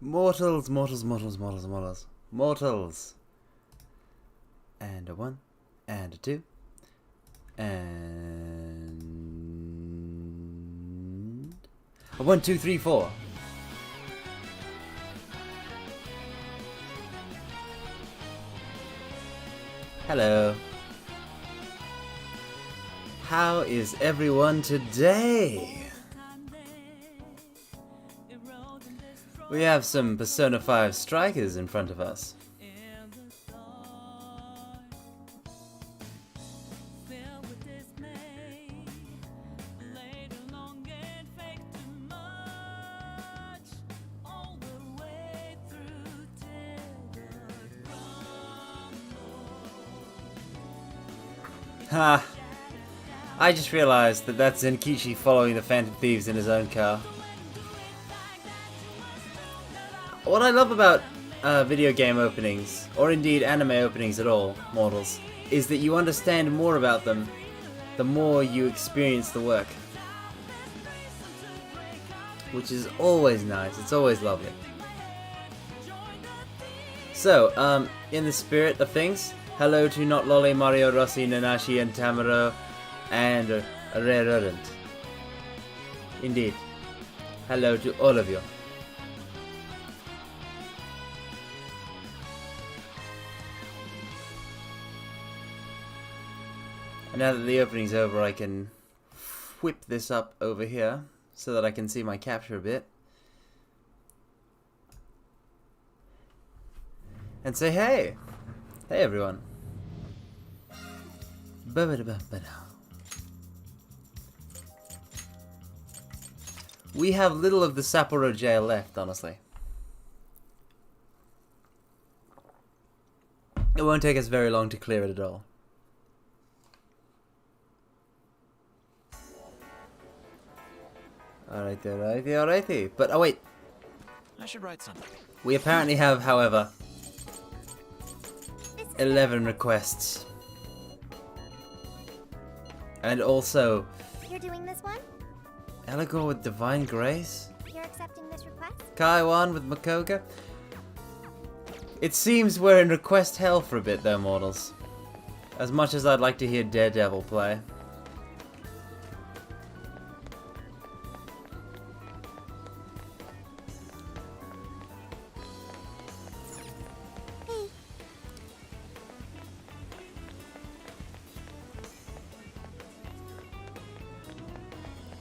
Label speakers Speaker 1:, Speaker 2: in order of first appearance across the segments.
Speaker 1: Mortals, mortals, mortals, mortals, mortals. Mortals. And a 1, and a 2, and a 1, 2, 3, 4. Hello. How is everyone today? We have some Persona 5 strikers in front of us. Ha! I just realized that that's Zenkichi following the Phantom Thieves in his own car. What I love about video game openings, or indeed anime openings at all, mortals, is that you understand more about them the more you experience the work. Which is always nice, it's always lovely. So, in the spirit of things, hello to Not Lolly, Mario Rossi, Nanashi, and Tamaro, and Rerurant. Indeed. Hello to all of you. And now that the opening's over, I can whip this up over here so that I can see my capture a bit. And say hey! Hey everyone. We have little of the Sapporo jail left, honestly. It won't take us very long to clear it at all. Alrighty, alrighty, alrighty. But, oh wait.
Speaker 2: I should write something.
Speaker 1: We apparently have, however, 11 requests. And also...
Speaker 3: You're doing this one?
Speaker 1: Eligor with Divine Grace?
Speaker 3: You're accepting this request?
Speaker 1: Kaiwan with Makoga? It seems we're in request hell for a bit though, mortals. As much as I'd like to hear Daredevil play.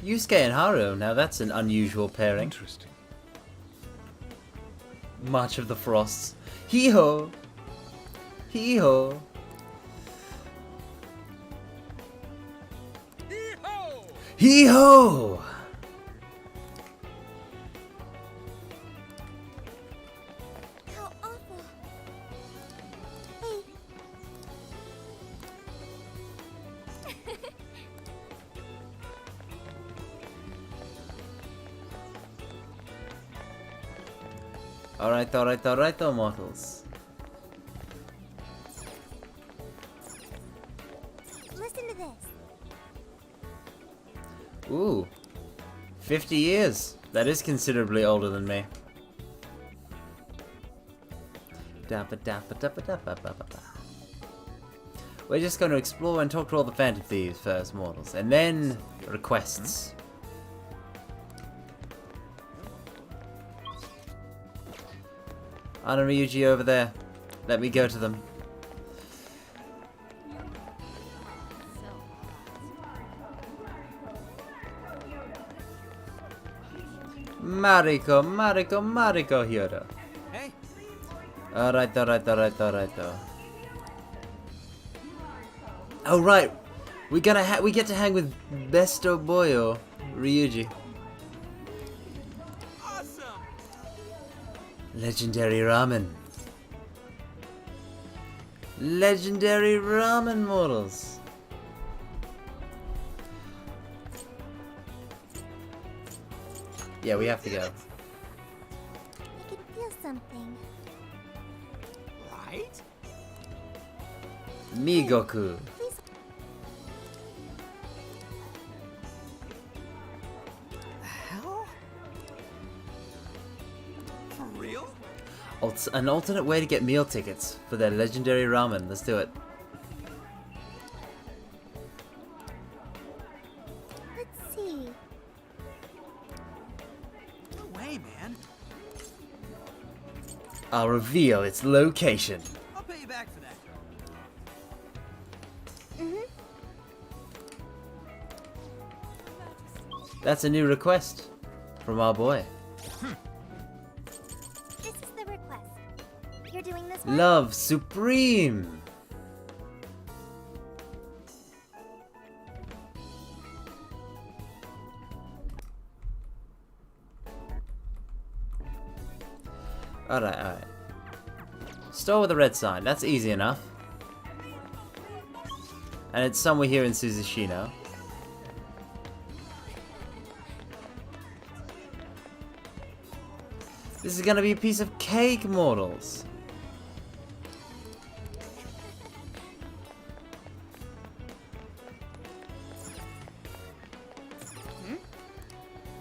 Speaker 1: Yusuke and Haru. Now that's an unusual pairing.
Speaker 2: Interesting.
Speaker 1: March of the Frosts. Hee-ho! Hee-ho! Hee-ho!
Speaker 3: How awful. Hey.
Speaker 1: Alright, mortals.
Speaker 3: Listen to this.
Speaker 1: Ooh. 50 years. That is considerably older than me. We're just going to explore and talk to all the Phantom Thieves first, mortals. And then requests. Anna Ryuji over there. Let me go to them. Mariko Hyodo.
Speaker 2: Hey,
Speaker 1: Alright. Oh right, we get to hang with Besto Boyo Ryuji.
Speaker 2: awesome.
Speaker 1: Legendary ramen. Legendary ramen, mortals. Yeah, we have to go.
Speaker 3: I can feel something.
Speaker 2: Right?
Speaker 1: Migoku.
Speaker 3: Please.
Speaker 2: The hell? For real?
Speaker 1: An alternate way to get meal tickets for their legendary ramen. Let's do it.
Speaker 3: Let's see.
Speaker 2: No way, man.
Speaker 1: I'll reveal its location.
Speaker 2: I'll pay you back for that.
Speaker 1: That's a new request from our boy.
Speaker 3: This is the request. You're doing this one?
Speaker 1: Love Supreme. Alright. Store with a red sign. That's easy enough. And it's somewhere here in Suzushino. This is gonna be a piece of cake, mortals.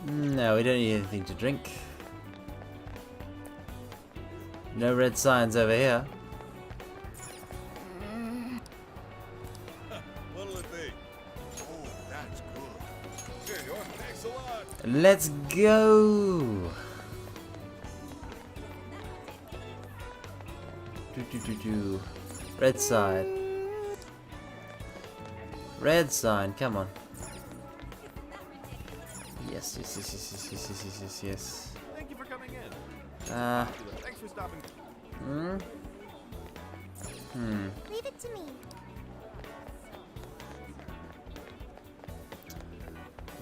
Speaker 1: No, we don't need anything to drink. No red signs over here.
Speaker 4: What'll it be? Oh, that's good. Here, thanks a lot.
Speaker 1: Let's go. Red side. Red sign, come on. Yes.
Speaker 4: Thank you for coming in. Thanks for stopping.
Speaker 3: Leave it to me.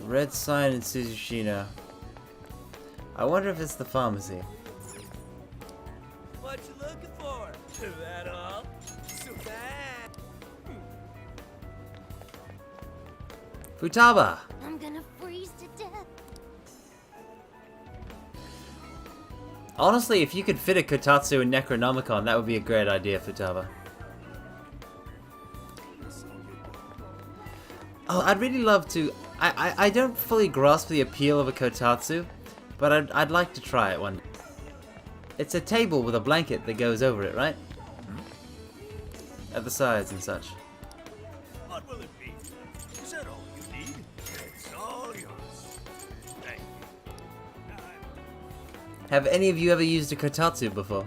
Speaker 1: Red sign in Suzushino. I wonder if it's the pharmacy.
Speaker 2: What you looking for? That all? So bad.
Speaker 1: Futaba!
Speaker 3: I'm gonna freeze to death.
Speaker 1: Honestly, if you could fit a Kotatsu in Necronomicon, that would be a great idea, Futaba. Oh, I'd really love to... I don't fully grasp the appeal of a Kotatsu, but I'd like to try it one day. It's a table with a blanket that goes over it, right? At the sides and such.
Speaker 4: What will it be? Is that all you need? It's all yours. Thank you.
Speaker 1: Have any of you ever used a Kotatsu before?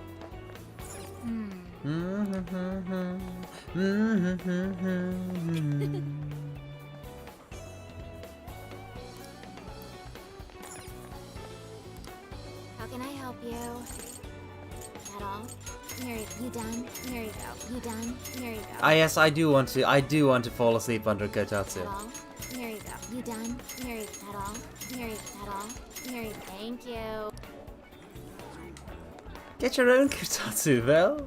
Speaker 3: can I help you? At all? Here, you done? Here you go. You done? Here you go.
Speaker 1: Ah, yes, I do want to fall asleep under kotatsu.
Speaker 3: At all? Here you go. You done? Here you at all? Here you at all? Here you. Thank you.
Speaker 1: Get your own kotatsu, Vel.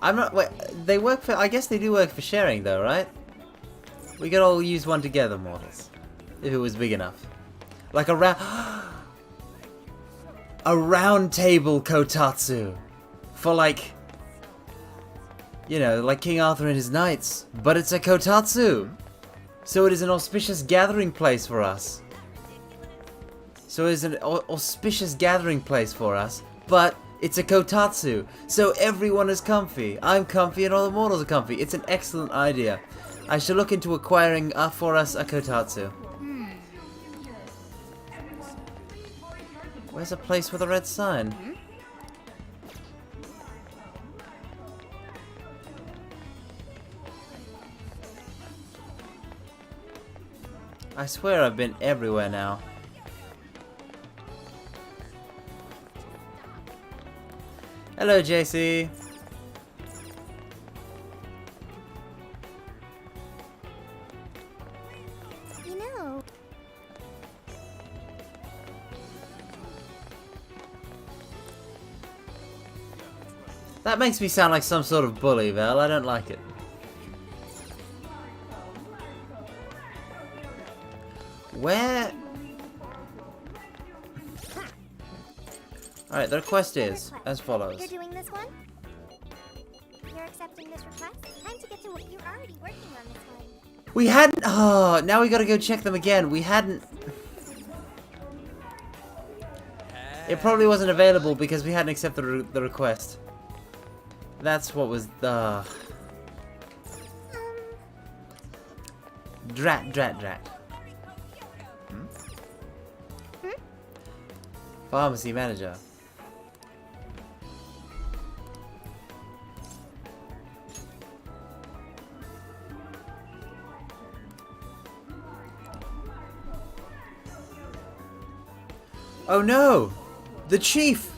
Speaker 1: I'm not. Wait, they work for. I guess they do work for sharing, though, right? We could all use one together, mortals, if it was big enough. Like a round table kotatsu for like, you know, like King Arthur and his knights, but it's a kotatsu, so it is an auspicious gathering place for us. So it is an auspicious gathering place for us, but it's a kotatsu, so everyone is comfy. I'm comfy and all the mortals are comfy. It's an excellent idea. I shall look into acquiring for us a kotatsu. Where's a place with a red sign? I swear I've been everywhere now. Hello, JC.
Speaker 3: You know,
Speaker 1: That makes me sound like some sort of bully, Vel. I don't like it. Where? Alright, the request is as follows.
Speaker 3: you're doing this one? You're accepting this request? Time to get to work. You're already working on this one.
Speaker 1: We hadn't. Oh, now we gotta go check them again. We hadn't. It probably wasn't available because we hadn't accepted the request. That's what was the. Drat. Pharmacy manager. Oh no! The chief!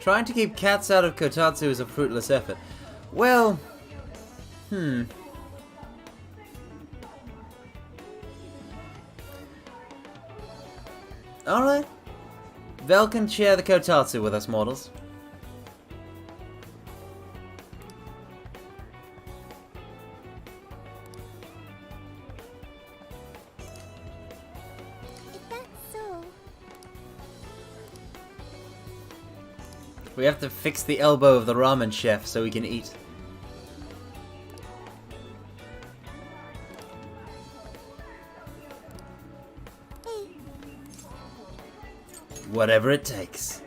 Speaker 1: Trying to keep cats out of kotatsu is a fruitless effort. Well... Alright. Vel can share the kotatsu with us mortals.
Speaker 3: If that's so,
Speaker 1: We have to fix the elbow of the ramen chef so we can eat.
Speaker 3: hey,
Speaker 1: Whatever it takes.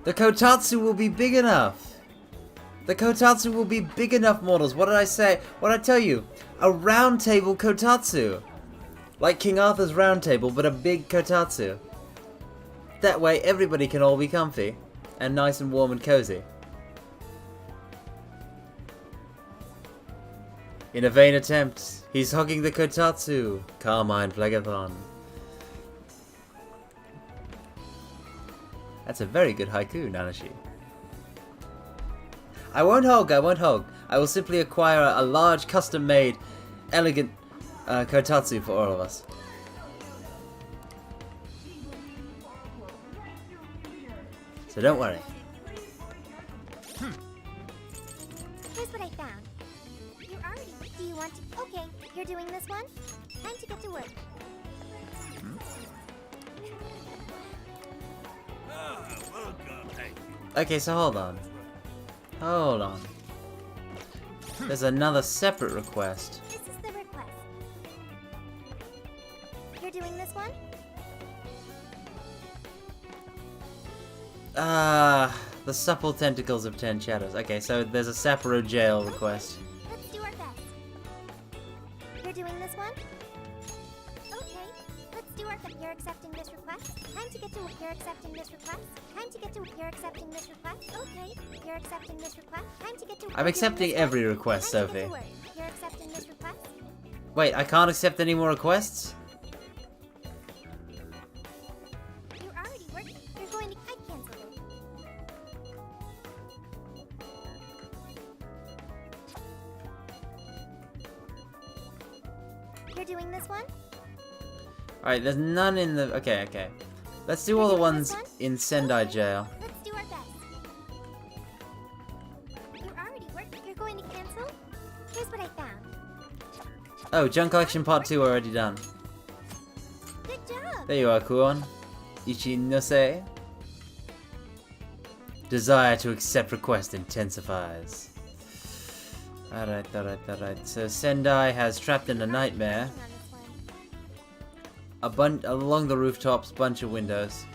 Speaker 1: The kotatsu will be big enough. The kotatsu will be big enough, mortals. What did I say? What did I tell you? A round table kotatsu. Like King Arthur's round table, but a big kotatsu. That way everybody can all be comfy and nice and warm and cozy. In a vain attempt, he's hugging the kotatsu. Carmine Phlegathon. That's a very good haiku, Nanashi. I won't hog. I will simply acquire a large, custom-made, elegant kotatsu for all of us. So don't worry.
Speaker 3: here's what I found. You're already. Do you want to? Okay, you're doing this one? Time to get to work.
Speaker 4: Welcome. Hey,
Speaker 1: Okay, so hold on. Hold on. There's another separate request.
Speaker 3: This is the request. You're doing this one?
Speaker 1: The supple tentacles of 10 shadows. Okay, so there's a Sapporo jail request.
Speaker 3: Let's do our best. You're doing this one? Okay, let's do our best. You're accepting this request? Time to get to work. You're accepting this request? Time to get to work. You're accepting this request? Okay, you're accepting this request? Time to get to work.
Speaker 1: I'm accepting every request,
Speaker 3: Time to get
Speaker 1: Sophie.
Speaker 3: to work. You're accepting this request?
Speaker 1: Wait, I can't accept any more requests?
Speaker 3: You're already working. You're going to... I canceled it. You're doing this one?
Speaker 1: Alright, there's none in the... Okay. Let's do all the ones in Sendai jail.
Speaker 3: Let's do our best. You're already working. You're going to cancel? Here's what I found.
Speaker 1: Oh, Junk Collection Part 2 already done.
Speaker 3: Good job.
Speaker 1: There you are, Kuon. Ichi no se. Desire to accept request intensifies. Alright. So Sendai has trapped in a nightmare.
Speaker 3: On this one.
Speaker 1: Along the rooftops, bunch of windows.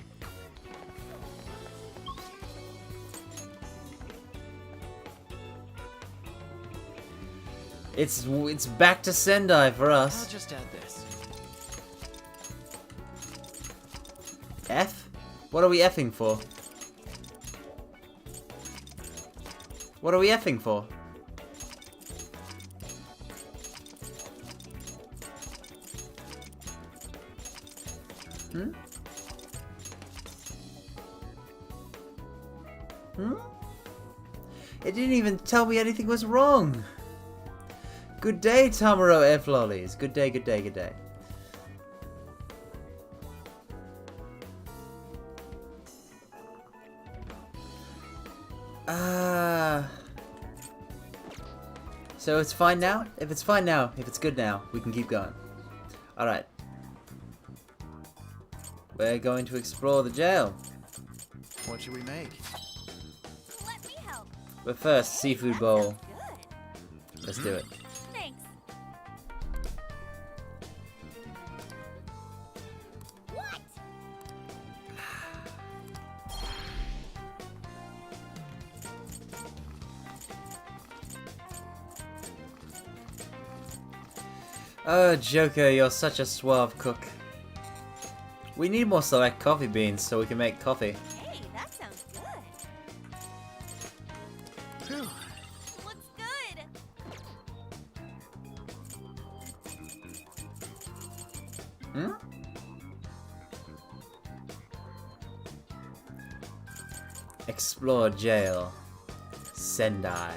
Speaker 1: It's back to Sendai for
Speaker 2: I'll
Speaker 1: us.
Speaker 2: just add this.
Speaker 1: F? What are we effing for? What are we effing for? It didn't even tell me anything was wrong. Good day, Tamaro F. Lollies. Good day. So it's fine now? If it's fine now, if it's good now, we can keep going. Alright. We're going to explore the jail.
Speaker 2: What should we make?
Speaker 3: Let me help.
Speaker 1: But first, seafood bowl.
Speaker 3: Good.
Speaker 1: Let's do it.
Speaker 3: Thanks. What?
Speaker 1: Oh, Joker, you're such a suave cook. We need more select coffee beans so we can make coffee.
Speaker 3: Hey, that sounds good.
Speaker 2: Phew.
Speaker 3: Looks good.
Speaker 1: Explore jail. Sendai.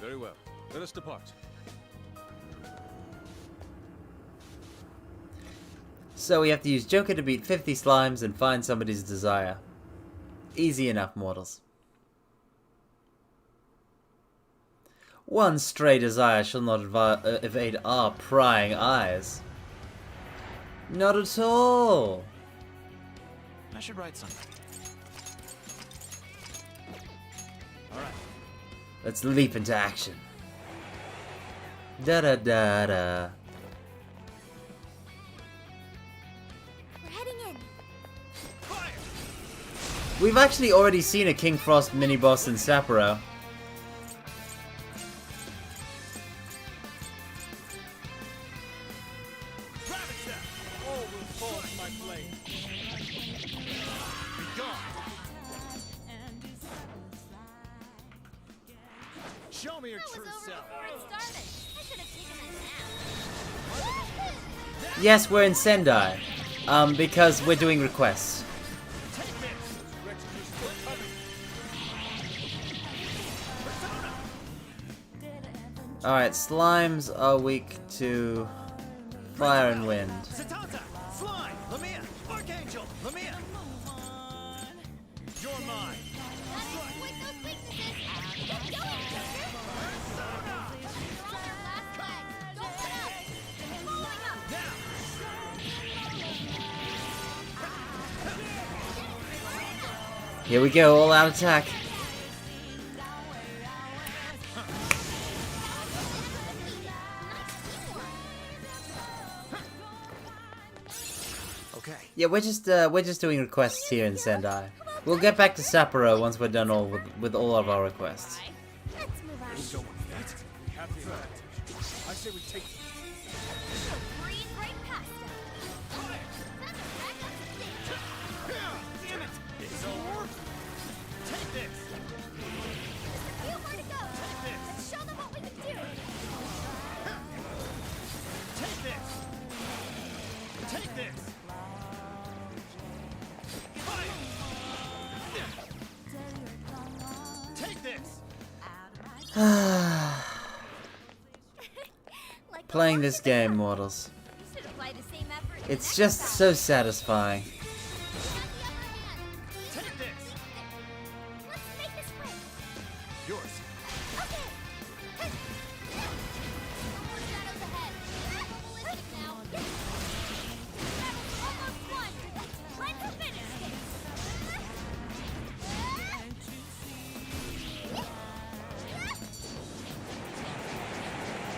Speaker 5: Very well. Let us depart.
Speaker 1: So we have to use Joker to beat 50 slimes and find somebody's desire. Easy enough, mortals. One stray desire shall not evade our prying eyes. Not at all.
Speaker 2: I should write something. Alright.
Speaker 1: Let's leap into action. Da-da-da-da.
Speaker 3: We're heading in.
Speaker 1: We've actually already seen a King Frost mini-boss in Sapporo.
Speaker 4: All will fall to my blade. Be gone. Show me your
Speaker 3: That
Speaker 4: true
Speaker 3: was over
Speaker 4: self.
Speaker 3: before it started. I should have taken a nap.
Speaker 1: Yes, we're in Sendai. Because we're doing requests.
Speaker 4: Take this. Retribution will come.
Speaker 1: Alright, slimes are weak to fire and wind.
Speaker 4: Satanta, Slime, Lamia, Archangel, Lamia. You're mine.
Speaker 3: With those weaknesses. Get going, Joker. You're on your last leg. Don't let up. Keep following up.
Speaker 4: Now.
Speaker 1: Here we go, all out attack.
Speaker 2: Okay.
Speaker 1: Yeah, we're just doing requests here in Sendai. We'll get back to Sapporo once we're done with all of our requests.
Speaker 3: Let's move on.
Speaker 4: Don't want that. We have the advantage. I say we take.
Speaker 3: Breeze right past us. That's back up to stage.
Speaker 4: Damn it! It's over. Take this.
Speaker 3: Few more to go. Let's show them what we can do.
Speaker 4: this! Take this! Fire! Take this!
Speaker 3: Like the
Speaker 1: Playing
Speaker 3: one
Speaker 1: this
Speaker 3: with the
Speaker 1: game,
Speaker 3: gun.
Speaker 1: mortals.
Speaker 3: You should apply the same effort to
Speaker 1: It's
Speaker 3: the
Speaker 1: just
Speaker 3: next
Speaker 1: so satisfying.
Speaker 3: side.
Speaker 4: Take this!
Speaker 3: Let's make this quick.
Speaker 4: Yours.
Speaker 3: Okay. More shadows ahead. Ballistic now. Battle's almost won. Let's finish this.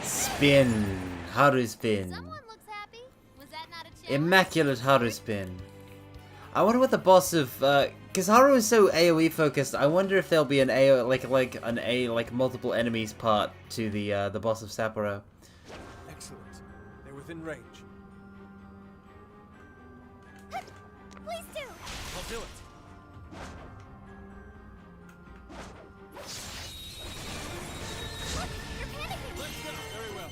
Speaker 1: Spin. Haru spin.
Speaker 3: Someone looks happy. Was that not a challenge?
Speaker 1: Immaculate Haru spin. I wonder what the boss of because Haru is so AoE focused. I wonder if there'll be an like multiple enemies part to the boss of Sapporo.
Speaker 5: Excellent. They're within range.
Speaker 3: Please do.
Speaker 5: I'll do it.
Speaker 3: Look, you're panicking.
Speaker 5: Very well.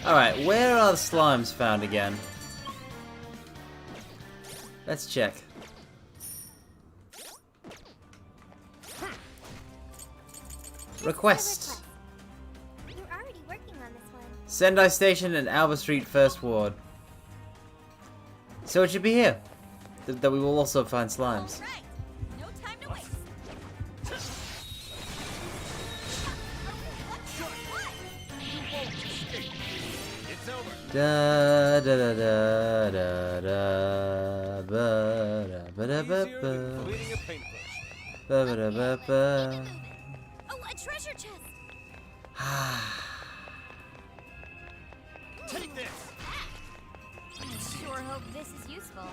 Speaker 1: All right, where are the slimes found again? Let's check. Request.
Speaker 3: You're already working on this one.
Speaker 1: Sendai Station and Alba Street, First Ward. So it should be here. That we will also find slimes.
Speaker 3: Right. No time to waste.
Speaker 5: It's over.
Speaker 1: Da da da da da da ba da ba da ba
Speaker 5: Easier
Speaker 1: ba
Speaker 5: than cleaning a paintbrush.
Speaker 1: ba ba da ba ba.
Speaker 3: Oh, a treasure chest.
Speaker 4: Take this!
Speaker 3: I sure hope this is useful.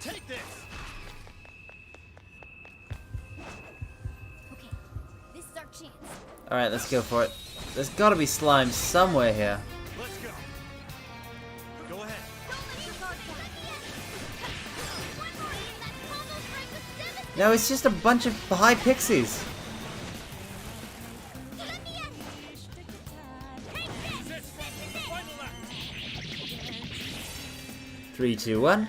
Speaker 4: Take this!
Speaker 3: Okay, this is our chance.
Speaker 1: All right, let's go for it. There's got to be slimes somewhere here.
Speaker 4: Let's go! Go ahead!
Speaker 3: Don't let your guard down. One more. That combo strike was devastating.
Speaker 1: No, it's just a bunch of high pixies.
Speaker 3: Let me in. Take this.
Speaker 4: Final lap!
Speaker 1: 3, 2, 1.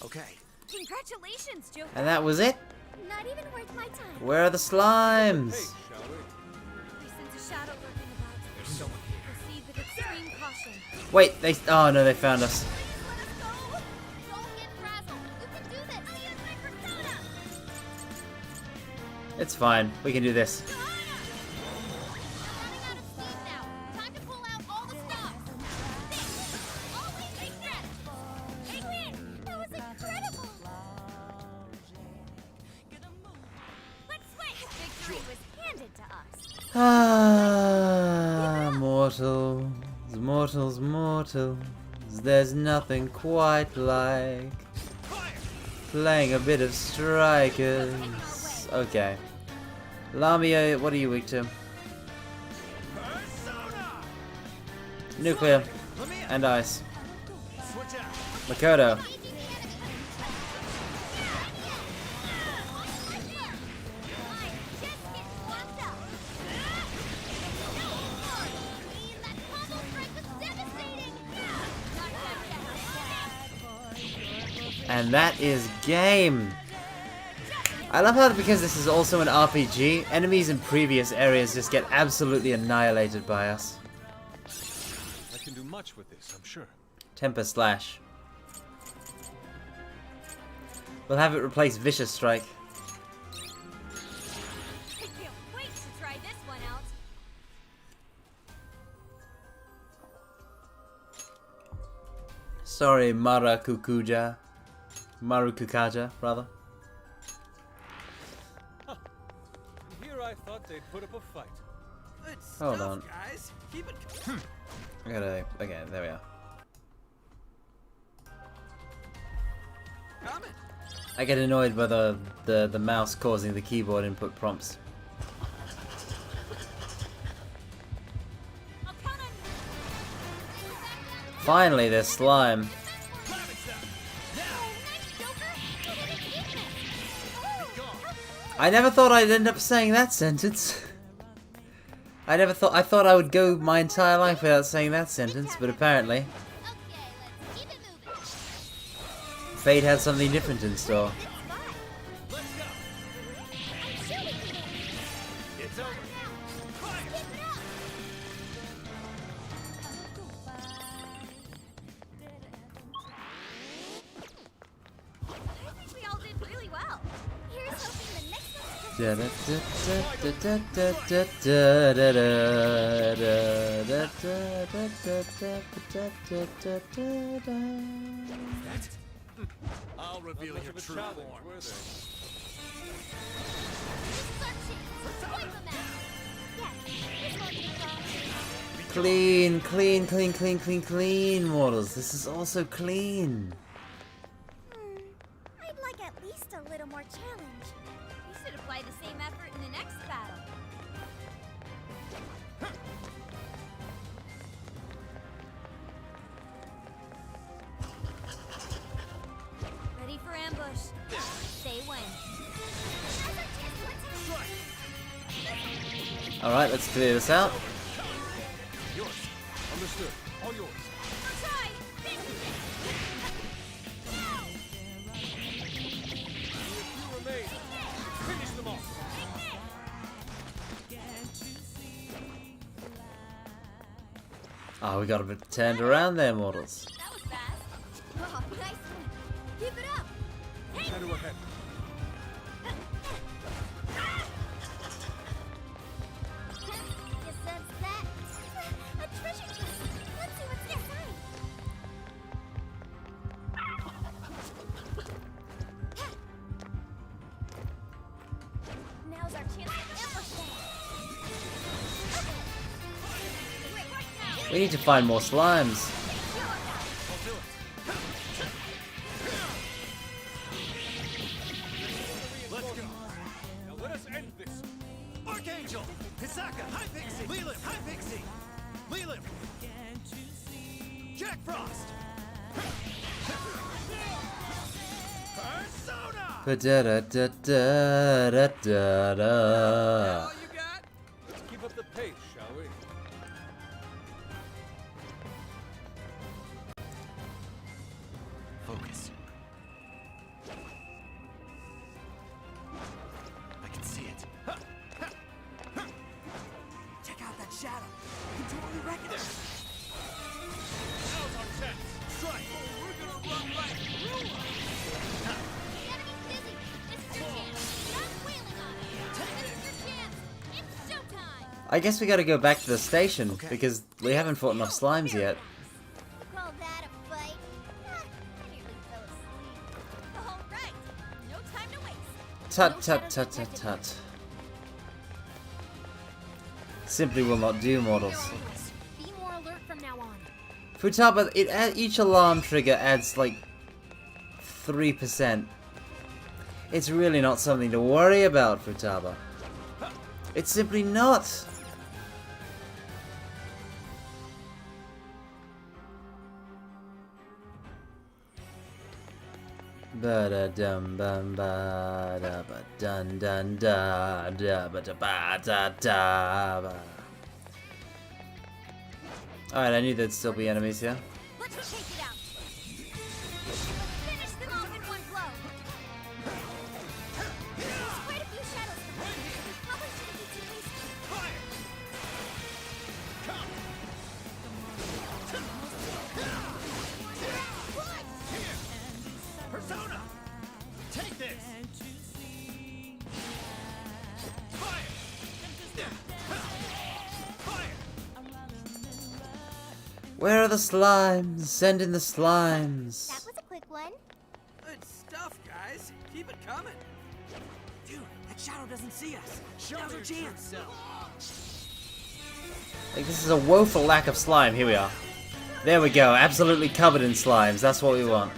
Speaker 4: Okay.
Speaker 3: Congratulations, Joker.
Speaker 1: And that was it.
Speaker 3: Not even worth my time.
Speaker 1: Where are the slimes?
Speaker 5: Hey, shall we?
Speaker 3: I sense a shadow lurking about.
Speaker 5: There's someone here.
Speaker 3: Proceed with extreme caution.
Speaker 1: Wait, they. Oh no, they found us.
Speaker 3: Please let us go. Don't get frazzled. You can do this. I'll use my persona.
Speaker 1: It's fine. We can do this.
Speaker 3: I'm running out of steam now. Time to pull out all the stops. Think. Always take strategy. Hey, win. That was incredible. Let's switch. Victory was handed to us.
Speaker 1: Ah, mortals, mortals, mortals. There's nothing quite like playing a bit of strikers. Okay. Lamia, what are you weak to?
Speaker 4: Persona!
Speaker 1: Nuclear
Speaker 4: Let me in!
Speaker 1: and ice.
Speaker 4: Switch out!
Speaker 1: Makoto. And that is game. I love how, because this is also an RPG, enemies in previous areas just get absolutely annihilated by us.
Speaker 5: I can do much with this, I'm sure.
Speaker 1: Temper Slash. We'll have it replace Vicious Strike.
Speaker 3: I can't wait to try this one out.
Speaker 1: Sorry, Marakukuja. Marukukaja, rather.
Speaker 5: Here I thought they'd put up a fight.
Speaker 4: Good
Speaker 1: Hold
Speaker 4: stuff,
Speaker 1: on.
Speaker 4: guys. Keep it.
Speaker 1: I gotta. Okay, there we are.
Speaker 4: Coming.
Speaker 1: I get annoyed by the mouse causing the keyboard input prompts.
Speaker 3: I'll count on you.
Speaker 1: Finally, there's slime.
Speaker 3: Oh, nice, Joker. You didn't keep it. Oh,
Speaker 1: I never thought I'd end up saying that sentence. I thought I would go my entire life without saying that sentence, but apparently
Speaker 3: Okay, let's keep it moving.
Speaker 1: fate had something different in store.
Speaker 4: Let's go.
Speaker 3: I'm sure we can win.
Speaker 4: It's over. Fire.
Speaker 3: Keep it up. I think we all did really well. Here's hoping the next one's
Speaker 4: I'll reveal
Speaker 5: Much
Speaker 4: your
Speaker 5: of a
Speaker 4: true
Speaker 5: challenge,
Speaker 4: form.
Speaker 5: were they?
Speaker 3: Wipe them out. Yes, this won't be long.
Speaker 1: Clean, clean, clean, clean, clean, clean, mortals. This is also clean.
Speaker 3: I'd like at least a little more challenge. You should apply the same effort in the next battle. Ready for ambush. Say when.
Speaker 1: Alright, let's clear this out.
Speaker 5: Yours. Understood. All yours. You remain. Finish them off.
Speaker 1: Oh, we got a bit turned around there, mortals.
Speaker 3: That was fast. Oh, nice one. Keep it up.
Speaker 5: Shadow ahead.
Speaker 3: You sense that? A treasure chest. Let's see what's inside. Now's our chance to ambush them. Right now.
Speaker 1: We need to find more slimes.
Speaker 4: Let's go.
Speaker 5: Now let us end this.
Speaker 4: Archangel! Hisaka! High Pixie! Leland! High Pixie! Leland! Jack Frost! Persona!
Speaker 1: Ba-da-da-da-da-da-da.
Speaker 4: All you got?
Speaker 5: Let's keep up the pace, shall we?
Speaker 4: Focus. I can see it. Check out that shadow. You can totally recognize it.
Speaker 5: Now's our chance.
Speaker 4: Strike! We're gonna run right through him!
Speaker 3: The enemy's busy. This is your chance. Stop wailing on it. This is your chance. It's showtime.
Speaker 1: I guess we gotta go back to the station, because we haven't fought enough slimes yet.
Speaker 3: You call that a fight? I nearly fell asleep. All right. No time to waste.
Speaker 1: Tut tut tut tut tut. Simply will not do, mortals.
Speaker 3: Be more alert from now on.
Speaker 1: Futaba, each alarm trigger adds like 3%. It's really not something to worry about, Futaba. It's simply not. Ba da dum bum ba da ba dun dun da da ba da ba da da ba. Alright, I knew there'd still be enemies here.
Speaker 3: Let's take it out. Finish them off in one blow. There's quite a few shadows behind here. We probably shouldn't be too hasty.
Speaker 4: Fire! Come! Persona! Take this! Fire! Fire!
Speaker 1: Where are the slimes? Send in the slimes.
Speaker 3: That was a quick one.
Speaker 2: Good stuff, guys. Keep it coming.
Speaker 6: Dude, that shadow doesn't see us. Now's our chance.
Speaker 1: Like, this is a woeful lack of slime. Here we are. There we go. Absolutely covered in slimes. That's what we want.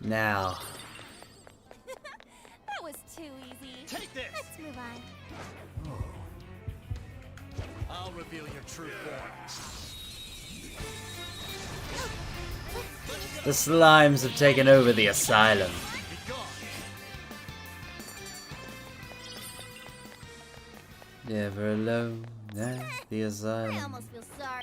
Speaker 1: Now.
Speaker 3: That was too easy.
Speaker 4: Take this!
Speaker 3: Let's move on.
Speaker 4: I'll reveal your true form.
Speaker 1: The slimes have taken over the asylum.
Speaker 4: Be gone!
Speaker 1: Never alone at the
Speaker 3: I
Speaker 1: asylum.
Speaker 3: almost feel sorry.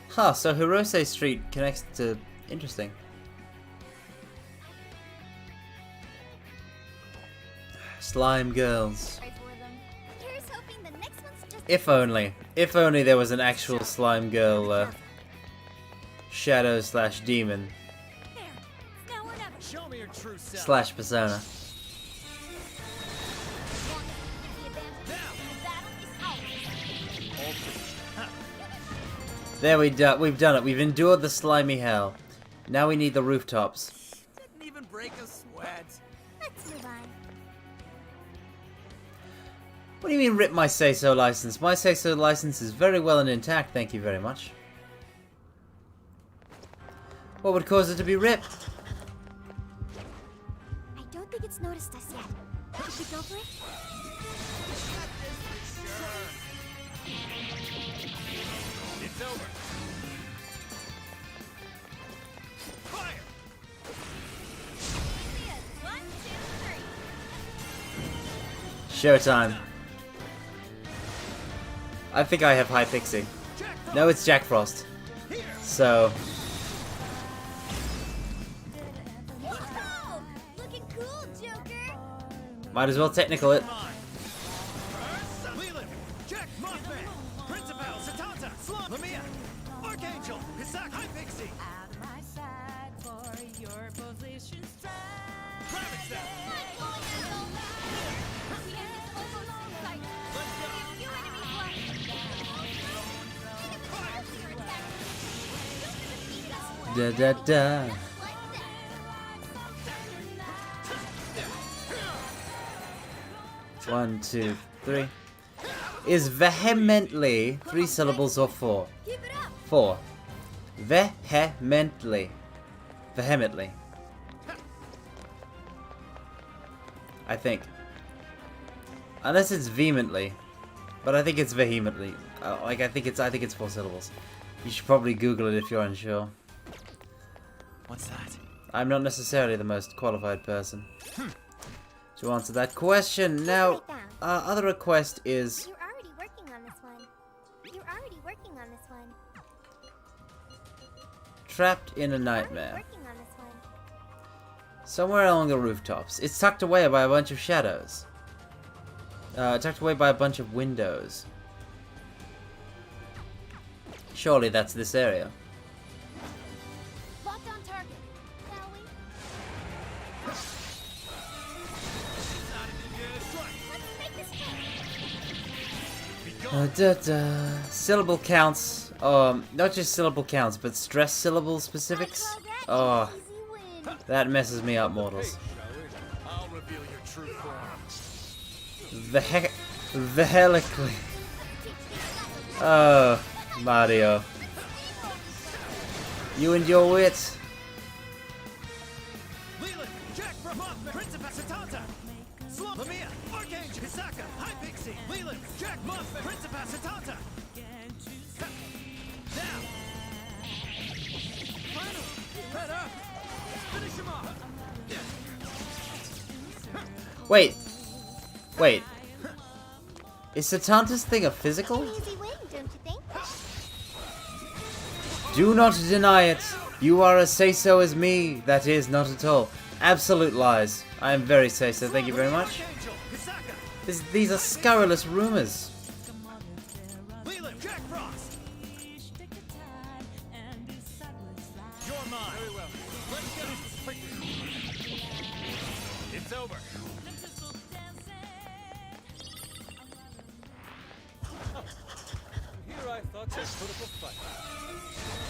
Speaker 1: Huh, so Hirose Street connects to... Interesting. Slime girls.
Speaker 3: For them. Here's hoping the next one's just
Speaker 1: If only. If only there was an actual slime girl, shadow slash demon
Speaker 3: there. Now or never.
Speaker 6: Show me your true self.
Speaker 1: slash persona. There we've done it. We've endured the slimy hell. Now we need the rooftops.
Speaker 6: Didn't even break a sweat.
Speaker 3: Let's move on.
Speaker 1: What do you mean rip my say-so license? My say-so license is very well and intact, thank you very much. What would cause it to be ripped?
Speaker 3: I don't think it's noticed us yet. Should we go for it?
Speaker 4: It's over. Fire!
Speaker 3: One, two, three.
Speaker 1: Showtime. I think I have high pixie. No, it's Jack Frost. So,
Speaker 3: Whoa! Looking cool, Joker.
Speaker 1: might as well technical it.
Speaker 4: Leland, Jack, Mothman, Principal, Satanta, Slum, Lamia, Archangel, Hisak, High Pixie.
Speaker 7: Out of my sight for your position strike.
Speaker 4: Ravage them.
Speaker 1: Da da da. One, two, three. Is vehemently 3 syllables or 4?
Speaker 3: Keep it up.
Speaker 1: 4. Vehemently. Vehemently. I think. Unless it's vehemently. But I think it's vehemently. I think it's 4 syllables. You should probably Google it if you're unsure.
Speaker 6: What's that?
Speaker 1: I'm not necessarily the most qualified person to answer that question. Now, our other request is
Speaker 3: You're already working on this one.
Speaker 1: trapped in a nightmare.
Speaker 3: Working on this one.
Speaker 1: Somewhere along the rooftops. It's tucked away by a bunch of shadows. Tucked away by a bunch of windows. Surely that's this area.
Speaker 3: Locked on target. Shall we? Let's make this count.
Speaker 1: Da, da. Syllable counts. Not just syllable counts, but stress syllable specifics. Oh,
Speaker 3: Easy win.
Speaker 1: that messes me up, mortals.
Speaker 6: I'll reveal your true form.
Speaker 1: Vehelically. Oh, Mario. You and your wit.
Speaker 4: Leland, Jack, Mothman, Principal, Satanta, Slum, Lamia, Archangel, Hisaka, High Pixie, Leland, Jack, Mothman, Principal, Satanta. Now! Finally! Head up! Finish him off!
Speaker 1: Wait. Is Satanta's thing a physical?
Speaker 3: Easy win, don't you think?
Speaker 1: Do not deny it. You are as say-so as me. That is not at all. Absolute lies. I am very say-so. Thank you very much.
Speaker 4: Archangel, Hisaka,
Speaker 1: These are scurrilous rumors.
Speaker 4: Leland, Jack Frost. You're mine.
Speaker 5: Very well. Let's get it quickly.
Speaker 4: It's over.
Speaker 5: Here I thought they put up a fight.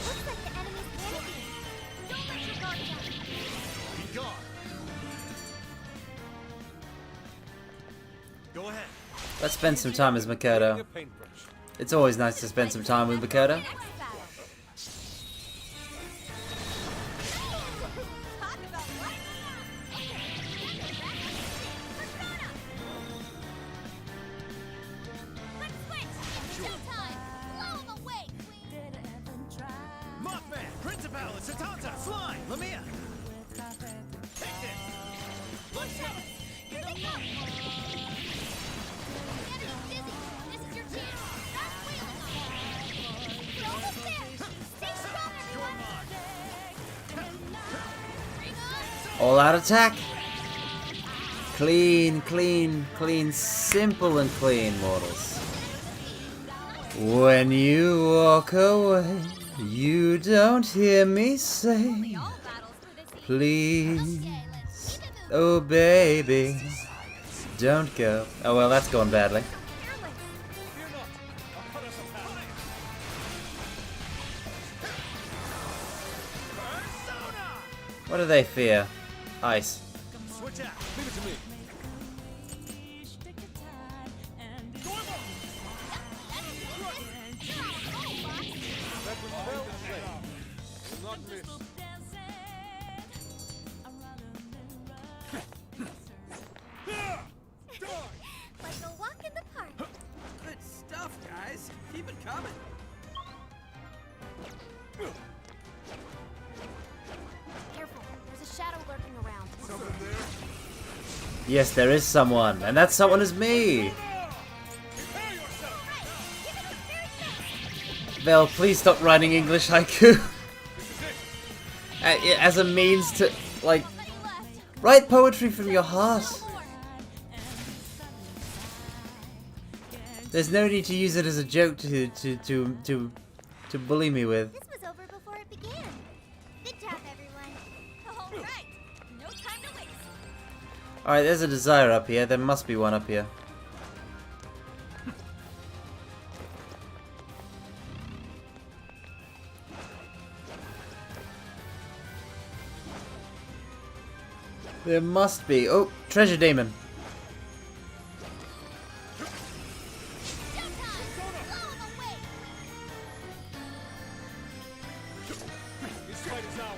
Speaker 3: Looks like the enemy's panicking. Don't let your guard down.
Speaker 4: Be gone. Go ahead.
Speaker 1: Let's spend some time as
Speaker 5: Bring
Speaker 1: Makoto.
Speaker 5: a paintbrush.
Speaker 1: It's always nice to spend some time with Makoto.
Speaker 3: Next battle. Talk about lighting up. Let's switch. Showtime. Blow 'em away, Queen.
Speaker 4: Mothman, Principal, Satanta, Slime, Lamia. Take this. Let's go.
Speaker 3: Here they come.
Speaker 1: All out attack. Clean, clean, clean, simple and clean, mortals. When you walk away, you don't hear me say, please, oh baby, don't go. Oh well, that's going badly. What do they fear? Ice.
Speaker 4: Switch out.
Speaker 5: Leave it to me. That was well played. Will not miss.
Speaker 3: Like a walk in the park.
Speaker 6: Good stuff, guys. Keep it coming.
Speaker 3: Careful, there's a shadow lurking around.
Speaker 1: Yes, there is someone, and that someone is me. Vel, please stop writing English haiku. As a means to, like, write poetry from your heart. There's no need to use it as a joke to bully me with.
Speaker 3: This was over before it began. Good job, everyone. All right, no time to waste.
Speaker 1: Alright, there's a desire up here. There must be one up here. There must be. Oh, treasure demon.
Speaker 5: This fight is ours.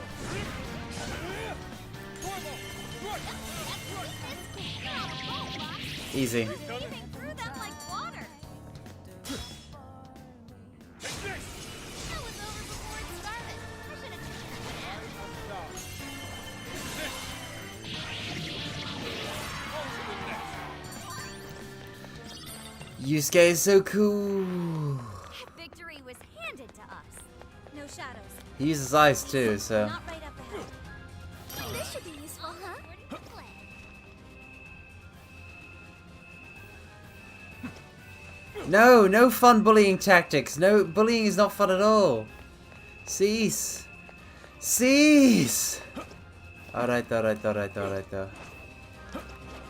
Speaker 1: Easy.
Speaker 3: Leaping through them like water. That was over before it started. I should have
Speaker 1: Yusuke is so cool.
Speaker 3: Victory was handed to us. No shadows.
Speaker 1: He uses ice too, so.
Speaker 3: Not right up ahead. This should be useful, huh?
Speaker 1: No, no fun bullying tactics. No, bullying is not fun at all. Cease. Cease. Alright.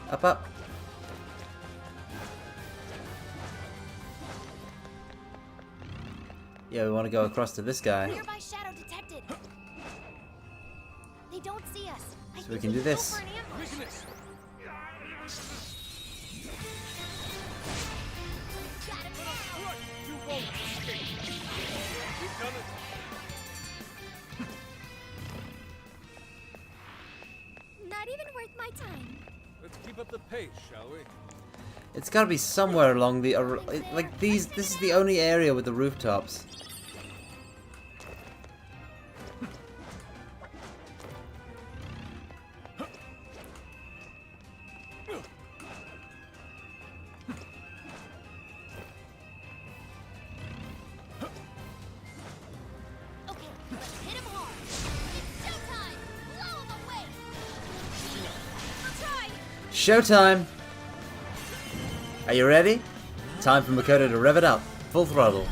Speaker 1: Up. Yeah, we want to go across to this guy.
Speaker 3: Nearby shadow detected. They don't see us. I
Speaker 1: So we
Speaker 3: think
Speaker 1: can do
Speaker 3: go
Speaker 1: this.
Speaker 3: for an ambush.
Speaker 5: Weakness.
Speaker 3: Got him now.
Speaker 5: What? You won't escape. We've done it.
Speaker 3: Not even worth my time.
Speaker 5: Let's keep up the pace, shall we?
Speaker 1: It's got to be somewhere along the like these. This is the only area with the rooftops.
Speaker 3: Okay, let's hit him hard. It's showtime. Blow him away. I'll try.
Speaker 1: Showtime! Are you ready? Time for Makoto to rev it up. Full throttle.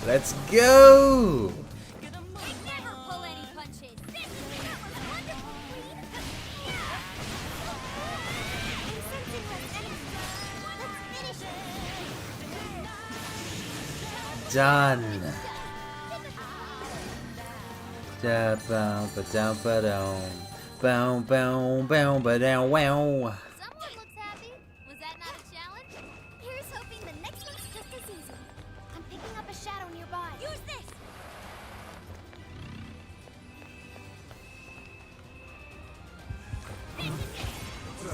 Speaker 1: Let's go!
Speaker 3: They never pull any punches. That was a wonderful queen. I'm sensing less energy. Let's finish it.
Speaker 1: Done. Da bow ba down ba down. Bow bow bow ba down wow.
Speaker 3: Someone looks happy. Was that not a challenge? Here's hoping the next one's just as easy. I'm picking up a shadow nearby. Use this!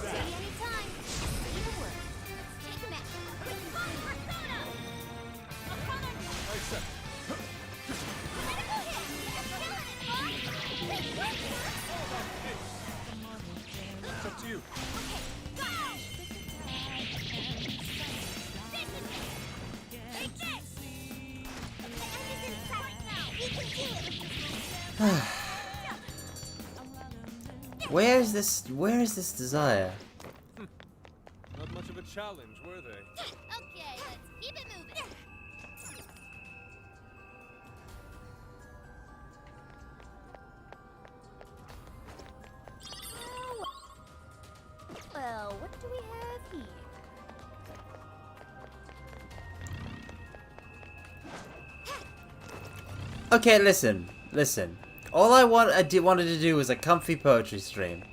Speaker 3: Ready anytime. Say the word. Let's take him out. Response persona!
Speaker 5: I accept.
Speaker 3: Critical hit! You're killing it, boss!
Speaker 5: It's up to you.
Speaker 3: Okay,
Speaker 1: Where is this desire?
Speaker 5: Not much of a challenge, were they?
Speaker 3: Okay, let's keep it moving. Well, what do we have here?
Speaker 1: Okay, listen. All I wanted to do was a comfy poetry stream.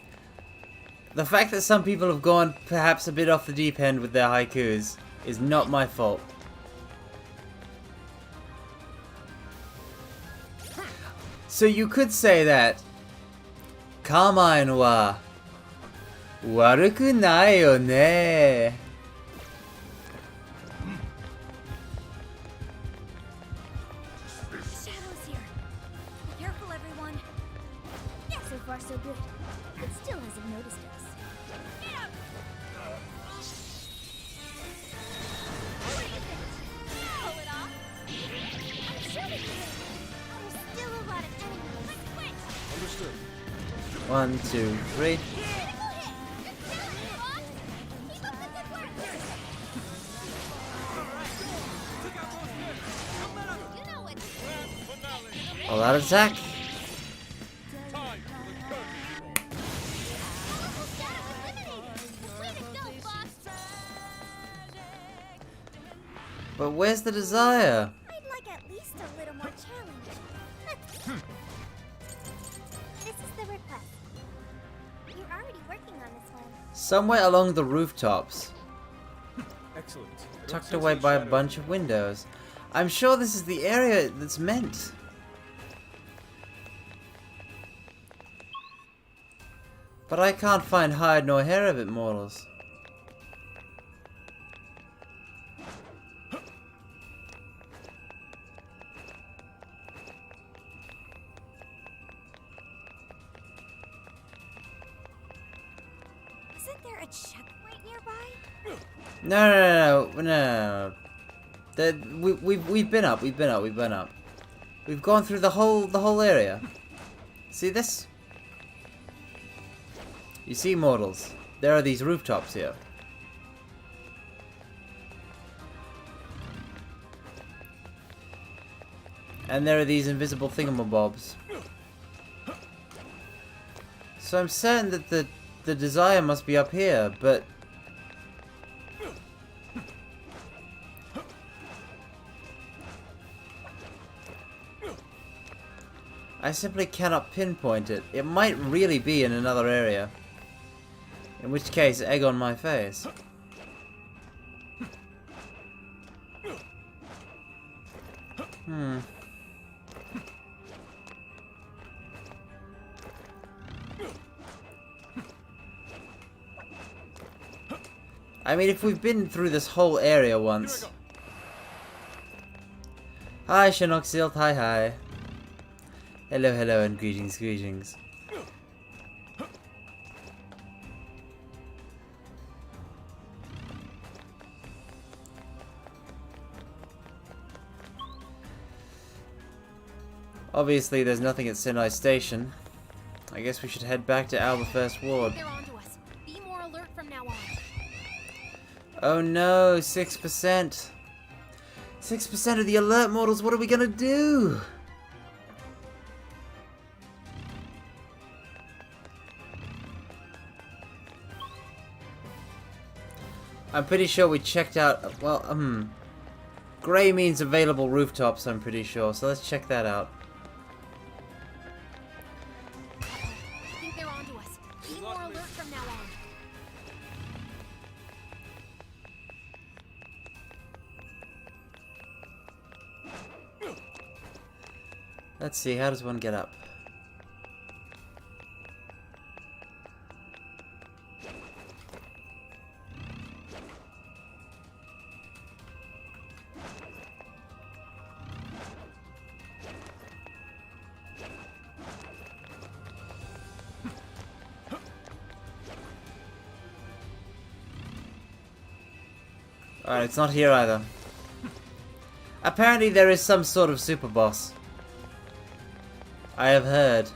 Speaker 1: The fact that some people have gone perhaps a bit off the deep end with their haikus is not my fault. So you could say that Carmine wa waruku nai yo ne.
Speaker 3: Shadows here. Be careful, everyone. So far, so good. It still hasn't noticed us. Get up! Pull it off. I'm sure we can. There's still a lot of enemies. Let's switch.
Speaker 5: Understood.
Speaker 1: 1, 2, 3.
Speaker 3: Critical hit. You're killing it, boss. Keep up the good work. You know what to do.
Speaker 1: All out attack.
Speaker 5: Time for the curtain call.
Speaker 3: Powerful shadow eliminated. Way to go, boss.
Speaker 1: But where's the desire?
Speaker 3: I'd like at least a little more challenge. This is the request. You're already working on this one.
Speaker 1: Somewhere along the rooftops,
Speaker 5: Excellent.
Speaker 1: tucked away by a bunch of windows. I'm sure this is the area that's meant. But I can't find hide nor hair of it, mortals.
Speaker 3: Isn't there a checkpoint nearby?
Speaker 1: No. We've been up. We've gone through the whole area. See this? You see, mortals, there are these rooftops here. And there are these invisible thingamabobs. So I'm certain that the desire must be up here, but I simply cannot pinpoint it. It might really be in another area. In which case, egg on my face. I mean, if we've been through this whole area once. Hi, Shinoxilt. Hi. Hello, and greetings. Obviously, there's nothing at Senai Station. I guess we should head back to Alba First Ward.
Speaker 3: They're onto us. Be more alert from now on.
Speaker 1: Oh no, 6%. 6% of the alert models, what are we gonna do? I'm pretty sure we checked out, well, grey means available rooftops, I'm pretty sure, so let's check that out.
Speaker 3: I think they're onto us. Be more alert from now on.
Speaker 1: Let's see, how does one get up? Alright, it's not here either. Apparently there is some sort of super boss. I have heard.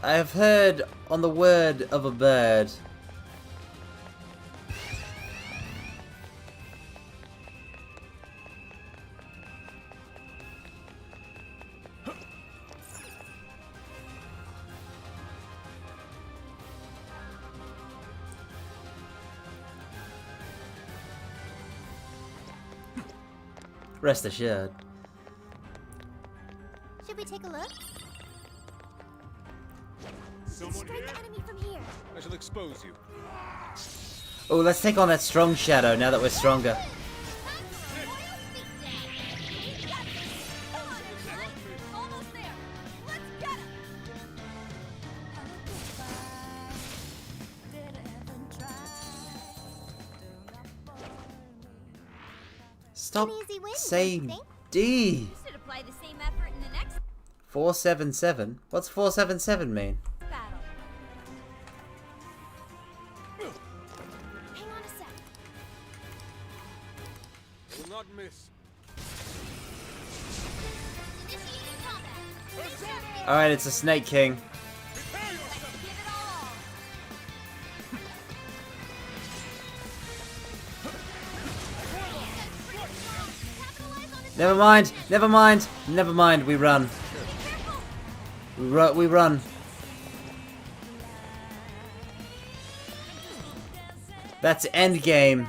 Speaker 1: I have heard on the word of a bird. Rest assured.
Speaker 3: Should we take a look?
Speaker 4: Someone
Speaker 3: Strike
Speaker 4: here?
Speaker 3: the enemy from here.
Speaker 5: I shall expose you.
Speaker 1: Oh, let's take on that strong shadow now that we're stronger.
Speaker 3: Almost there. Let's get him.
Speaker 1: Stop
Speaker 3: An easy win, don't you
Speaker 1: saying
Speaker 3: think?
Speaker 1: D.
Speaker 3: Should apply the same effort in the next
Speaker 1: 477? What's 477 mean?
Speaker 3: battle. Hang on a sec.
Speaker 5: I will not miss.
Speaker 3: Initiating combat.
Speaker 1: Alright, it's a Snake King.
Speaker 3: Let's give it all. Capitalize on his
Speaker 1: Never mind, never mind, never mind, we run. We run. That's endgame.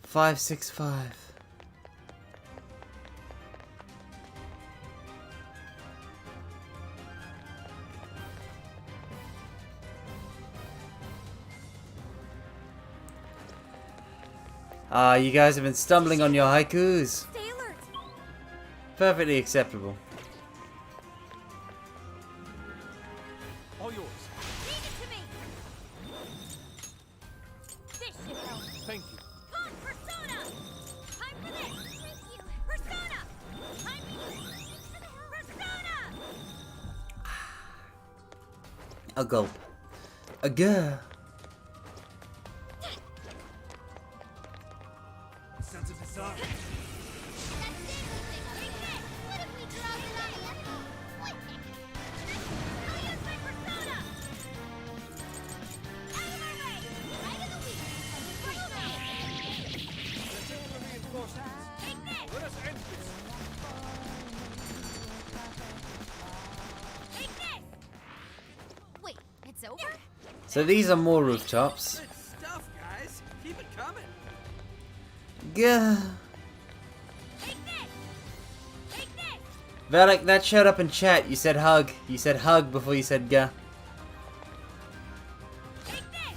Speaker 1: 565. Ah, you guys have been stumbling on your haikus.
Speaker 3: Stay alert.
Speaker 1: Perfectly acceptable.
Speaker 5: All yours.
Speaker 3: Leave it to me. This should help.
Speaker 5: Thank you.
Speaker 3: Con Persona. Time for this. Thank you. Persona. Time for the Persona.
Speaker 1: A gulp. A girl.
Speaker 4: Sense of desire.
Speaker 3: That's it. Take this. What if we draw the line? What? I'll use my Persona. Out of my way. Right in the weak. Right there.
Speaker 5: Let's aim the reinforcements.
Speaker 3: Take this.
Speaker 5: Let us end this.
Speaker 3: Take this. Wait, it's over?
Speaker 1: So these are more rooftops.
Speaker 6: Good stuff, guys. Keep it coming.
Speaker 1: Gah.
Speaker 3: Take this. Take this.
Speaker 1: Valak, that showed up in chat. You said hug. You said hug before you said gah.
Speaker 3: Take this.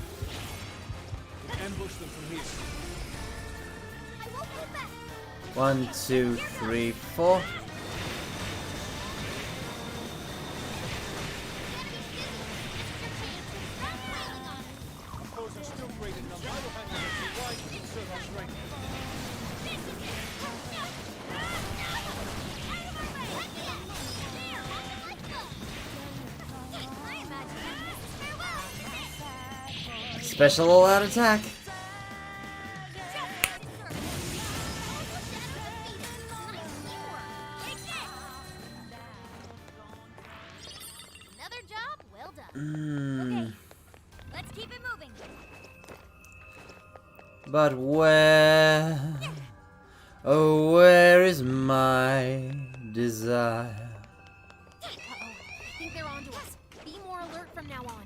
Speaker 5: Ambush them from here.
Speaker 3: I won't hold back.
Speaker 1: 1, 2, 3, 4.
Speaker 5: Foes are still great in number. I will handle them too wide to conserve our strength.
Speaker 1: Special all-out attack.
Speaker 3: Another job well done.
Speaker 1: Mm,
Speaker 3: Let's keep it moving.
Speaker 1: but where? Oh, where is my desire?
Speaker 3: Uh-oh. I think they're onto us. Be more alert from now on.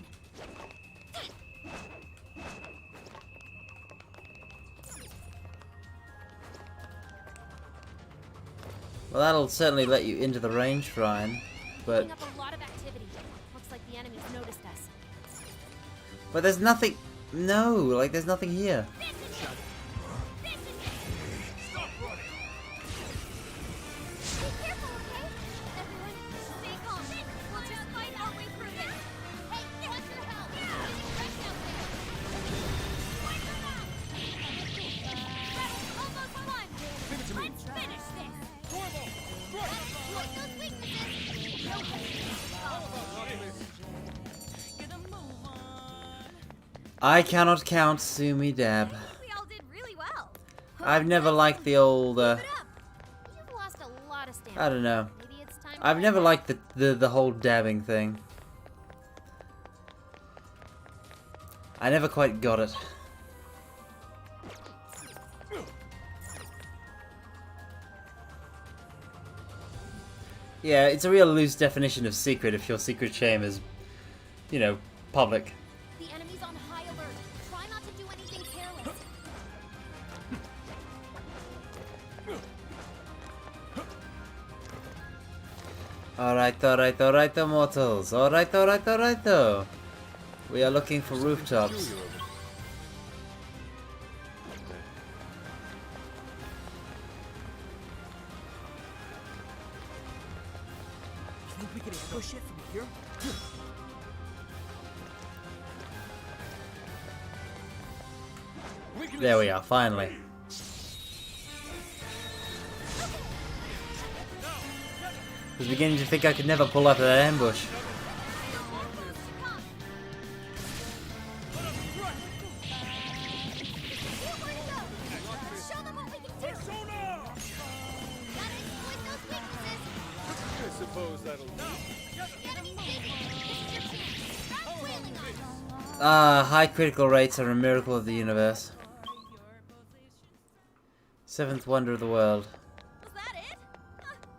Speaker 1: Well, that'll certainly let you into the range shrine, but
Speaker 3: Picking up a lot of activity. Looks like the enemy's noticed us.
Speaker 1: there's nothing. No, like there's nothing here.
Speaker 3: This is it. This is it.
Speaker 4: Stop running.
Speaker 3: Be careful, okay? Everyone, stay calm. We'll just fight our way through this. Hey, what's your help? Getting wrecked out there. Wipe them out. Battle's almost won. Let's finish this. Exploit those weaknesses. No hesitation.
Speaker 7: Get a move on.
Speaker 1: I cannot count Sumi Dab.
Speaker 3: We all did really well.
Speaker 1: I've never liked the old.
Speaker 3: Keep it up. You've lost a lot of stamina.
Speaker 1: I don't know.
Speaker 3: Maybe it's time
Speaker 1: I've
Speaker 3: to
Speaker 1: never
Speaker 3: head
Speaker 1: liked the whole dabbing thing. I never quite got it. Yeah, it's a real loose definition of secret if your secret shame is, you know, public.
Speaker 3: The enemy's on high alert. Try not to do anything careless.
Speaker 1: Alright, mortals. Alright. We are looking for rooftops.
Speaker 6: You think we can ambush it from here?
Speaker 1: There we are, finally. I was beginning to think I could never pull up that ambush.
Speaker 3: Show them what we can do. Gotta exploit those weaknesses.
Speaker 5: I suppose that'll do.
Speaker 3: The enemy's taking. This is your chance. Start wailing on them.
Speaker 1: Ah, high critical rates are a miracle of the universe. Seventh wonder of the world.
Speaker 3: Was that it?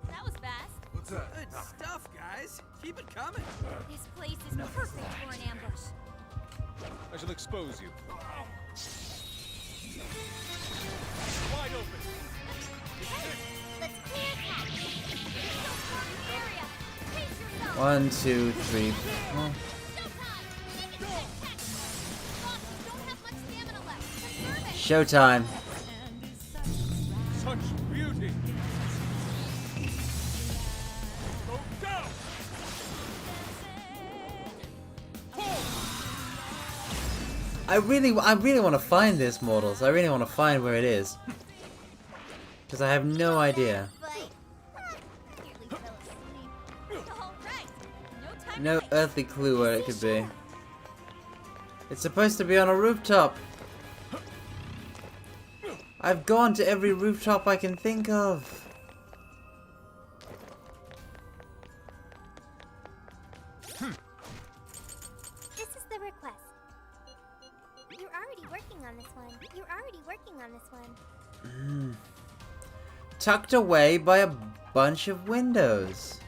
Speaker 3: That was fast.
Speaker 4: What's that?
Speaker 6: Good stuff, guys. Keep it coming.
Speaker 3: This place is perfect for an ambush.
Speaker 5: I shall expose you. Wide open.
Speaker 3: Let's clear a path. This is a important area. Pace yourself.
Speaker 1: 1, 2, 3, 4.
Speaker 3: Showtime. Make it spectacular. Boss, you don't have much stamina left. Conserve it.
Speaker 1: Showtime.
Speaker 5: Such beauty. Go down.
Speaker 1: I really want to find this, mortals. I really want to find where it is. Because I have no idea.
Speaker 3: But nearly fell asleep. All right. No time
Speaker 1: No
Speaker 3: to waste.
Speaker 1: earthly clue where it could be. It's supposed to be on a rooftop. I've gone to every rooftop I can think of.
Speaker 3: This is the request. You're already working on this one.
Speaker 1: Tucked away by a bunch of windows.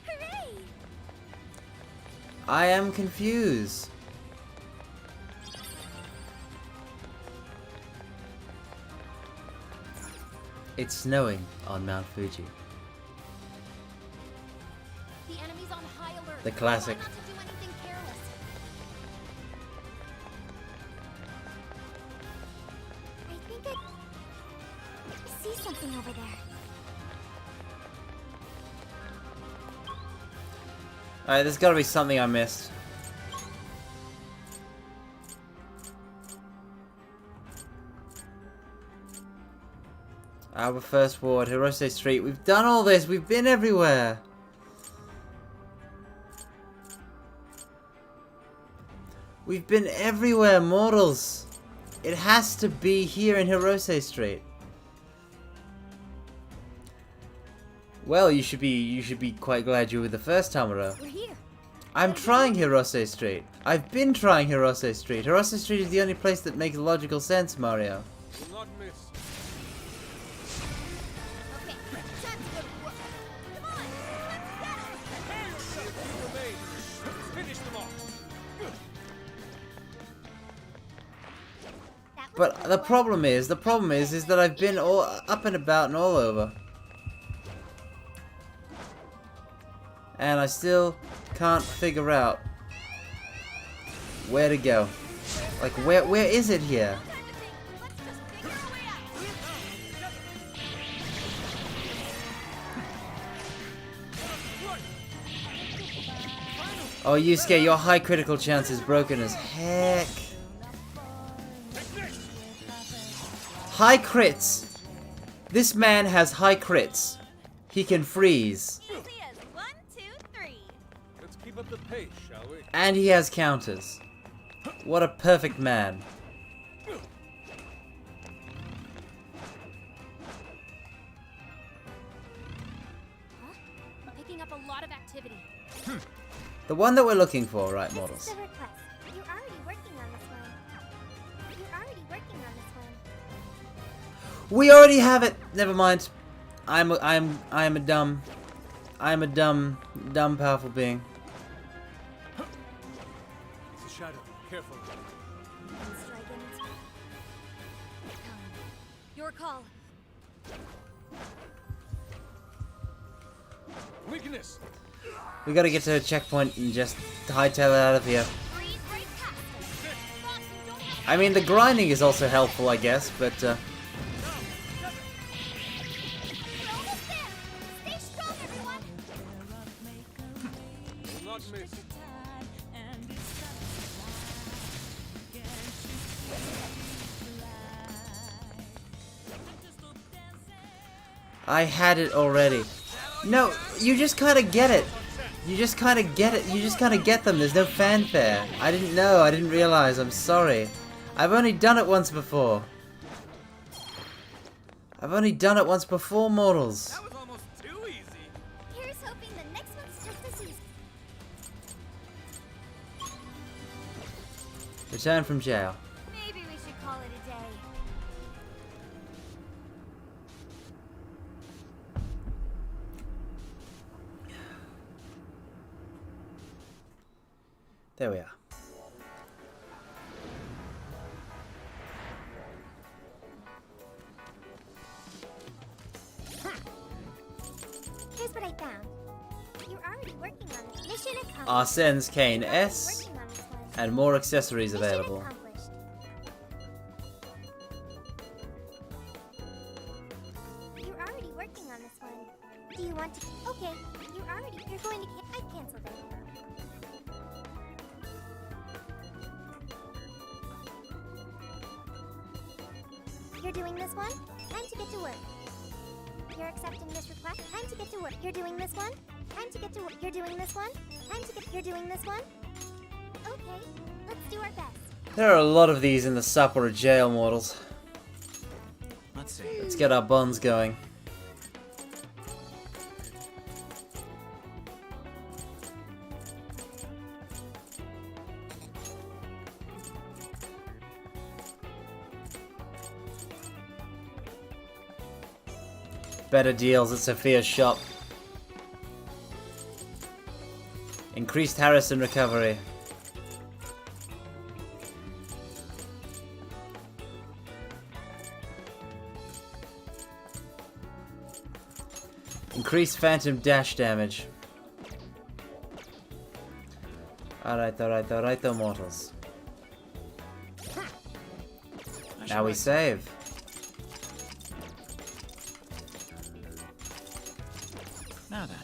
Speaker 3: Hooray!
Speaker 1: I am confused. It's snowing on Mount Fuji.
Speaker 3: The enemy's on high alert.
Speaker 1: The classic.
Speaker 3: Try not to do anything careless. I think I see something over there.
Speaker 1: Alright, there's gotta be something I missed. Our first ward, Hirose Street. We've done all this. We've been everywhere. We've been everywhere, mortals. It has to be here in Hirose Street. Well, you should be quite glad you were the first time around.
Speaker 3: We're here.
Speaker 1: I'm trying Hirose Street. I've been trying Hirose Street. Hirose Street is the only place that makes logical sense, Mario.
Speaker 5: Will not miss.
Speaker 3: Okay, time to go to work. Come on, let's get it.
Speaker 5: Who remains? Finish them off.
Speaker 3: That was
Speaker 1: But
Speaker 3: a good
Speaker 1: the
Speaker 3: one.
Speaker 1: problem is that I've been all up and about and all over. And I still can't figure out where to go. Like, where is it here?
Speaker 3: No time to think. Let's just figure our way out.
Speaker 1: Oh, Yusuke, your high critical chance is broken as heck. High crits! This man has high crits. He can freeze.
Speaker 3: Easy as 1, 2, 3.
Speaker 5: Let's keep up the pace, shall we?
Speaker 1: And he has counters. What a perfect man.
Speaker 7: I'm picking up a lot of activity.
Speaker 1: The one that we're looking for, right,
Speaker 3: This
Speaker 1: models?
Speaker 3: is the request. You're already working on this one. You're already working on this one.
Speaker 1: We already have it. Never mind. I'm a dumb, powerful being.
Speaker 5: It's a shadow. Careful.
Speaker 3: Strike it.
Speaker 7: Your call.
Speaker 5: Weakness.
Speaker 1: We gotta get to a checkpoint and just hightail it out of here.
Speaker 7: Breathe right past it. Frost, you don't have
Speaker 1: I mean, the grinding is also helpful, I guess, but
Speaker 3: We're almost there. Stay strong, everyone.
Speaker 5: Will not miss.
Speaker 1: I had it already. No, you just kind of get it. You just kind of get it. You just kind of get them. There's no fanfare. I didn't know. I didn't realize. I'm sorry. I've only done it once before. I've only done it once before, mortals.
Speaker 2: That was almost too easy.
Speaker 3: Here's hoping the next one's just as easy.
Speaker 1: Return from jail.
Speaker 3: Maybe we should call it a day.
Speaker 1: There we are.
Speaker 3: Here's what I found. You're already working on it. Mission accomplished.
Speaker 1: Arsene's Cane
Speaker 3: You're already
Speaker 1: S,
Speaker 3: working on this one.
Speaker 1: and more accessories
Speaker 3: Mission
Speaker 1: available.
Speaker 3: accomplished. You're already working on this one. Do you want to? Okay. You're going to. I canceled it. You're doing this one? Time to get to work. You're accepting this request? Time to get to work. You're doing this one? Time to get to work. You're doing this one? Time to get. You're doing this one? Okay. Let's do our best.
Speaker 1: There are a lot of these in the Sapporo jail, mortals.
Speaker 6: Let's see.
Speaker 1: Let's get our bonds going. Better deals at Sophia's shop. Increased Harrison recovery. Increased phantom dash damage. Alright, mortals. Now we save.
Speaker 6: Now then.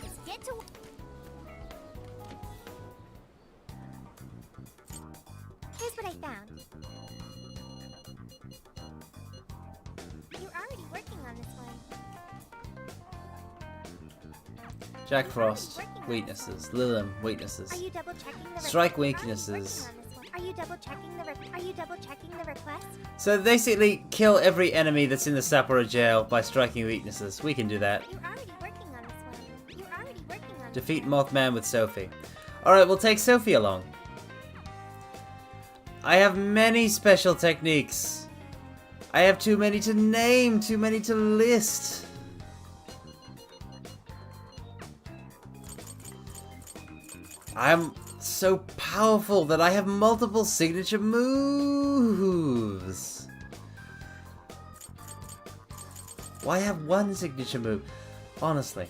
Speaker 3: Let's get to. Here's what I found. You're already working on this one.
Speaker 1: Jack Frost. Weaknesses. Lilum.
Speaker 3: Are
Speaker 1: Weaknesses.
Speaker 3: you double checking the
Speaker 1: Strike
Speaker 3: request?
Speaker 1: weaknesses.
Speaker 3: Are you double checking the Are you double checking the request?
Speaker 1: So basically, kill every enemy that's in the Sapporo jail by striking weaknesses. We can do that.
Speaker 3: You're already working on this one. You're already working on
Speaker 1: Defeat Mothman with Sophie. Alright, we'll take Sophie along. I have many special techniques. I have too many to name, too many to list. I'm so powerful that I have multiple signature moves. Why have one signature move? Honestly.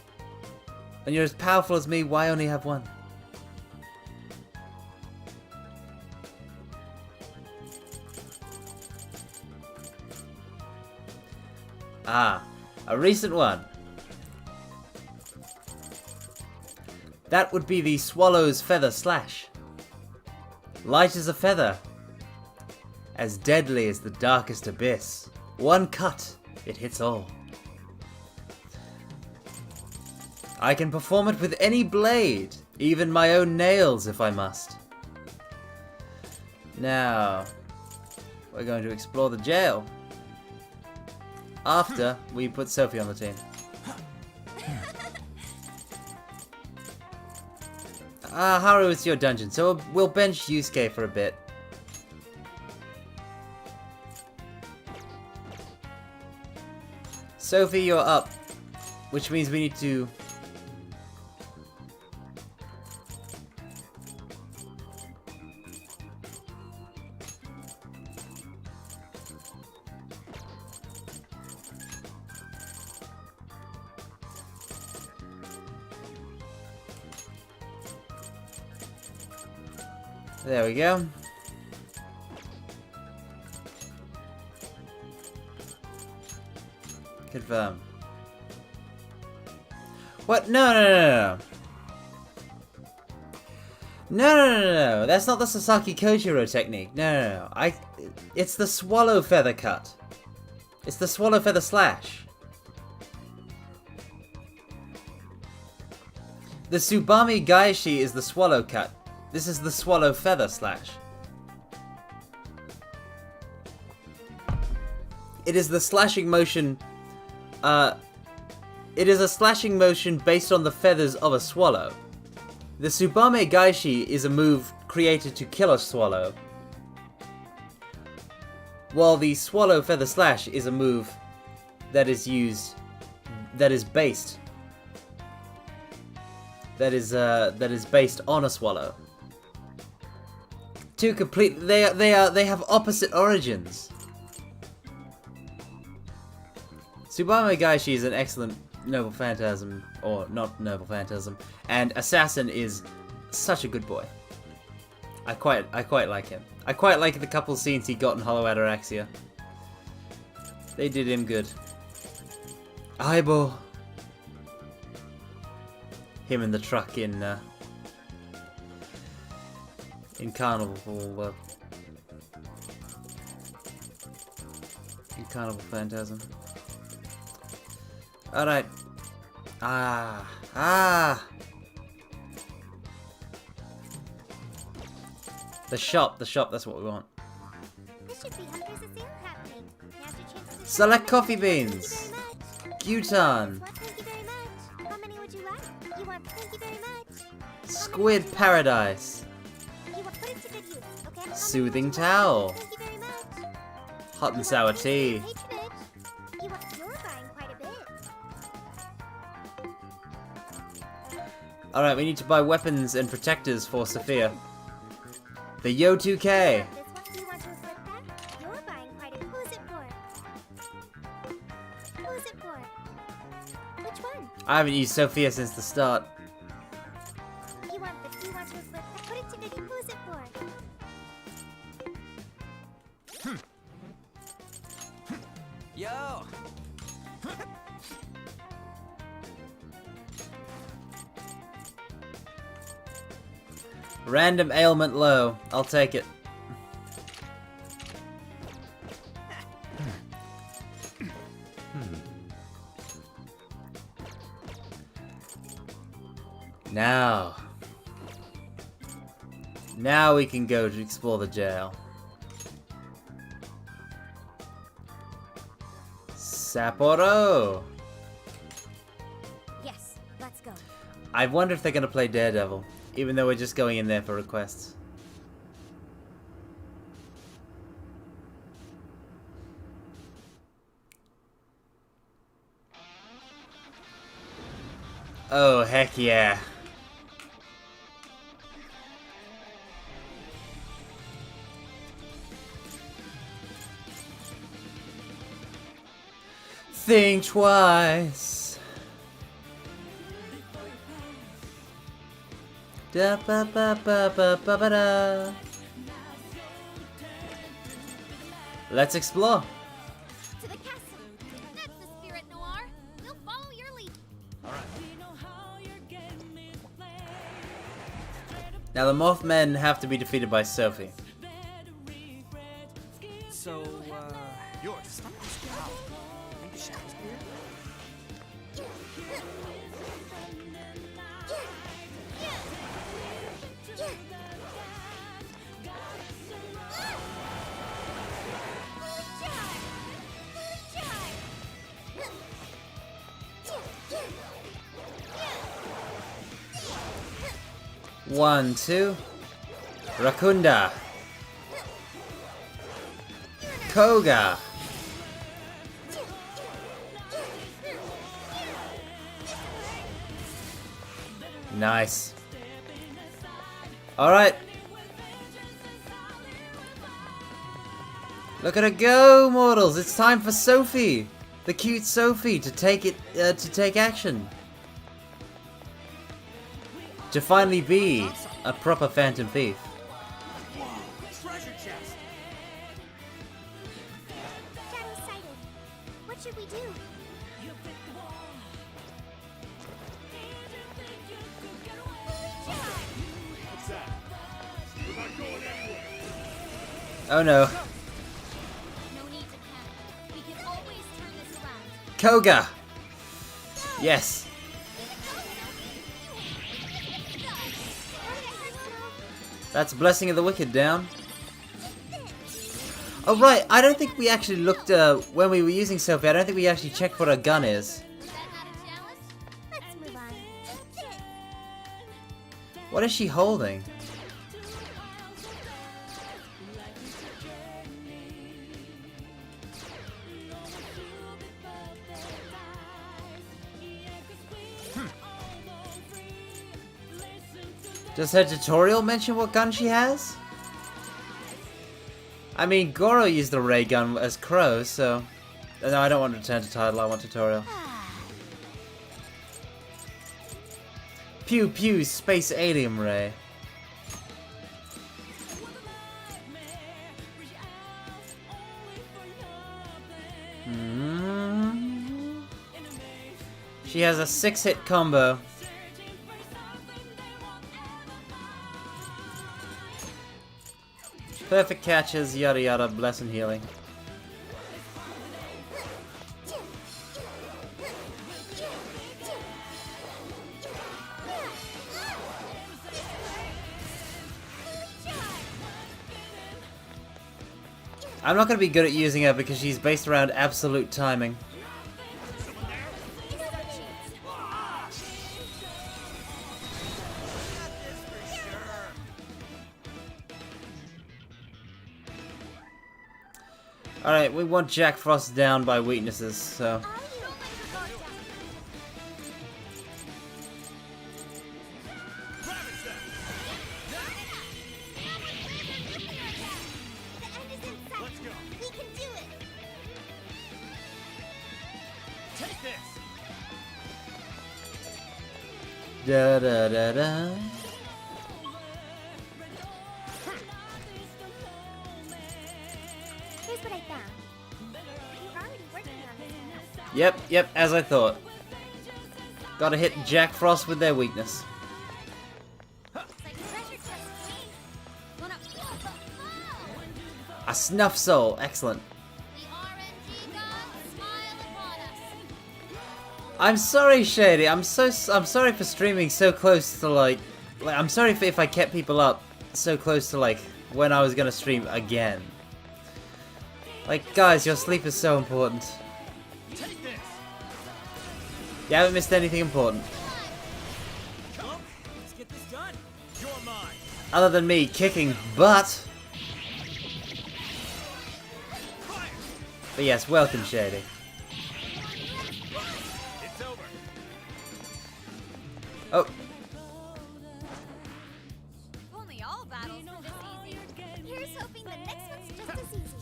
Speaker 1: When you're as powerful as me, why only have one? Ah, a recent one. That would be the Swallow's Feather Slash. Light as a feather. As deadly as the darkest abyss. One cut, it hits all. I can perform it with any blade, even my own nails if I must. Now, we're going to explore the jail. After we put Sophie on the team. Haru, it's your dungeon, so we'll bench Yusuke for a bit. Sophie, you're up. Which means we need to... There we go. Confirm. What? No, no, no, no. No, no, no, no, no. That's not the Sasaki Kojiro technique. No, no, no. It's the swallow feather cut. It's the swallow feather slash. The Tsubame Gaeshi is the swallow cut. This is the swallow feather slash. It is the slashing motion. It is a slashing motion based on the feathers of a swallow. The Tsubame Gaeshi is a move created to kill a swallow, while the swallow feather slash is a move that is based on a swallow. Two complete. They have opposite origins. Tsubame Gaeshi is an excellent Noble Phantasm, or not Noble Phantasm, and Assassin is such a good boy. I quite like him. I quite like the couple scenes he got in Hollow Ataraxia. They did him good. Aibo. Him in the truck in Carnival. In Carnival Phantasm. Alright. The shop, that's what we want.
Speaker 3: This should be Hunter's a sale happening. Master Chief's just-
Speaker 1: Select coffee
Speaker 3: Thank
Speaker 1: beans.
Speaker 3: you very much.
Speaker 1: Gutan.
Speaker 3: Thank you very much. How many would you like? You want thank you very much.
Speaker 1: Squid Paradise.
Speaker 3: You want put it to good use, okay? How many
Speaker 1: Soothing
Speaker 3: would you like?
Speaker 1: towel.
Speaker 3: Thank you very much.
Speaker 1: Hot and sour tea.
Speaker 3: Patronage. You're buying quite a bit.
Speaker 1: Alright, we need to buy weapons and protectors for Sophia. The Yo 2K.
Speaker 3: This one, do you want to flip that? You're buying quite a bit. Who's it for? Who's it for? Which one?
Speaker 1: I haven't used Sophia since the start.
Speaker 3: You want to flip that? Put it to good use. Who's it for?
Speaker 6: Yo!
Speaker 1: Random ailment low. I'll take it. Now we can go to explore the jail. Sapporo!
Speaker 3: Yes, let's go.
Speaker 1: I wonder if they're gonna play Daredevil, even though we're just going in there for requests. Oh, heck yeah. Think twice. Da ba ba ba ba ba ba da. Let's explore.
Speaker 3: To the castle. That's the spirit, Noir. We'll follow your lead.
Speaker 1: Now the Mothmen have to be defeated by Sophie.
Speaker 6: So,
Speaker 4: Yours.
Speaker 6: I think the shadow's here?
Speaker 1: 1, 2. Rakunda. Koga. Nice. Alright. Look at her go, mortals. It's time for Sophie. The cute Sophie to take action. To finally be a proper Phantom Thief.
Speaker 6: Treasure chest.
Speaker 3: Shadow's sighted. What should we do?
Speaker 5: What's that? We're not going anywhere.
Speaker 1: Oh no.
Speaker 3: No need to panic. We can always turn this around.
Speaker 1: Koga. Yes. That's Blessing of the Wicked down. Oh right, I don't think we actually looked, when we were using Sophie, I don't think we actually checked what her gun is.
Speaker 3: Is that not a challenge? Let's move on.
Speaker 1: What is she holding? Does her tutorial mention what gun she has? I mean, Goro used the ray gun as Crow, so... No, I don't want return to title, I want tutorial. Pew pew, space alien ray. She has a 6-hit combo. Perfect catches, yada yada, bless and healing. I'm not going to be good at using her because she's based around absolute timing. Alright, we want Jack Frost down by weaknesses, so...
Speaker 4: Let's go.
Speaker 3: We can do it.
Speaker 4: Take this.
Speaker 1: Da da da da.
Speaker 3: Here's what I found. You're already working on this now.
Speaker 1: Yep, as I thought. Gotta hit Jack Frost with their weakness.
Speaker 3: It's like treasure chest clean. Going up.
Speaker 1: A Snuff Soul, excellent.
Speaker 3: The RNG gods smile upon us.
Speaker 1: I'm sorry, Shady. I'm sorry for streaming so close to like I'm sorry if I kept people up so close to like when I was gonna stream again. Like, guys, your sleep is so important.
Speaker 4: Take this.
Speaker 1: You haven't missed anything important.
Speaker 6: Come, let's get this done.
Speaker 4: You're mine.
Speaker 1: Other than me kicking butt. But yes, welcome, Shady.
Speaker 4: It's over.
Speaker 1: Oh,
Speaker 3: If only all battles were this easy. Here's hoping the next one's just as easy.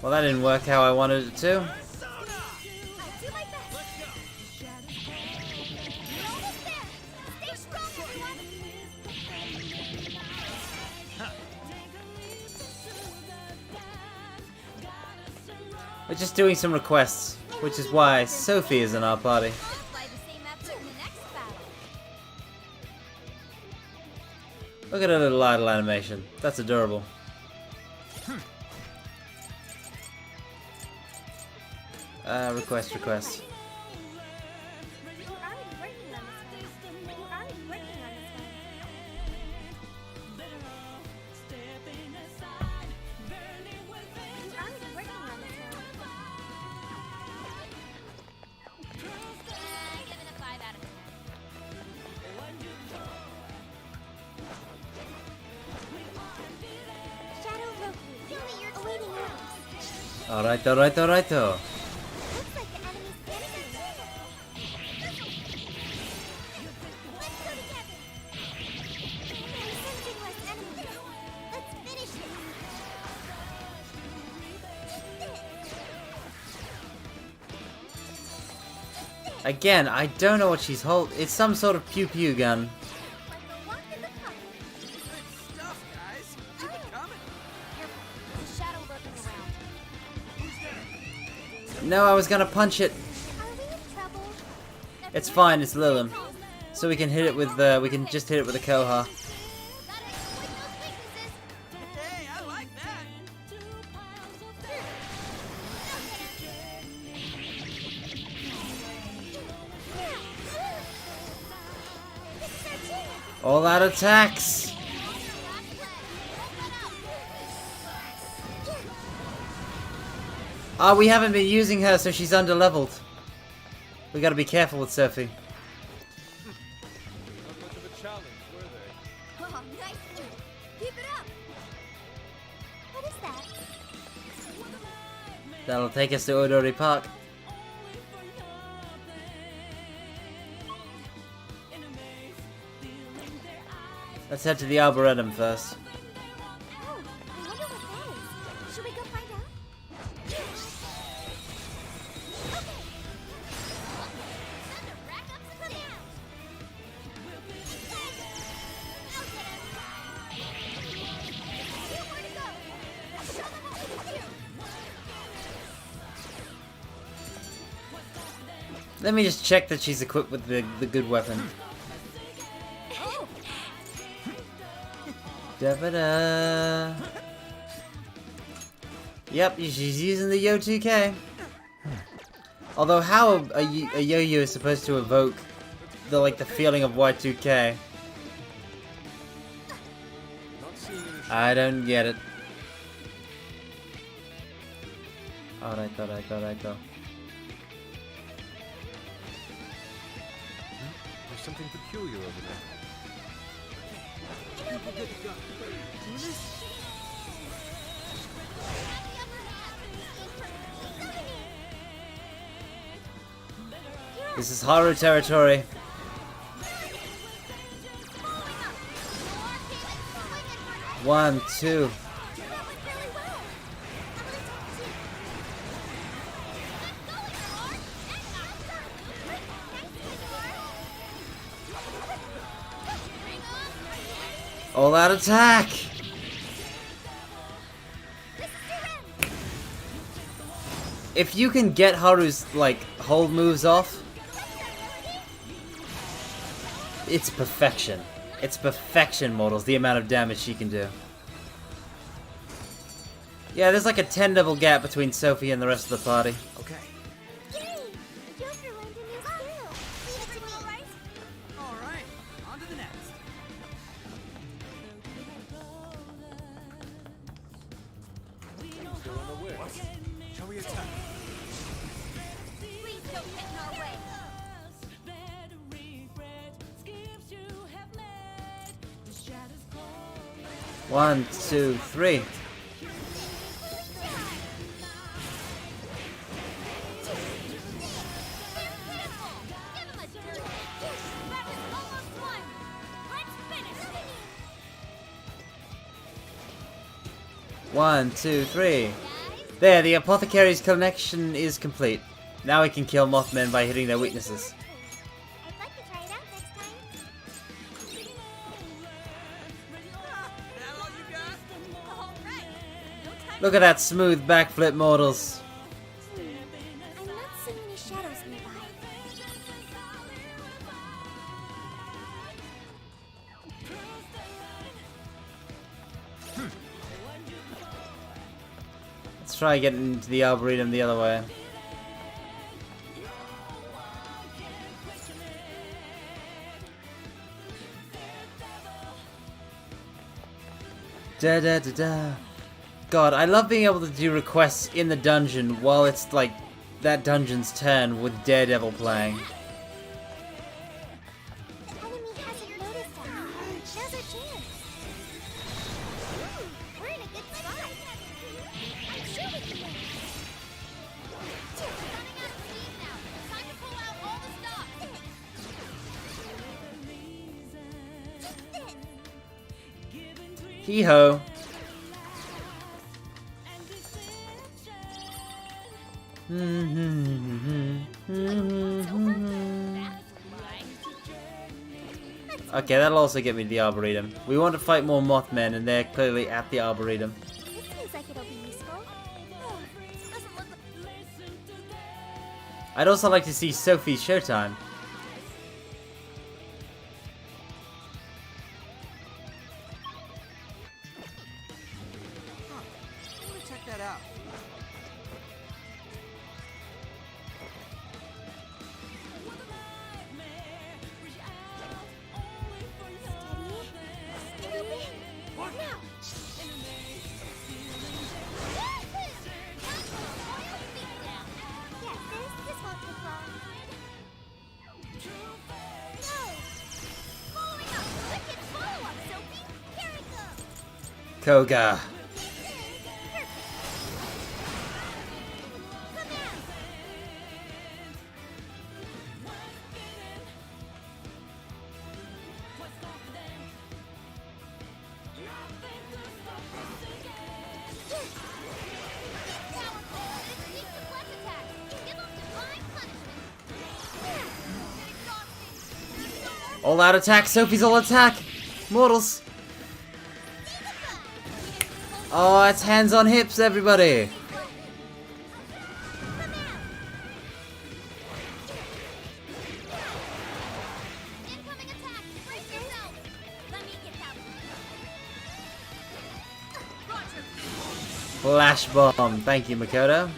Speaker 1: well, that didn't work how I wanted it to.
Speaker 3: I'll do my best.
Speaker 4: Let's go.
Speaker 3: We're almost there. Stay strong, everyone.
Speaker 1: We're just doing some requests, which is why Sophie is in our party.
Speaker 3: I'll apply the same effort in the next battle.
Speaker 1: Look at her little idle animation. That's adorable. Request.
Speaker 3: You're already working on this one. You're already working on this one. You're already working on this one. Give it a 5 out of 10.
Speaker 1: Alright, alright, alright.
Speaker 3: Looks like the enemy's panicking. Let's go together. I'm sensing less enemies. Let's finish it.
Speaker 1: Again, I don't know what she's holding. It's some sort of pew pew gun.
Speaker 3: Like a walk in the park.
Speaker 6: Good stuff, guys. Keep it coming.
Speaker 3: There's a shadow lurking around.
Speaker 1: No, I was gonna punch it.
Speaker 3: Are we in trouble?
Speaker 1: It's fine, it's Lilum. So we can hit it with we can just hit it with a Koha.
Speaker 3: Gotta exploit those weaknesses.
Speaker 6: Hey, I like that.
Speaker 3: This is our chance.
Speaker 1: All out attacks. Ah, we haven't been using her, so she's under-leveled. We gotta be careful with Sophie.
Speaker 5: Not much of a challenge, were they?
Speaker 3: Oh, nice. Keep it up. What is that?
Speaker 1: That'll take us to Odori Park. Let's head to the Arboretum first.
Speaker 3: Oh, I wonder what that is. Should we go find out? Okay. Time to rack up some down. Where to go? Show them what we can do.
Speaker 1: Let me just check that she's equipped with the good weapon.
Speaker 3: Oh,
Speaker 1: Da-ba-da. Yep, she's using the Yo2K. Although how a yo-yo is supposed to evoke the feeling of Y2K,
Speaker 5: Not seeing any
Speaker 1: I don't get it. Alright, alright, alright, though.
Speaker 5: There's something peculiar over there.
Speaker 6: We're good to go.
Speaker 1: This is Haru territory. One, two. All out attack! If you can get Haru's, hold moves off, it's perfection. It's perfection, mortals, the amount of damage she can do. Yeah, there's like a 10-level gap between Sophie and the rest of the party.
Speaker 6: Okay. All right. On to the next.
Speaker 5: still unaware.
Speaker 6: Shall we attack?
Speaker 3: Please don't get in our way.
Speaker 1: 1, 2, 3. One, two, three. There, the apothecary's connection is complete. Now we can kill Mothmen by hitting their weaknesses.
Speaker 3: I'd like to try it out next time.
Speaker 6: That all you got?
Speaker 3: All right. No time.
Speaker 1: Look at that smooth backflip, mortals.
Speaker 3: I'm not seeing any shadows nearby.
Speaker 1: Let's try getting into the Arboretum the other way. Da da da da. God, I love being able to do requests in the dungeon while it's like that dungeon's turn with Daredevil playing.
Speaker 3: The enemy hasn't noticed us. Now's our chance. We're in a good spot. I'm sure we can win.
Speaker 1: Hee-ho. Okay, that'll also get me the Arboretum. We want to fight more Mothmen, and they're clearly at the Arboretum.
Speaker 3: This seems like it'll be useful. Oh, doesn't look
Speaker 1: I'd also like to see Sophie's showtime.
Speaker 6: I want to check that out.
Speaker 1: Koga. All out attack, Sophie's all attack! Mortals! Oh, it's hands on hips, everybody! Flash bomb, thank you, Makoto.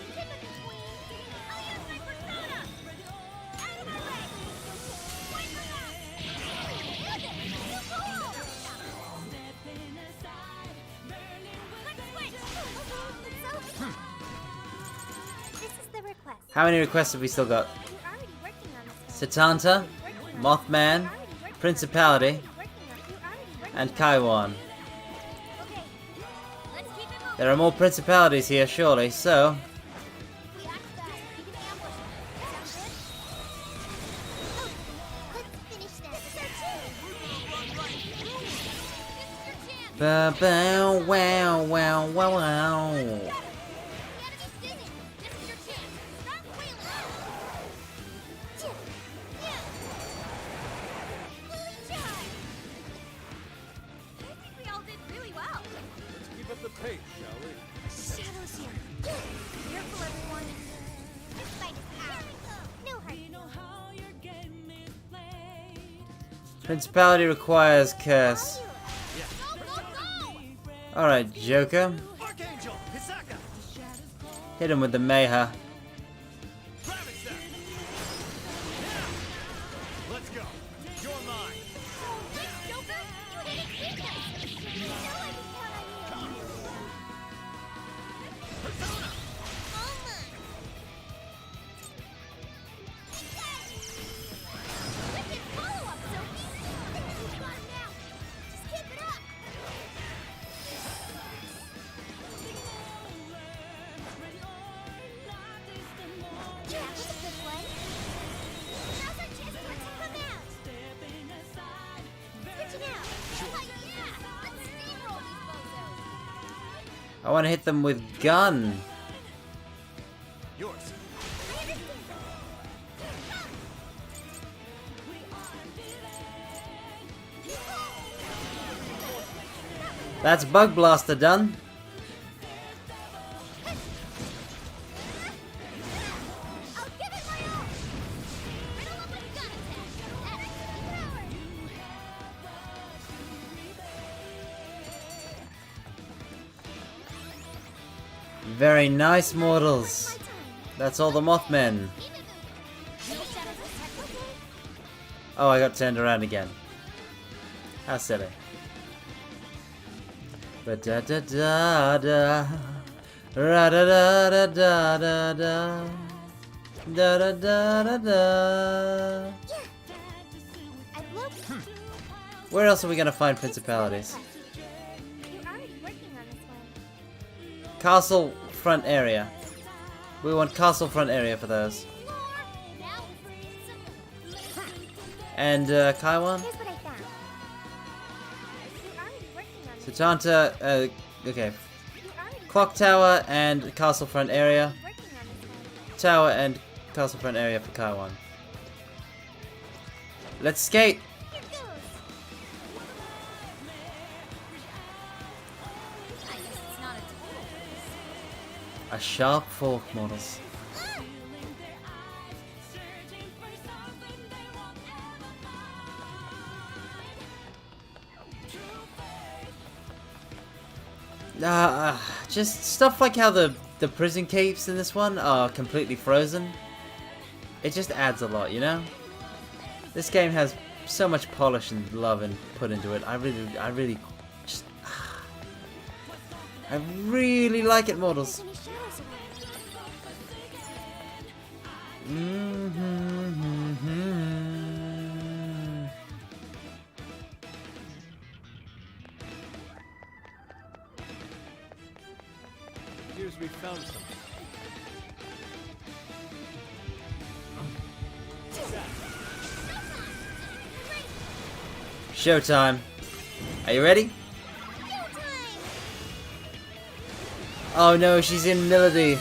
Speaker 1: How many requests have we still got? Satanta, Mothman, Principality, and Kaiwan. There are more principalities here, surely, so... Ba-bow, wow, wow, wow, wow.
Speaker 5: Pace, shall we?
Speaker 3: Shadows here. Careful, everyone. This fight is ours. No hurry.
Speaker 1: Principality requires curse. Alright, Joker.
Speaker 4: Archangel, Hisaka.
Speaker 1: Hit him with the Meha.
Speaker 4: Let's go. You're mine.
Speaker 1: I want to hit them with gun.
Speaker 4: Yours.
Speaker 1: That's Bug Blaster done. Very nice, mortals. That's all the Mothmen. Oh, I got turned around again. How silly. But da da da da, ra da da da da da da, da da da da da. Where else are we gonna find principalities? Castle front area. We want castle front area for those. And Kaiwan? Satanta, okay.
Speaker 3: You already
Speaker 1: Clock tower and castle front area.
Speaker 3: working on this one.
Speaker 1: Tower and castle front area for Kaiwan. Let's skate!
Speaker 3: Here goes. I guess it's not a total waste.
Speaker 1: A sharp fork, models. Just stuff like how the prison capes in this one are completely frozen. It just adds a lot, you know? This game has so much polish and love and put into it. I really just... I really like it, models.
Speaker 3: Any shadows around?
Speaker 5: Appears we found something.
Speaker 1: Showtime. Are you ready? Oh no, she's in Melody.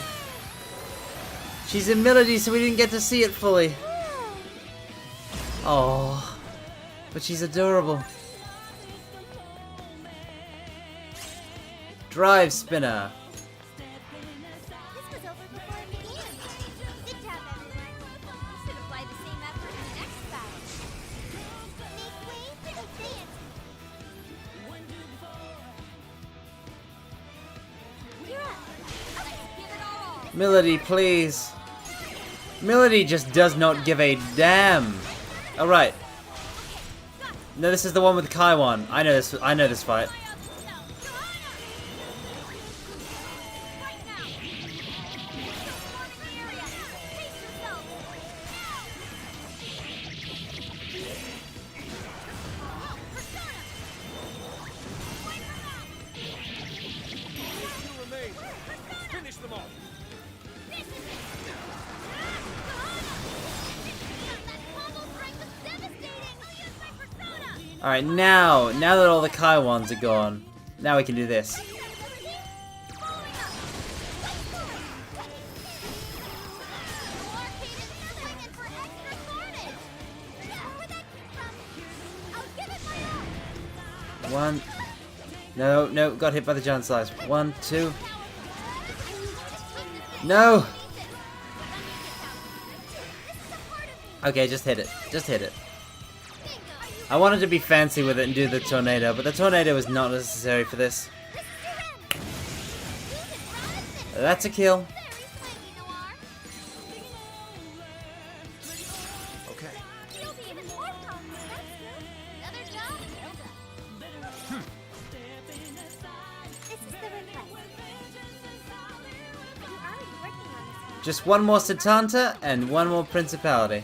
Speaker 1: She's in Melody, so we didn't get to see it fully. Oh, but she's adorable. Drive spinner.
Speaker 3: This was over before it began. Good job, everyone. You should apply the same effort in the next battle. Make way for advance. You're up. Let's give it all.
Speaker 1: Melody, please. Melody just does not give a damn. All right. No, this is the one with Kaiwan. I know this. I know this fight.
Speaker 5: Two remain. Finish them all.
Speaker 1: All right, now that all the Kaiwans are gone, now we can do this. One. No, got hit by the giant slice. 1, 2. No! Okay, just hit it. Just hit it. I wanted to be fancy with it and do the tornado, but the tornado is not necessary for this. That's a kill.
Speaker 5: Okay.
Speaker 1: Just one more Satanta and one more Principality.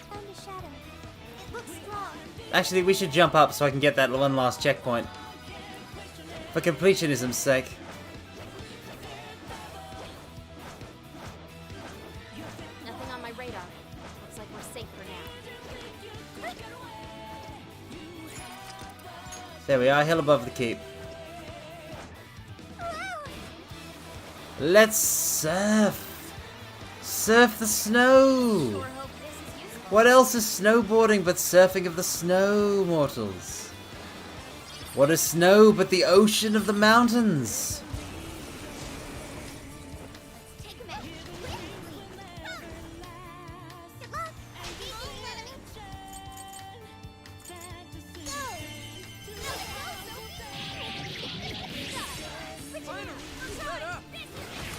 Speaker 3: Found a shadow. It looks strong.
Speaker 1: Actually, we should jump up so I can get that one last checkpoint. For completionism's sake.
Speaker 3: Nothing on my radar. Looks like we're safe for now.
Speaker 1: There we are, hill above the keep. Let's surf! Surf the snow!
Speaker 3: Sure hope this is useful.
Speaker 1: What else is snowboarding but surfing of the snow, mortals? What is snow but the ocean of the mountains?
Speaker 3: Take a minute. Good luck.
Speaker 5: Let up.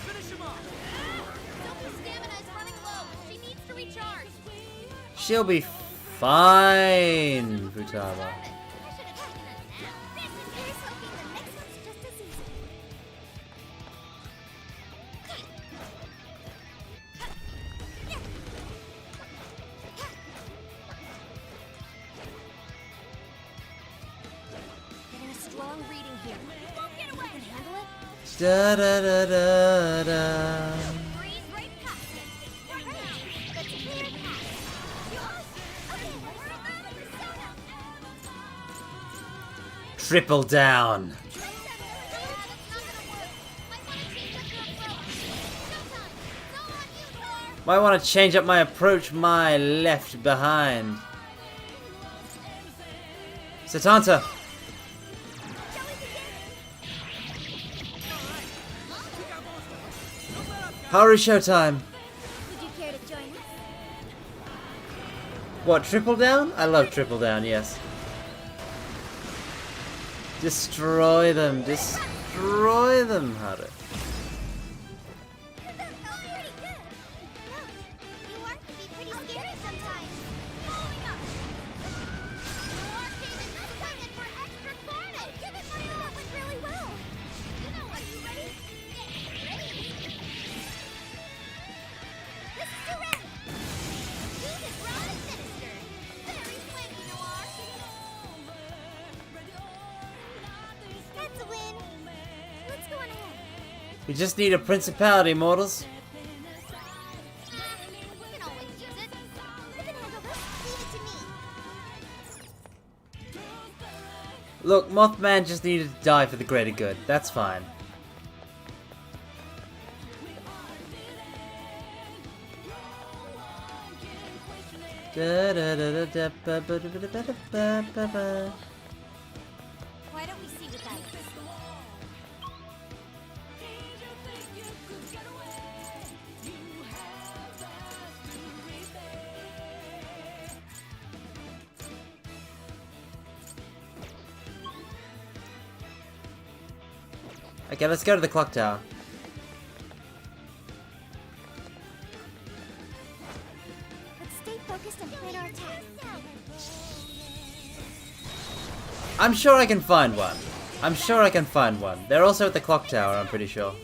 Speaker 5: Finish him off.
Speaker 3: Sophie's stamina is running low. She needs to recharge.
Speaker 1: She'll be fine, Vtuber.
Speaker 3: I should have taken a nap. Here's hoping the next one's just as easy. Getting a strong reading here. Won't get away. You can handle it.
Speaker 1: Da da da da da.
Speaker 3: Breeze right past it. Right now. Let's clear the path. Okay, we're around the persona.
Speaker 1: Triple down. Might want to change up my approach. My left behind. Satanta. Haru showtime.
Speaker 3: Would you care to join us?
Speaker 1: What, triple down? I love triple down, yes. Destroy them. Destroy them, Haru. We just need a principality, mortals. Look, Mothman just needed to die for the greater good. That's fine.
Speaker 3: Why don't we see what that is?
Speaker 1: Okay, let's go to the clock tower.
Speaker 3: Let's stay focused and plan our attack.
Speaker 1: I'm sure I can find one. I'm sure I can find one. They're also at the clock tower, I'm pretty sure.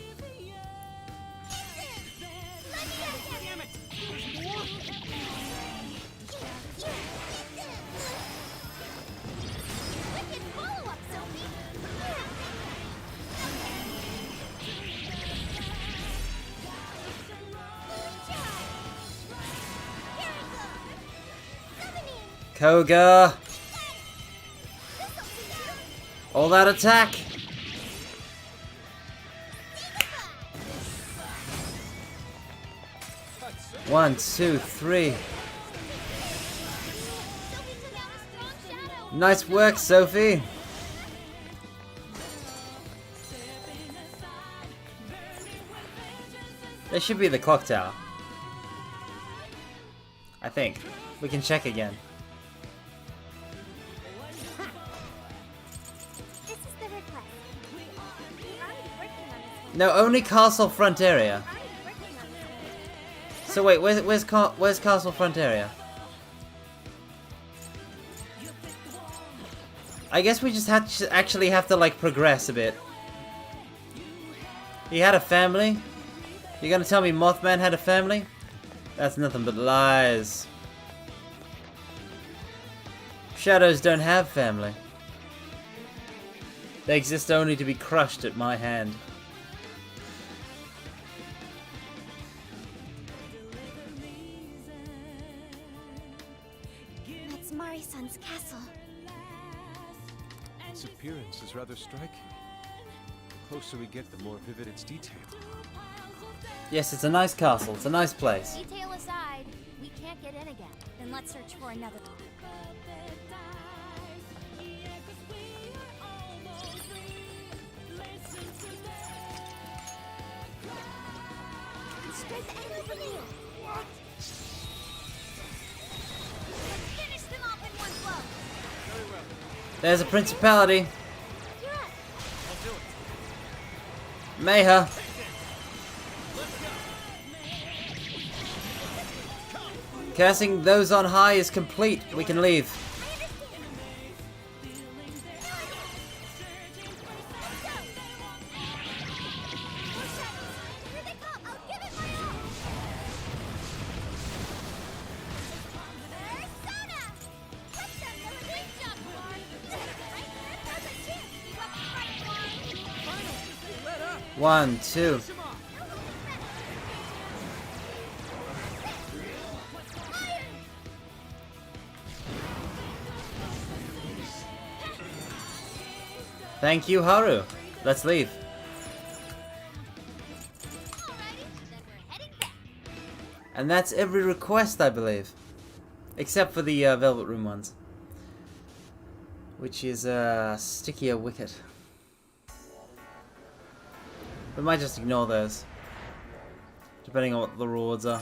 Speaker 1: Koga! All that attack! One, two, three. Nice work, Sophie! There should be the clock tower. I think. We can check again.
Speaker 3: This is the request. We're already working on this one.
Speaker 1: No, only castle front area.
Speaker 3: We're already working on this one.
Speaker 1: So wait, where's castle front area? I guess we just actually have to like progress a bit. He had a family? You gonna tell me Mothman had a family? That's nothing but lies. Shadows don't have family. They exist only to be crushed at my hand.
Speaker 3: That's Mari-san's castle.
Speaker 5: Its appearance is rather striking. The closer we get, the more vivid its detail.
Speaker 3: Yes, it's a nice castle. It's a nice place.
Speaker 8: Detail aside, we can't get in again. Then let's search for another.
Speaker 3: Straight the enemy from here. What?
Speaker 8: Finish them off in one blow.
Speaker 1: There's a principality.
Speaker 3: You're up.
Speaker 1: Mayha. Casting those on high is complete. We can leave. One, two. Thank you, Haru. Let's leave. And that's every request, I believe. Except for the Velvet Room ones. Which is Stickier Wicket. We might just ignore those. Depending on what the rewards are.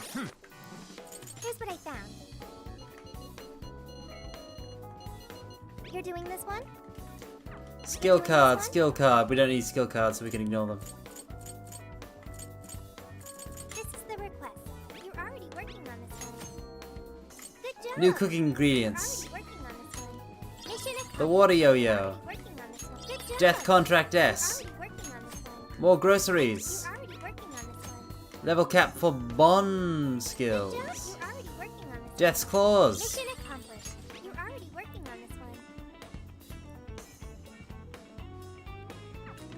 Speaker 3: Here's what I found. You're doing this one?
Speaker 1: Skill card, skill card. We don't need skill cards, so we can ignore them.
Speaker 3: This is the request. You're already working on this one. Good job!
Speaker 1: New cooking
Speaker 3: You're
Speaker 1: ingredients.
Speaker 3: already working on this one. Mission accomplished.
Speaker 1: The water yo-yo.
Speaker 3: You're already working on this one. Good job!
Speaker 1: Death Contract
Speaker 3: You're
Speaker 1: S.
Speaker 3: already working on this one.
Speaker 1: More groceries.
Speaker 3: You're already working on this one.
Speaker 1: Level cap for bond
Speaker 3: Good job!
Speaker 1: skills.
Speaker 3: You're already working on this
Speaker 1: Death's
Speaker 3: one.
Speaker 1: Claws.
Speaker 3: Mission accomplished. You're already working on this one.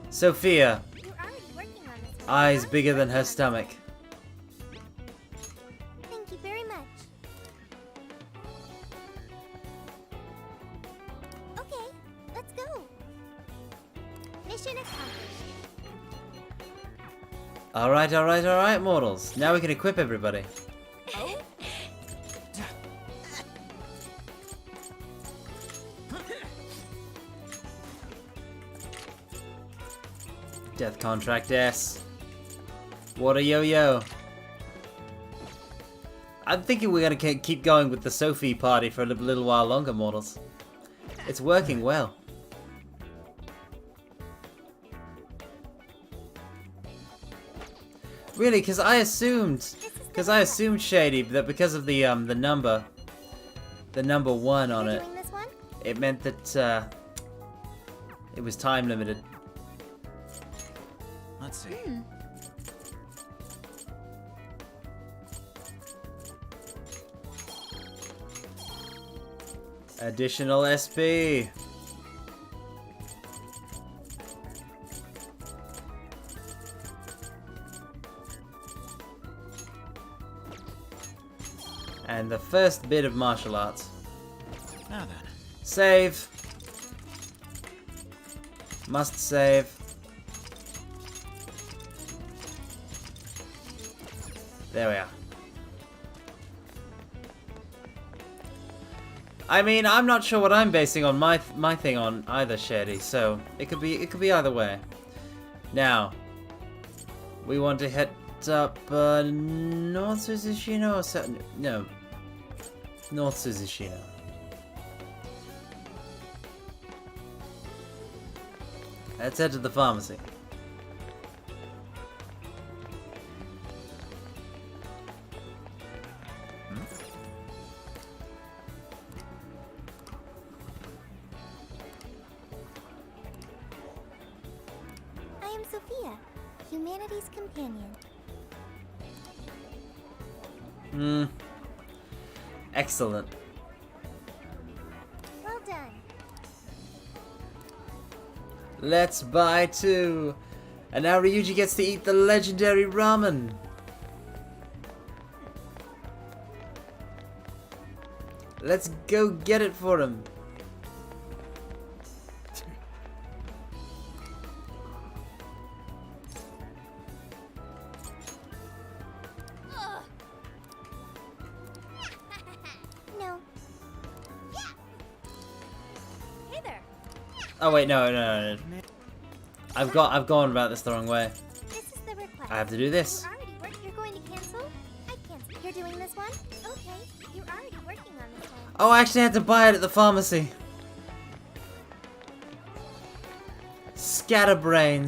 Speaker 1: Sophia.
Speaker 3: You're already working on this one.
Speaker 1: Eyes
Speaker 3: You're
Speaker 1: bigger
Speaker 3: already
Speaker 1: than her
Speaker 3: working on
Speaker 1: stomach.
Speaker 3: this one. Thank you very much. Okay, let's go. Mission accomplished.
Speaker 1: Alright, alright, alright, mortals. Now we can equip everybody. Death Contract S. Water yo-yo. I'm thinking we're gonna keep going with the Sophie party for a little while longer, mortals. It's working well. Really, because I assumed Shady that because of the number 1 on
Speaker 3: You're
Speaker 1: it,
Speaker 3: doing this one?
Speaker 1: it meant that it was time limited.
Speaker 6: Let's see.
Speaker 1: Additional SP. And the first bit of martial arts.
Speaker 6: Now then.
Speaker 1: Save. Must save. There we are. I mean, I'm not sure what I'm basing on my thing on either, Shady. So it could be either way. Now, we want to head up North Suzushino or South? No, North Suzushino. Let's head to the pharmacy.
Speaker 3: I am Sophia, humanity's companion.
Speaker 1: Excellent.
Speaker 3: Well done.
Speaker 1: Let's buy 2. And now Ryuji gets to eat the legendary ramen. Let's go get it for him.
Speaker 3: No.
Speaker 8: Hey there.
Speaker 1: Oh wait, no. I've gone about this the wrong way.
Speaker 3: This is the request.
Speaker 1: I have to do this.
Speaker 3: You're already working. You're going to cancel? I cancel. You're doing this one? Okay. You're already working on this one.
Speaker 1: Oh, I actually had to buy it at the pharmacy. Scatterbrain,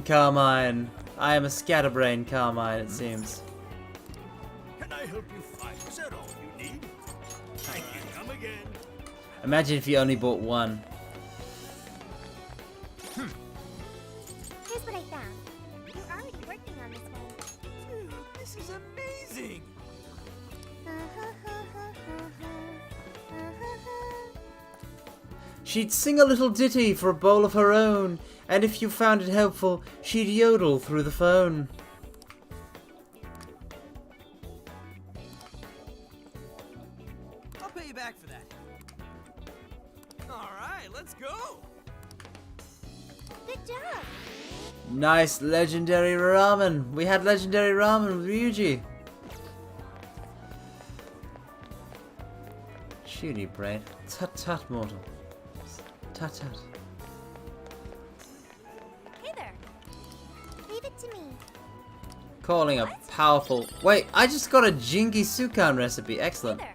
Speaker 1: Carmine. I am a scatterbrain, Carmine, it seems.
Speaker 4: Can I help you find? Is that all you need? Thank you. Come again.
Speaker 1: Imagine if you only bought 1.
Speaker 3: Here's what I found. You're already working on this one.
Speaker 6: Dude, this is amazing.
Speaker 1: She'd sing a little ditty for a bowl of her own, and if you found it helpful, she'd yodel through the phone.
Speaker 6: I'll pay you back for that. All right, let's go.
Speaker 3: Good job.
Speaker 1: Nice legendary ramen. We had legendary ramen with Ryuji. Shooty brain. Tut tut mortal. Tut tut.
Speaker 3: Hey there. Leave it to me.
Speaker 1: Calling a powerful. Wait, I just got a Jingi Sukan recipe.
Speaker 3: Hey
Speaker 1: Excellent.
Speaker 3: there.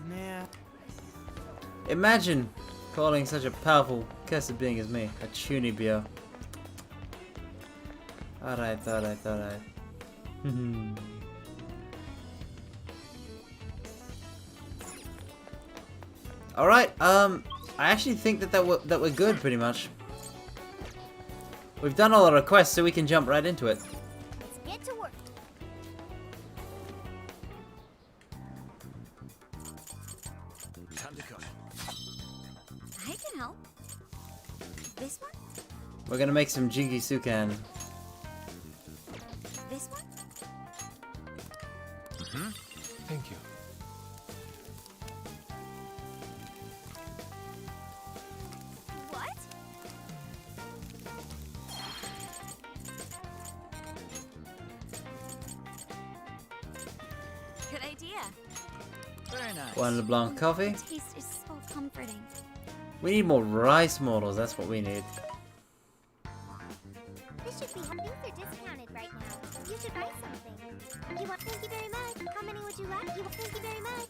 Speaker 6: Man.
Speaker 1: Imagine calling such a powerful cursed being as me a Chunibyo. Alright. Alright, I actually think that we're good pretty much. We've done all our requests, so we can jump right into it.
Speaker 3: Let's get to work.
Speaker 4: Time to cook.
Speaker 8: I can help. This one?
Speaker 1: We're gonna make some Jingi Sukan.
Speaker 8: This one?
Speaker 5: Thank you.
Speaker 3: What?
Speaker 8: Good idea.
Speaker 6: Very nice.
Speaker 1: One LeBlanc coffee.
Speaker 8: The taste is so comforting.
Speaker 1: We need more rice models, that's what we need.
Speaker 3: This should be. Things are discounted right now. You should buy something. You want? Thank you very much. How many would you like? You want? Thank you very much.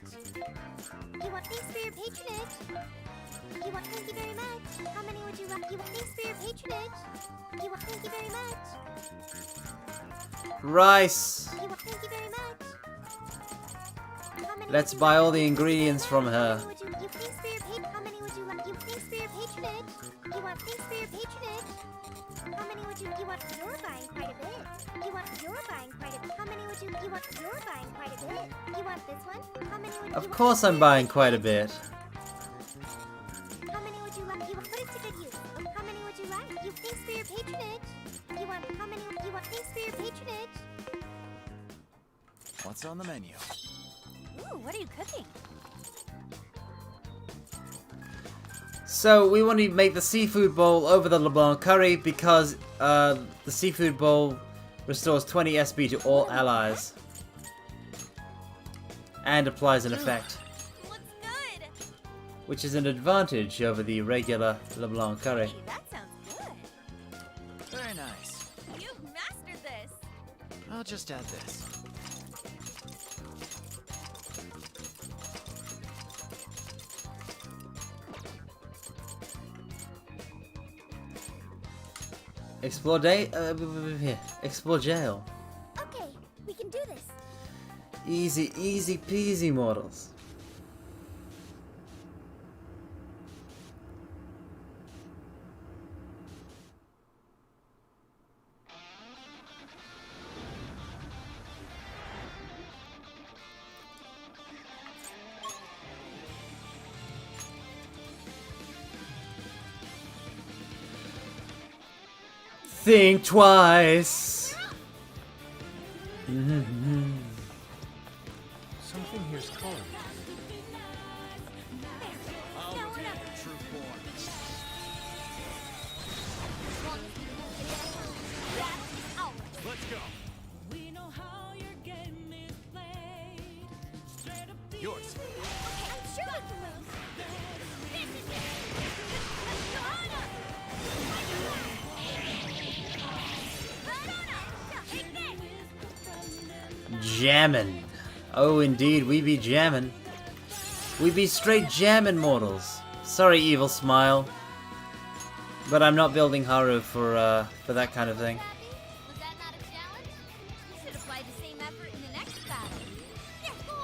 Speaker 3: You want? Thanks for your patronage. You want? Thank you very much. How many would you like? You want? Thanks for your patronage. You want? Thank you very much.
Speaker 1: Rice!
Speaker 3: You want? Thank you very much. How many
Speaker 1: Let's
Speaker 3: would you
Speaker 1: buy
Speaker 3: like?
Speaker 1: all the ingredients from
Speaker 3: How
Speaker 1: her.
Speaker 3: many would you? You thanks for your How many would you like? You thanks for your patronage. You want? Thanks for your patronage. How many would you? You want? You're buying quite a bit. You want? You're buying quite a bit. How many would you? You want? You're buying quite a bit. You want this one? How many would you?
Speaker 1: Of course I'm buying quite a bit.
Speaker 3: How many would you like? You want? Put it to good use. How many would you like? You thanks for your patronage. You want? How many? You want? Thanks for your patronage.
Speaker 6: What's on the menu?
Speaker 8: Ooh, what are you cooking?
Speaker 1: So we want to make the seafood bowl over the LeBlanc curry because the seafood bowl restores 20 SP to all allies. And applies an effect,
Speaker 8: Looks good.
Speaker 1: which is an advantage over the regular LeBlanc curry.
Speaker 8: Hey, that sounds good.
Speaker 6: Very nice.
Speaker 8: You've mastered this.
Speaker 6: I'll just add this.
Speaker 1: Explore explore jail.
Speaker 3: Okay, we can do this.
Speaker 1: Easy peasy mortals. Think twice.
Speaker 5: Something here's calling me.
Speaker 4: Let's go.
Speaker 7: We know how your game is played. Straight up the
Speaker 4: Yours.
Speaker 3: Okay, I'm sure we can win. This is it.
Speaker 1: Jammin'. Oh, indeed, we be jammin'. We be straight jammin' mortals. Sorry, evil smile. But I'm not building Haru for that kind of thing.
Speaker 8: Was that not a challenge? You should apply the same effort in the next battle.
Speaker 3: Yes, Thor.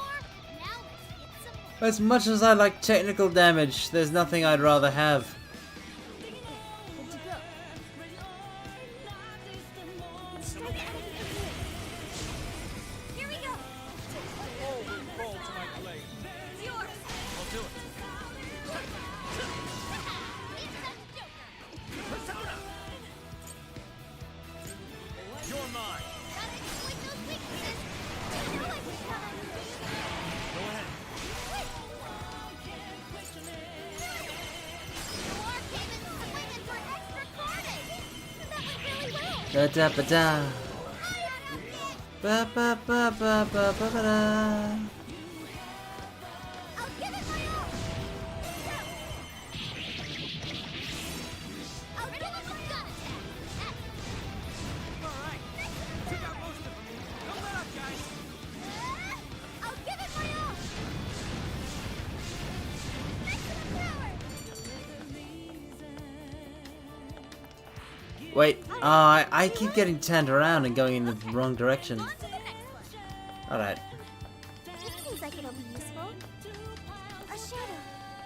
Speaker 3: Now let's get some more.
Speaker 1: As much as I like technical damage, there's nothing I'd rather have.
Speaker 3: Good to go. Here we go.
Speaker 5: Fall to my blade.
Speaker 3: It's yours.
Speaker 6: I'll do it.
Speaker 4: Persona. You're mine.
Speaker 3: Gotta exploit those weaknesses. You know every time.
Speaker 4: Go ahead.
Speaker 3: Quick.
Speaker 1: Da da ba da. Ba ba ba ba ba ba ba da.
Speaker 3: I'll give it my all! I'll give it my all!
Speaker 6: Alright. Took out most of them. Don't let up, guys.
Speaker 3: I'll give it my all!
Speaker 1: Wait, I keep getting turned around and going in the wrong direction.
Speaker 3: On to the next one.
Speaker 1: Alright.
Speaker 3: This seems like it'll be useful. A shadow.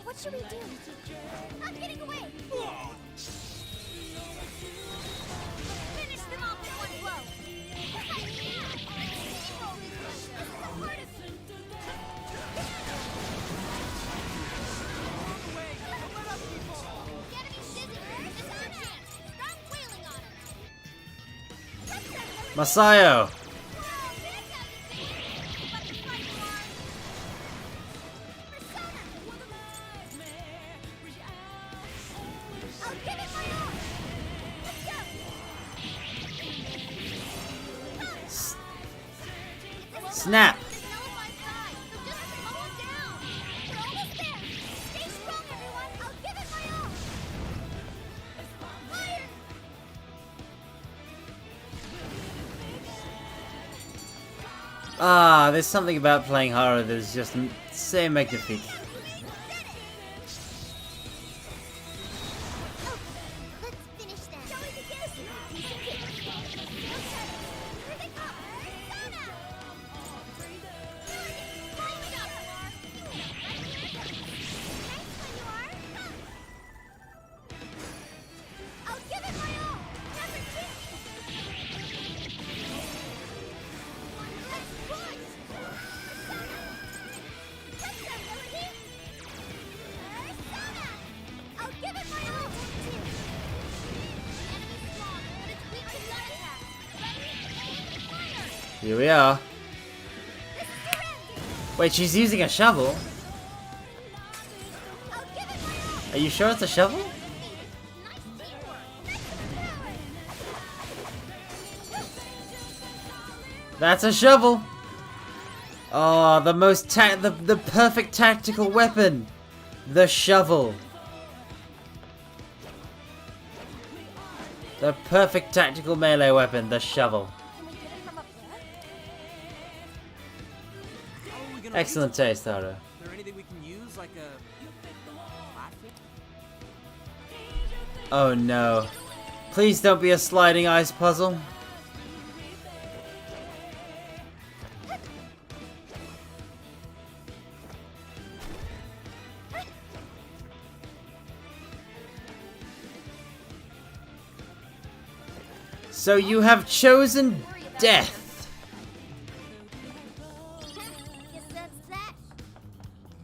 Speaker 3: What should we do? I'm getting away.
Speaker 8: Finish them off in one blow. Steamroll these ones. This is the hardest. The enemy's dizzy. It's our chance. Stop wailing on him.
Speaker 1: Masayo!
Speaker 3: I'll give it my all. Let's go.
Speaker 1: Snap! Ah, there's something about playing Haru that's just so magnifique.
Speaker 3: Let's finish them. Shall we begin? Here they come. Persona! I'll give it my all. Never quit. Let's push. Persona! I'll give it my all.
Speaker 8: Enemy's strong, but it's weak to sun attacks. Ready? Fire!
Speaker 1: Here we are. Wait, she's using a shovel?
Speaker 3: I'll give it my all.
Speaker 1: Are you sure it's a shovel?
Speaker 8: Nice teamwork.
Speaker 1: That's a shovel! Oh, the most the perfect tactical weapon! The shovel. The perfect tactical melee weapon, the shovel.
Speaker 3: Can we get it from up there?
Speaker 6: How are we gonna
Speaker 1: Excellent taste, Haru.
Speaker 6: Is there anything we can use, like a plastic?
Speaker 1: Oh no. Please don't be a sliding ice puzzle. So you have chosen death.
Speaker 3: Guess that's that.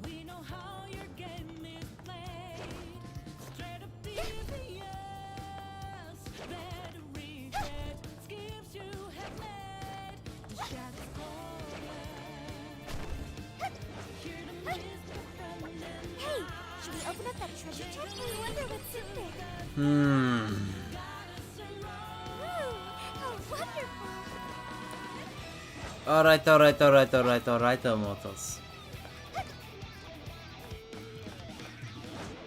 Speaker 7: We know how your game is played. Straight up devious. Better regret schemes you have made. The shadows corner. Hear the whisper from them.
Speaker 3: Hey, should we open up that treasure chest? I wonder what's in there.
Speaker 1: Hmm.
Speaker 3: Ooh, how wonderful.
Speaker 1: Alright, immortals.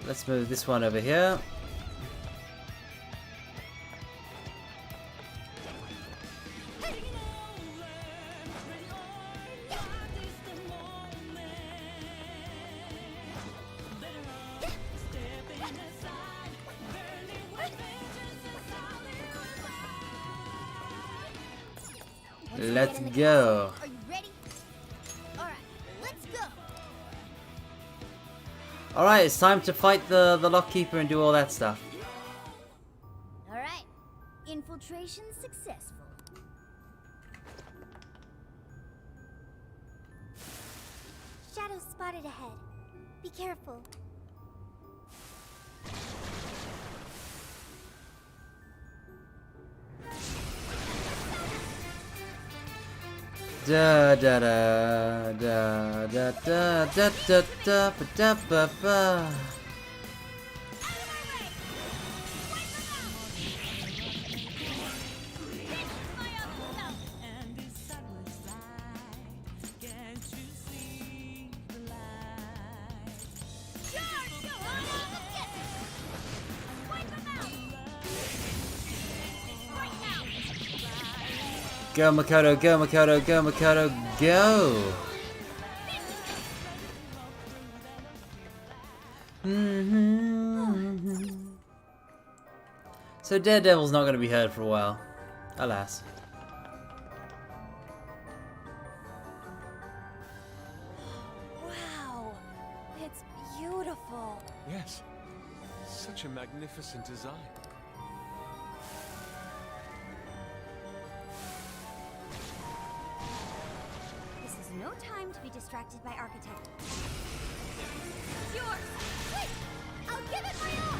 Speaker 1: Let's move this one over here. Let's go.
Speaker 3: Are you ready? Alright, let's go.
Speaker 1: Alright, it's time to fight the lockkeeper and do all that stuff.
Speaker 3: Alright, infiltration successful. Shadow spotted ahead. Be careful.
Speaker 1: Da da da da da da da da da ba da ba ba. Go Makoto, go Makoto, go Makoto, go! So Daredevil's not going to be heard for a while. Alas.
Speaker 8: Wow, it's beautiful.
Speaker 5: Yes. Such a magnificent design.
Speaker 8: This is no time to be distracted by architecture. It's yours. Wait, I'll give it my all.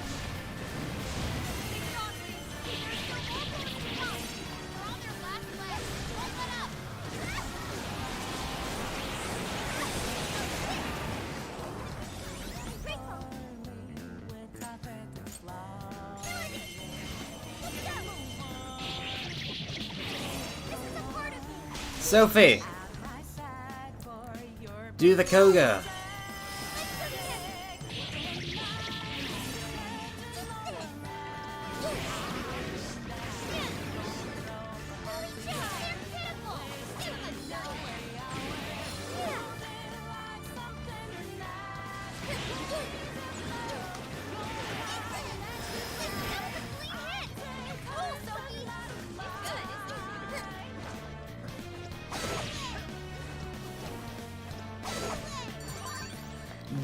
Speaker 8: We're on their last leg. Don't let up.
Speaker 1: Sophie! Do the Koga!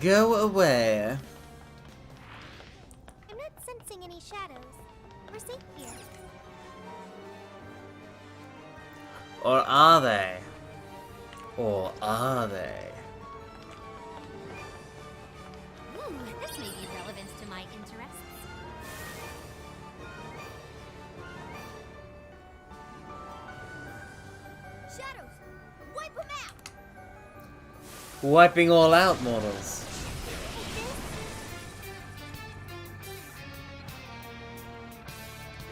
Speaker 1: Go away.
Speaker 3: I'm not sensing any shadows. We're safe here.
Speaker 1: Or are they? Or are they?
Speaker 8: Ooh, this may be relevant to my interests. Shadows! Wipe them out!
Speaker 1: Wiping all out, mortals.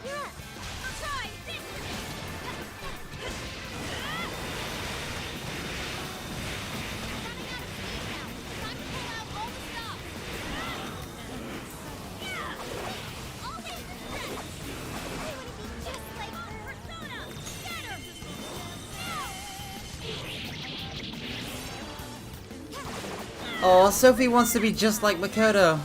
Speaker 3: You're up.
Speaker 8: I'll try! Time to pull out all the stuff! All this
Speaker 3: I want to be just like her.
Speaker 8: persona! Shatter!
Speaker 1: Oh, Sophie wants to be just like Makoto.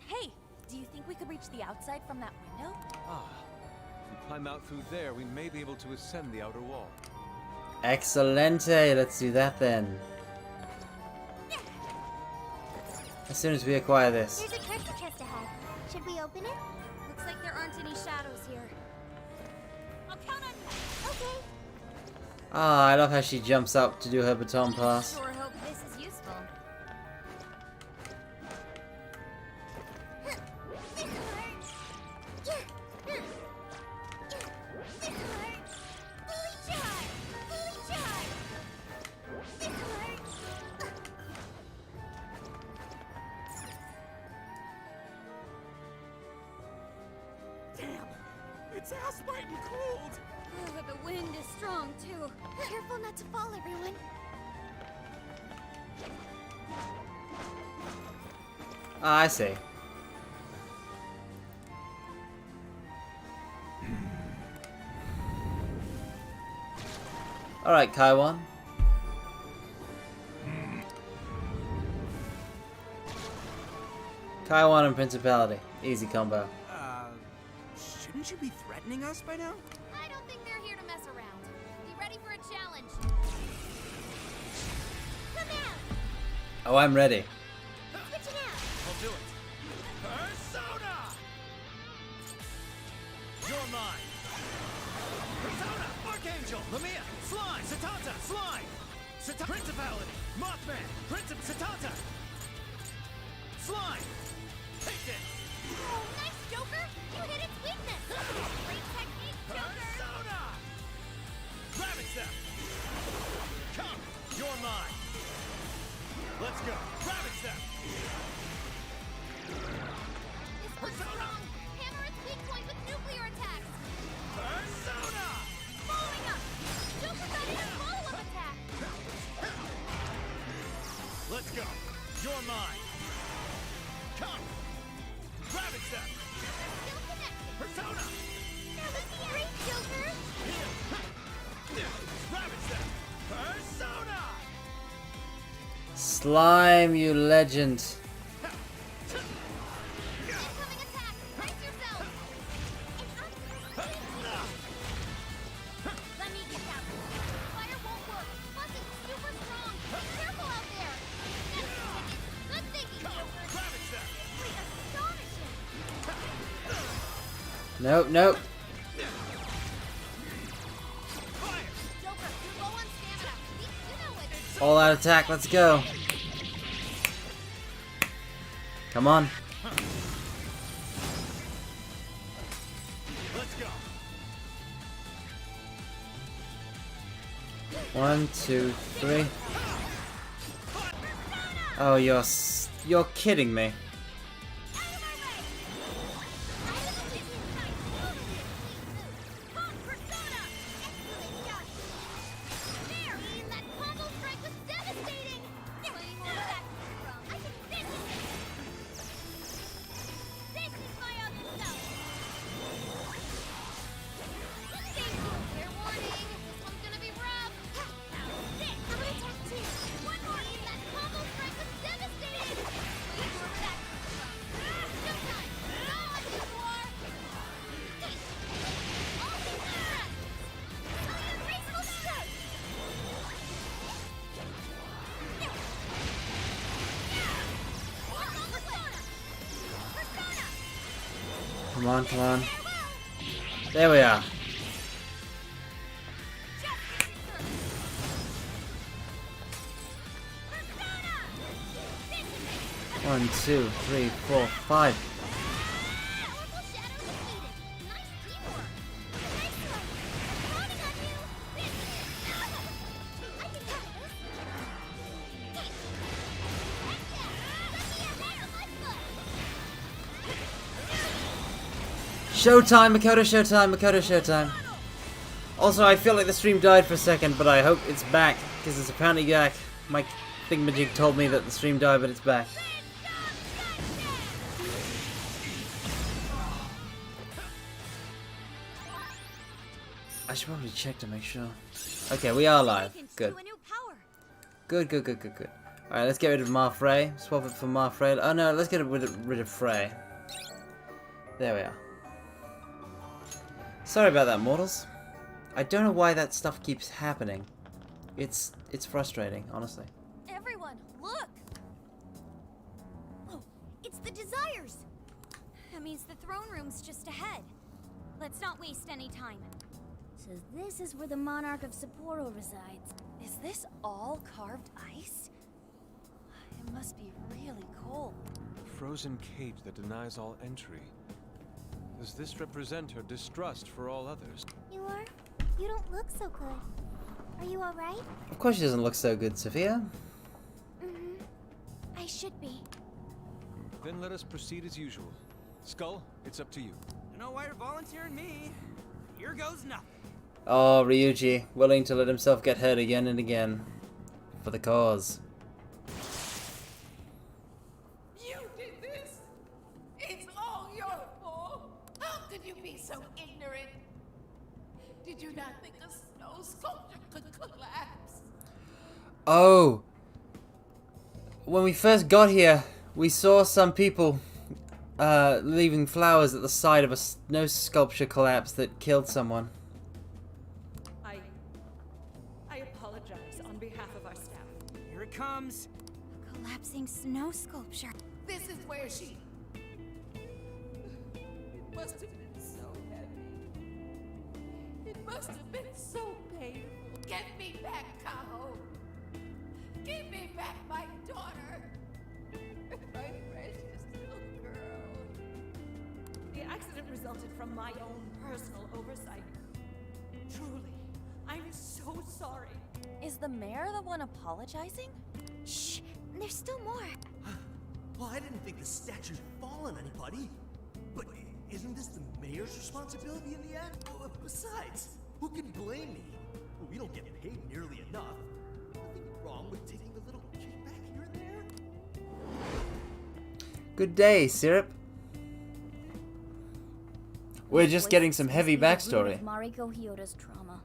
Speaker 8: Hey, do you think we could reach the outside from that window?
Speaker 5: Ah. If we climb out through there, we may be able to ascend the outer wall.
Speaker 1: Excelente, let's do that then. As soon as we acquire this.
Speaker 3: There's a treasure chest ahead. Should we open it?
Speaker 8: Looks like there aren't any shadows here. I'll count on you.
Speaker 3: Okay.
Speaker 1: Ah, I love how she jumps up to do her baton pass.
Speaker 8: Sure hope this is useful.
Speaker 2: It's ass-biting cold!
Speaker 8: Oh, the wind is strong, too.
Speaker 3: Careful not to fall, everyone.
Speaker 1: Ah, I see. Alright, Kaiwan. Kaiwan and Principality. Easy combo.
Speaker 6: Shouldn't you be threatening us by now?
Speaker 8: I don't think they're here to mess around. Be ready for a challenge.
Speaker 3: Come out.
Speaker 1: Oh, I'm ready.
Speaker 3: Switching out.
Speaker 4: I'll do it. Persona! You're mine. Persona! Archangel! Lamia! Slime! Satanta! Slime! Principality! Mothman! Satanta! Slime! Take this!
Speaker 3: Oh, nice, Joker. You hit its weakness. Great technique, Joker.
Speaker 4: Persona! Rabbit Step! Come! You're mine! Let's go! Rabbit Step!
Speaker 8: This one's strong.
Speaker 4: Carmine! Come! Rabbit Step!
Speaker 3: Still connected.
Speaker 4: Persona!
Speaker 3: That was great, Joker.
Speaker 4: Rabbit Step! Persona!
Speaker 1: Slime, you legend.
Speaker 3: Incoming attack. Brace yourself. Let me get that. Fire won't work. Plus, it's super strong. Be careful out there. That's the ticket. Good thinking, Joker.
Speaker 4: Rabbit Step!
Speaker 3: Simply astonishing.
Speaker 1: Nope, nope.
Speaker 4: Fire!
Speaker 3: Joker, you're low on stamina. You know it.
Speaker 1: All out attack, let's go. Come on.
Speaker 4: Let's go!
Speaker 1: 1, 2, 3. Oh, you're kidding me. Come on, come on. There we are. One, 2, 3, 4, 5. Showtime, Makoto showtime, Makoto showtime. Also, I feel like the stream died for a second, but I hope it's back, because it's apparently back. My thingamajig told me that the stream died, but it's back. I should probably check to make sure. Okay, we are live. Good. Good, good, good, good, good. Alright, let's get rid of Marfrey. Swap it for Marfrey. Oh no, let's get rid of Frey. There we are. Sorry about that, mortals. I don't know why that stuff keeps happening. It's frustrating, honestly.
Speaker 8: Everyone, look! Oh, it's the Desires! That means the throne room's just ahead. Let's not waste any time.
Speaker 3: So this is where the Monarch of Sapporo resides.
Speaker 8: Is this all carved ice? It must be really cold.
Speaker 5: Frozen cage that denies all entry. Does this represent her distrust for all others?
Speaker 3: You are? You don't look so good. Are you alright?
Speaker 1: Of course she doesn't look so good, Sophia.
Speaker 3: Mm-hmm. I should be.
Speaker 5: Then let us proceed as usual. Skull, it's up to you.
Speaker 6: You know why you're volunteering me? Here goes nothing.
Speaker 1: Oh, Ryuji, willing to let himself get hurt again and again. For the cause.
Speaker 9: You did this! It's all your fault! How could you be so ignorant? Did you not think a snow sculpture could collapse?
Speaker 1: Oh! When we first got here, we saw some people leaving flowers at the side of a snow sculpture collapse that killed someone.
Speaker 7: I apologize on behalf of our staff.
Speaker 6: Here it comes.
Speaker 8: Collapsing snow sculpture.
Speaker 9: This is where she... It must have been so heavy. It must have been so painful. Get me back, Kaho. Give me back my daughter. My precious little girl.
Speaker 7: The accident resulted from my own personal oversight. Truly, I'm so sorry.
Speaker 8: Is the mayor the one apologizing? Shh, there's still more.
Speaker 4: Well, I didn't think the statue'd fall on anybody. But isn't this the mayor's responsibility in the end? Besides, who can blame me? We don't get paid nearly enough. Nothing wrong with taking a little kickback here and there.
Speaker 1: Good day, Syrup. We're just getting some heavy backstory.
Speaker 8: Mariko Hyoda's trauma.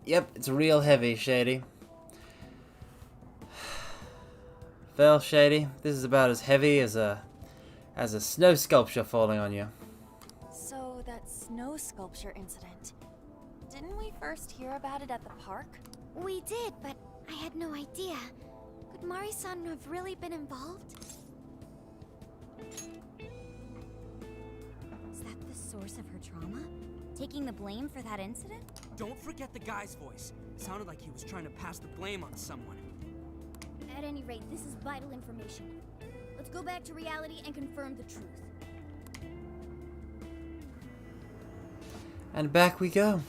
Speaker 1: Yep, it's real heavy, Shady. Well, Shady, this is about as heavy as a snow sculpture falling on you.
Speaker 8: So that snow sculpture incident. Didn't we first hear about it at the park?
Speaker 3: We did, but I had no idea. Could Mari-san have really been involved?
Speaker 8: Is that the source of her trauma? Taking the blame for that incident?
Speaker 6: Don't forget the guy's voice. Sounded like he was trying to pass the blame on someone.
Speaker 8: At any rate, this is vital information. Let's go back to reality and confirm the truth.
Speaker 1: And back we go.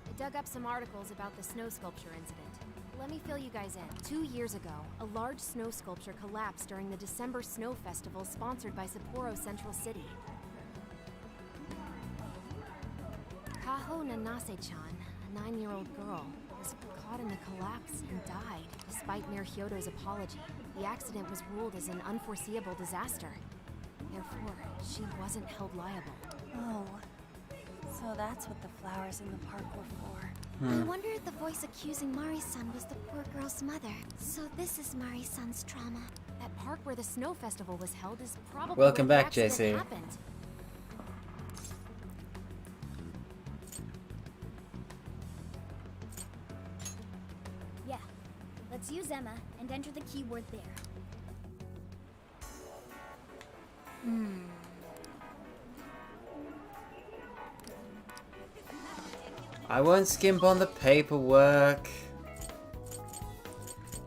Speaker 10: I dug up some articles about the snow sculpture incident. Let me fill you guys in. 2 years ago, a large snow sculpture collapsed during the December Snow Festival sponsored by Sapporo Central City. Kaho Nanase-chan, a 9-year-old girl, was caught in the collapse and died, despite Mayor Hyodo's apology. The accident was ruled as an unforeseeable disaster. Therefore, she wasn't held liable.
Speaker 8: Oh, so that's what the flowers in the park were for.
Speaker 3: I wonder if the voice accusing Mari-san was the poor girl's mother. So this is Mari-san's trauma.
Speaker 10: That park where the snow festival was held is probably
Speaker 1: Welcome
Speaker 10: where the
Speaker 1: back,
Speaker 10: accident
Speaker 1: JC.
Speaker 10: happened.
Speaker 8: Yeah. Let's use Emma and enter the keyword there.
Speaker 1: I won't skimp on the paperwork.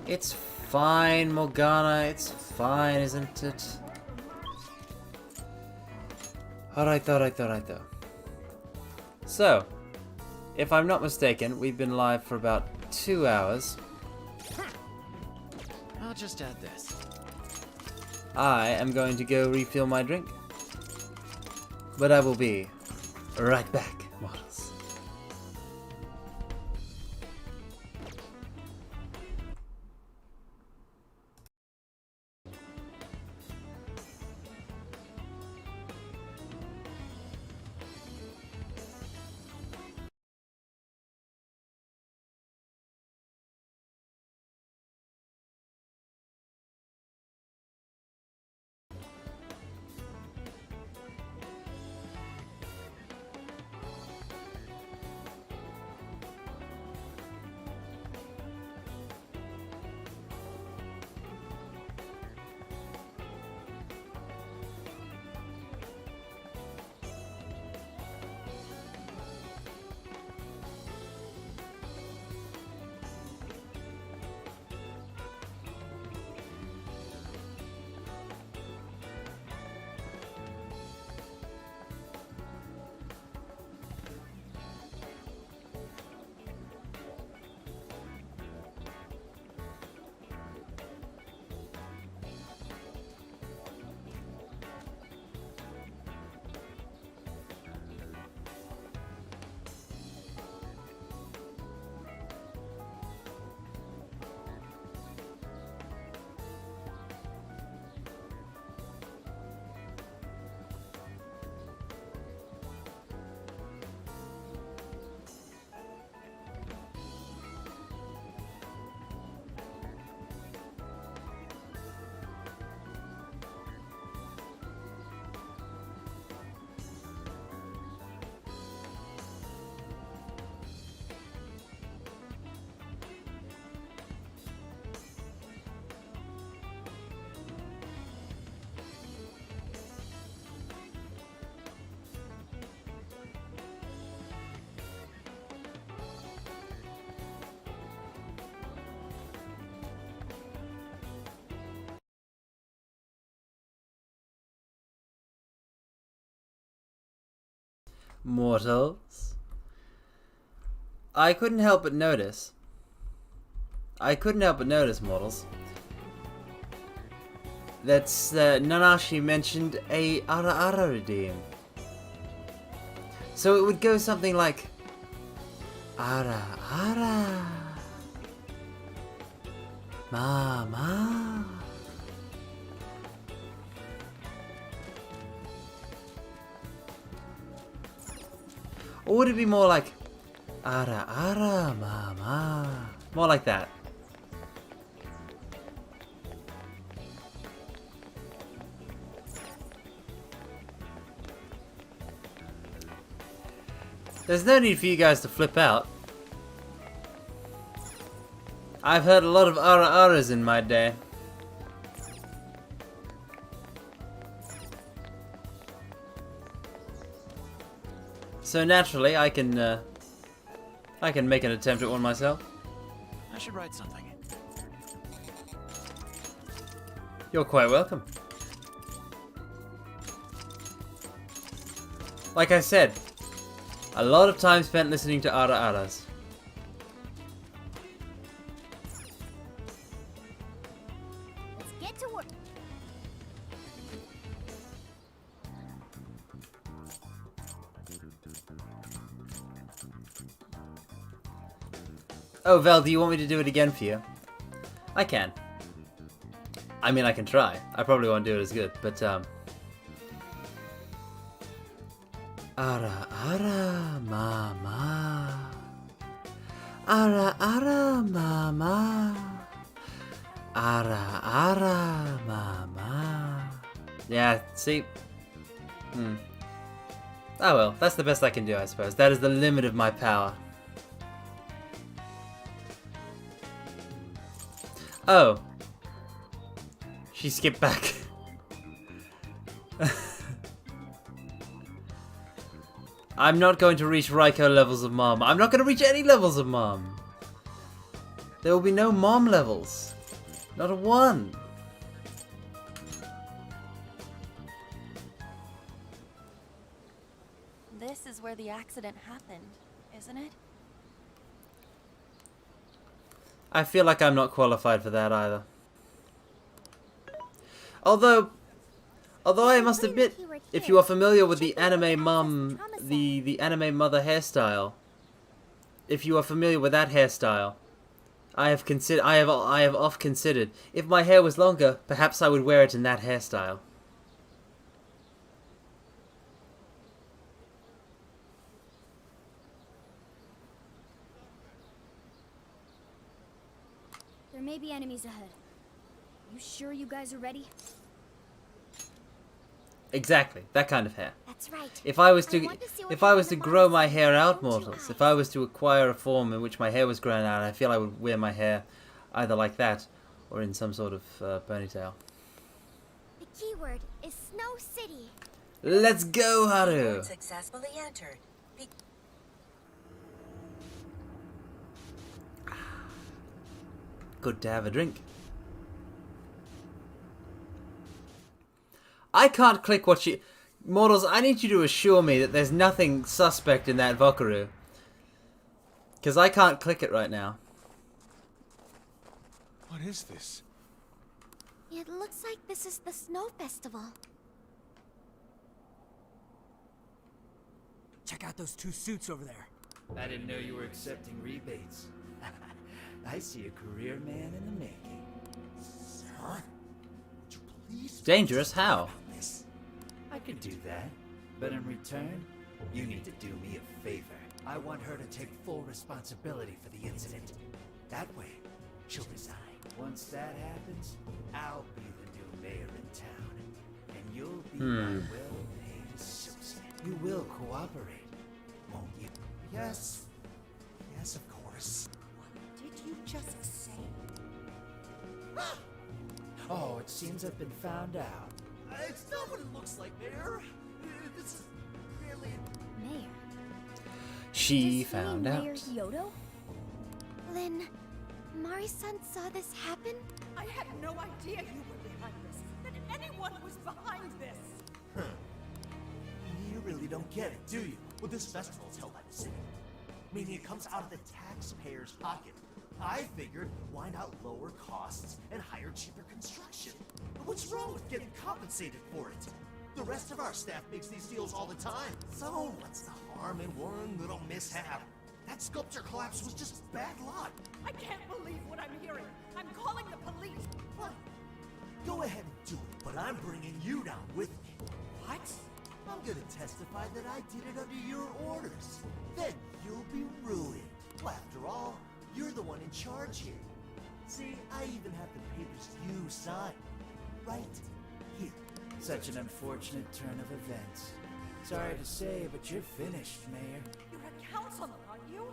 Speaker 1: It's fine, Morgana. It's fine, isn't it? Alright. So, if I'm not mistaken, we've been live for about 2 hours.
Speaker 2: I'll just add this.
Speaker 1: I am going to go refill my drink. But I will be right back, models. Mortals. I couldn't help but notice, mortals, That's Nanashi mentioned a Ara Ara redeem. So it would go something like Ara Ara Mama. Or would it be more like Ara Ara Mama? More like that. There's no need for you guys to flip out. I've heard a lot of Ara Aras in my day. So naturally, I can make an attempt at one myself.
Speaker 2: I should write something.
Speaker 1: You're quite welcome. Like I said, a lot of time spent listening to Ara Aras.
Speaker 3: Let's get to work.
Speaker 1: Oh, Vel, do you want me to do it again for you? I can. I mean, I can try. I probably won't do it as good, but Ara Ara Mama. Ara Ara Mama. Ara Ara Mama. Yeah, see? Oh well, that's the best I can do, I suppose. That is the limit of my power. Oh. She skipped back. I'm not going to reach Raiko levels of Mom. I'm not going to reach any levels of Mom. There will be no Mom levels. Not a one.
Speaker 8: This is where the accident happened, isn't it?
Speaker 1: I feel like I'm not qualified for that either. Although I must admit, if you are familiar with the anime mom, the anime mother hairstyle, if you are familiar with that hairstyle, I have oft considered, if my hair was longer, perhaps I would wear it in that hairstyle.
Speaker 10: There may be enemies ahead. You sure you guys are ready?
Speaker 1: Exactly, that kind of hair.
Speaker 3: That's right.
Speaker 1: If I was to grow my hair out, mortals, if I was to acquire a form in which my hair was grown out, I feel I would wear my hair either like that or in some sort of ponytail.
Speaker 3: The keyword is Snow City.
Speaker 1: Let's go, Haru!
Speaker 9: Successfully entered.
Speaker 1: Good to have a drink. I can't click what she... Mortals, I need you to assure me that there's nothing suspect in that Vokaru. Because I can't click it right now.
Speaker 5: What is this?
Speaker 3: It looks like this is the Snow Festival.
Speaker 6: Check out those two suits over there.
Speaker 2: I didn't know you were accepting rebates. I see a career man in the making.
Speaker 4: Sir, would you please...
Speaker 1: Dangerous? How?
Speaker 2: I could do that, but in return, you need to do me a favor. I want her to take full responsibility for the incident. That way, she'll resign. Once that happens, I'll be the new mayor in town, and you'll be my well-paid associate. You will cooperate, won't you?
Speaker 4: Yes. Yes, of course.
Speaker 9: What did you just say?
Speaker 2: Oh, it seems I've been found out.
Speaker 4: It's not what it looks like, Mayor. This is merely...
Speaker 10: Mayor.
Speaker 1: She
Speaker 10: Does he mean
Speaker 1: found
Speaker 10: Mayor
Speaker 1: out.
Speaker 10: Hyodo?
Speaker 3: Lynn, Mari-san saw this happen?
Speaker 7: I had no idea you were behind this. That anyone was behind this.
Speaker 4: You really don't get it, do you? Well, this festival is held by the city. Meaning it comes out of the taxpayer's pocket. I figured, why not lower costs and hire cheaper construction? What's wrong with getting compensated for it? The rest of our staff makes these deals all the time. So what's the harm in one little mishap? That sculpture collapse was just bad luck.
Speaker 7: I can't believe what I'm hearing. I'm calling the police.
Speaker 4: Fine. Go ahead and do it, but I'm bringing you down with me.
Speaker 7: What?
Speaker 4: I'm gonna testify that I did it under your orders. Then you'll be ruined. Well, after all, you're the one in charge here. See, I even have the papers you signed. Right here.
Speaker 2: Such an unfortunate turn of events. Sorry to say, but you're finished, Mayor.
Speaker 7: You're a councilman, aren't you?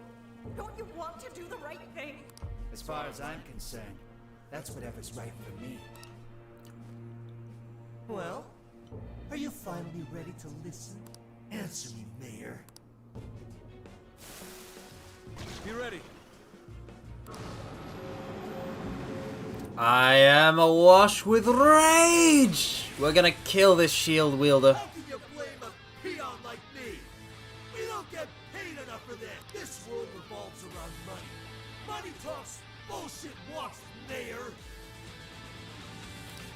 Speaker 7: Don't you want to do the right thing?
Speaker 2: As far as I'm concerned, that's whatever's right for me.
Speaker 4: Well, are you finally ready to listen? Answer me, Mayor.
Speaker 5: Be ready.
Speaker 1: I am awash with rage! We're gonna kill this shield wielder.
Speaker 4: How can you blame a peon like me? We don't get paid enough for that. This world revolves around money. Money talks, bullshit walks, Mayor.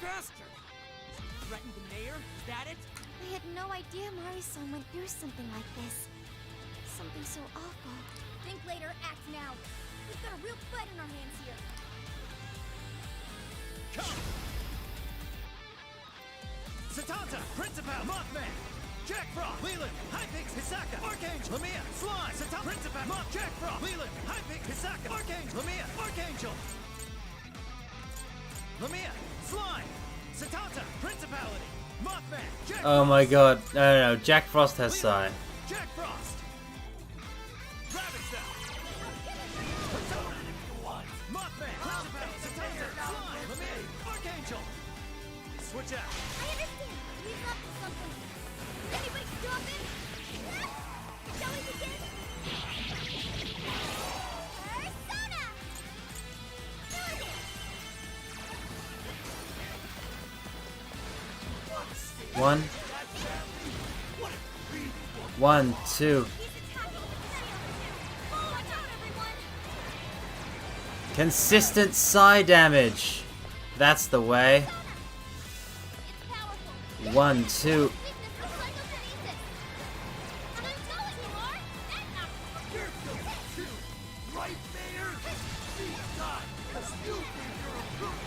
Speaker 6: Bastard! Threatened the mayor? Is that it?
Speaker 3: I had no idea Mari-san went through something like this. Something so awful.
Speaker 8: Think later, act now. We've got a real fight in our hands here.
Speaker 4: Satanta, Principal, Mothman, Jack Frost, Leland, Hypix, Hisaka, Archangel, Lamia, Slime, Satanta, Principal, Moth, Jack Frost, Leland, Hypix, Hisaka, Archangel, Lamia, Archangel, Lamia, Slime, Satanta, Principality, Mothman, Jack
Speaker 1: Oh my god. No, Jack Frost has Psy.
Speaker 4: Jack Frost, Ravage them, Persona if you want, Mothman, Principal, Satanta, Slime, Lamia, Archangel, switch out.
Speaker 8: I understand. He's up to something. Can anybody stop him? Shall we begin? Persona!
Speaker 1: One. 1, 2. Consistent Psy damage. That's the way. 1, 2.
Speaker 4: Right, Mayor? Deep dive, 'cause you think you're a brute.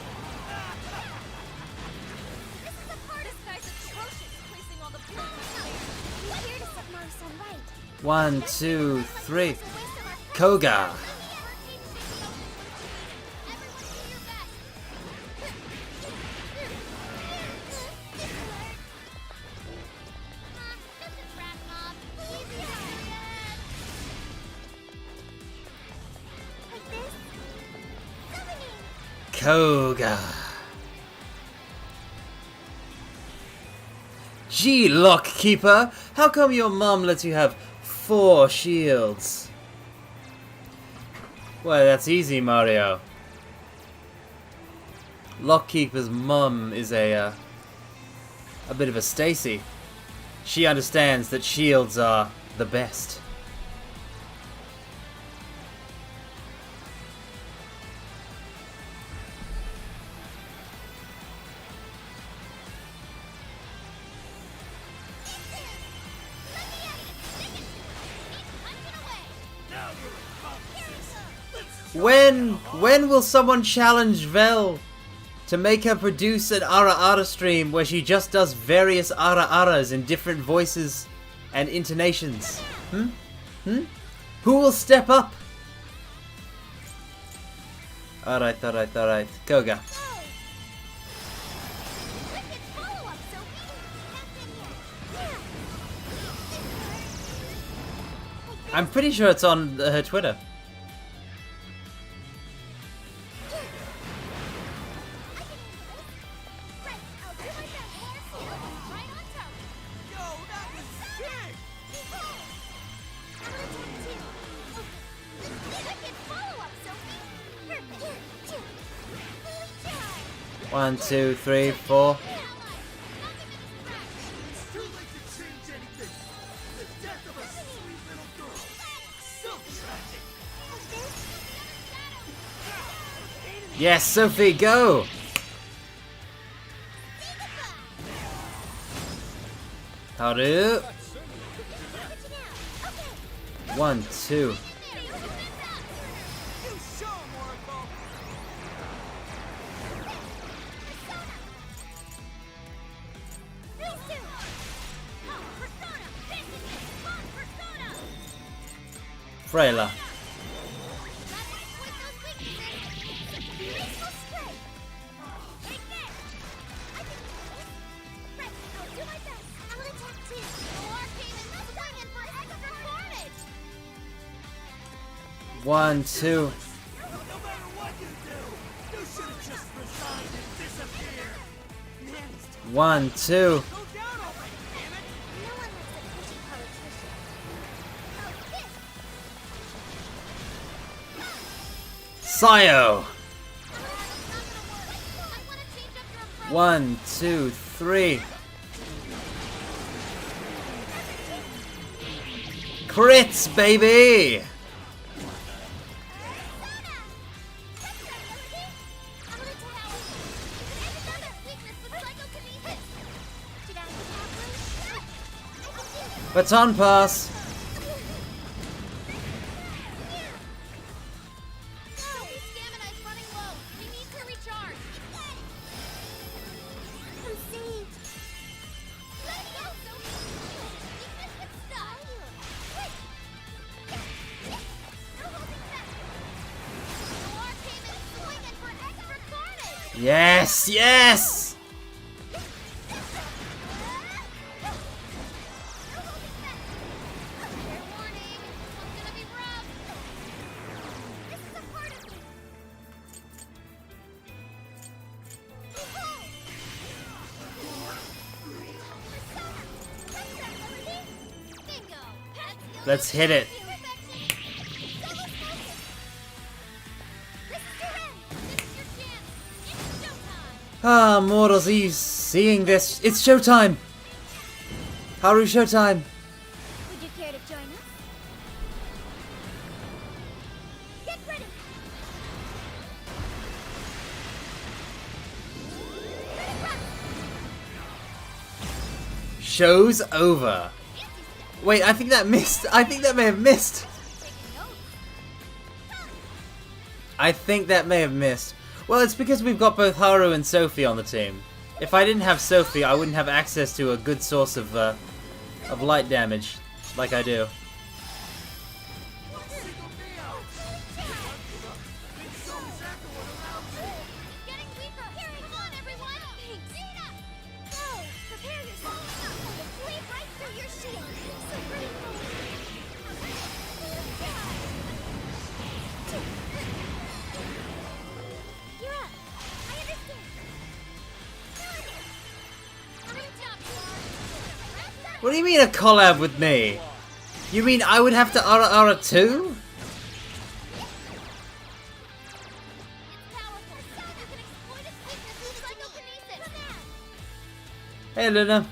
Speaker 8: This is the hardest guy's atrocious, placing all the blame on the mayor.
Speaker 3: We're here to set Mari-san right.
Speaker 1: 1, 2, 3. Koga. Koga. Gee, Lockkeeper, how come your mom lets you have 4 shields? Well, that's easy, Mario. Lockkeeper's mum is a bit of a Stacy. She understands that shields are the best. When will someone challenge Vel to make her produce an ara-ara stream where she just does various ara-aras in different voices and intonations? Who will step up? Alright. Koga. I'm pretty sure it's on her Twitter. One, 2, 3, 4.
Speaker 4: It's too late to change anything. The death of a sweet little girl. So tragic.
Speaker 1: Yes, Sophie, go! Haru. 1, 2. Freyla. One, two.
Speaker 4: No matter what you do, you should have just resigned and disappeared.
Speaker 1: 1, 2. Sayo. 1, 2, 3. Crits, baby! Baton pass. Yes, yes! Let's hit it. Ah, mortals, are you seeing this? It's showtime! Haru, showtime!
Speaker 3: Would you care to join us? Get ready!
Speaker 1: Show's over. Wait, I think that missed. I think that may have missed. I think that may have missed. Well, it's because we've got both Haru and Sophie on the team. If I didn't have Sophie, I wouldn't have access to a good source of light damage, like I do. What do you mean a collab with me? You mean I would have to Ara too? Hey Luna.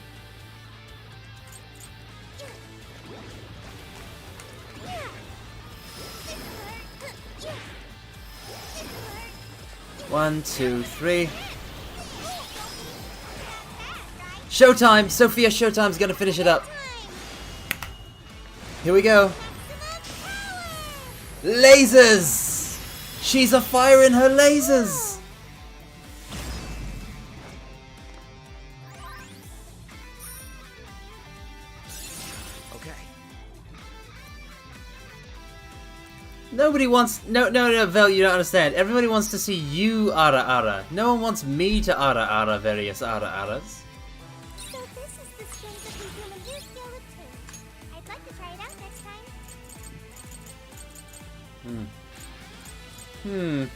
Speaker 1: One, two, three. Showtime! Sophia Showtime's gonna finish it up. Here we go. Lasers! She's a fire in her lasers!
Speaker 2: Okay.
Speaker 1: Nobody wants... No, Vel, you don't understand. Everybody wants to see you Ara. No one wants me to Ara various Aras.
Speaker 8: Well,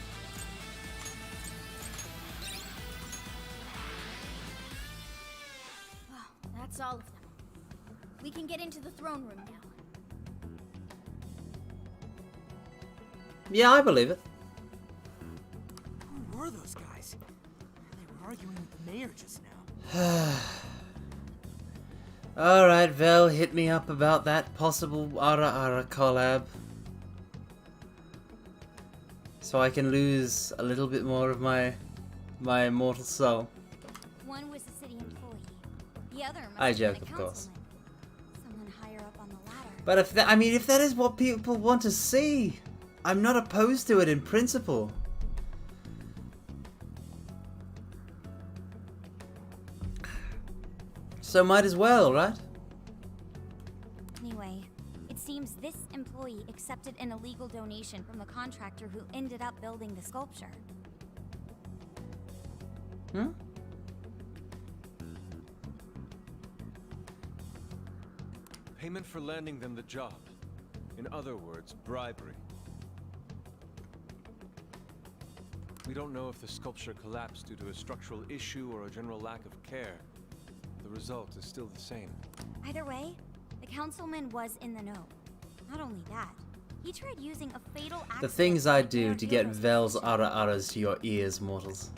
Speaker 8: that's all of them. We can get into the throne room now.
Speaker 1: Yeah, I believe it.
Speaker 6: Who were those guys? They were arguing with the mayor just now.
Speaker 1: Alright, Vel, hit me up about that possible Ara collab. so I can lose a little bit more of my immortal soul.
Speaker 8: One was a city employee. The other must
Speaker 1: I
Speaker 8: have been
Speaker 1: joke,
Speaker 8: a
Speaker 1: of course.
Speaker 8: councilman. Someone higher up on the ladder.
Speaker 1: But if that, I mean, if that is what people want to see, I'm not opposed to it in principle. So might as well, right?
Speaker 8: Anyway, it seems this employee accepted an illegal donation from the contractor who ended up building the sculpture.
Speaker 1: Hmm?
Speaker 5: Payment for landing them the job. In other words, bribery. We don't know if the sculpture collapsed due to a structural issue or a general lack of care. The result is still the same.
Speaker 8: Either way, the councilman was in the know. Not only that, he tried using a fatal accident.
Speaker 1: The things I do
Speaker 8: Mayor
Speaker 1: to get
Speaker 8: Hyodo's
Speaker 1: Vel's
Speaker 8: position.
Speaker 1: ara-aras to your ears, mortals.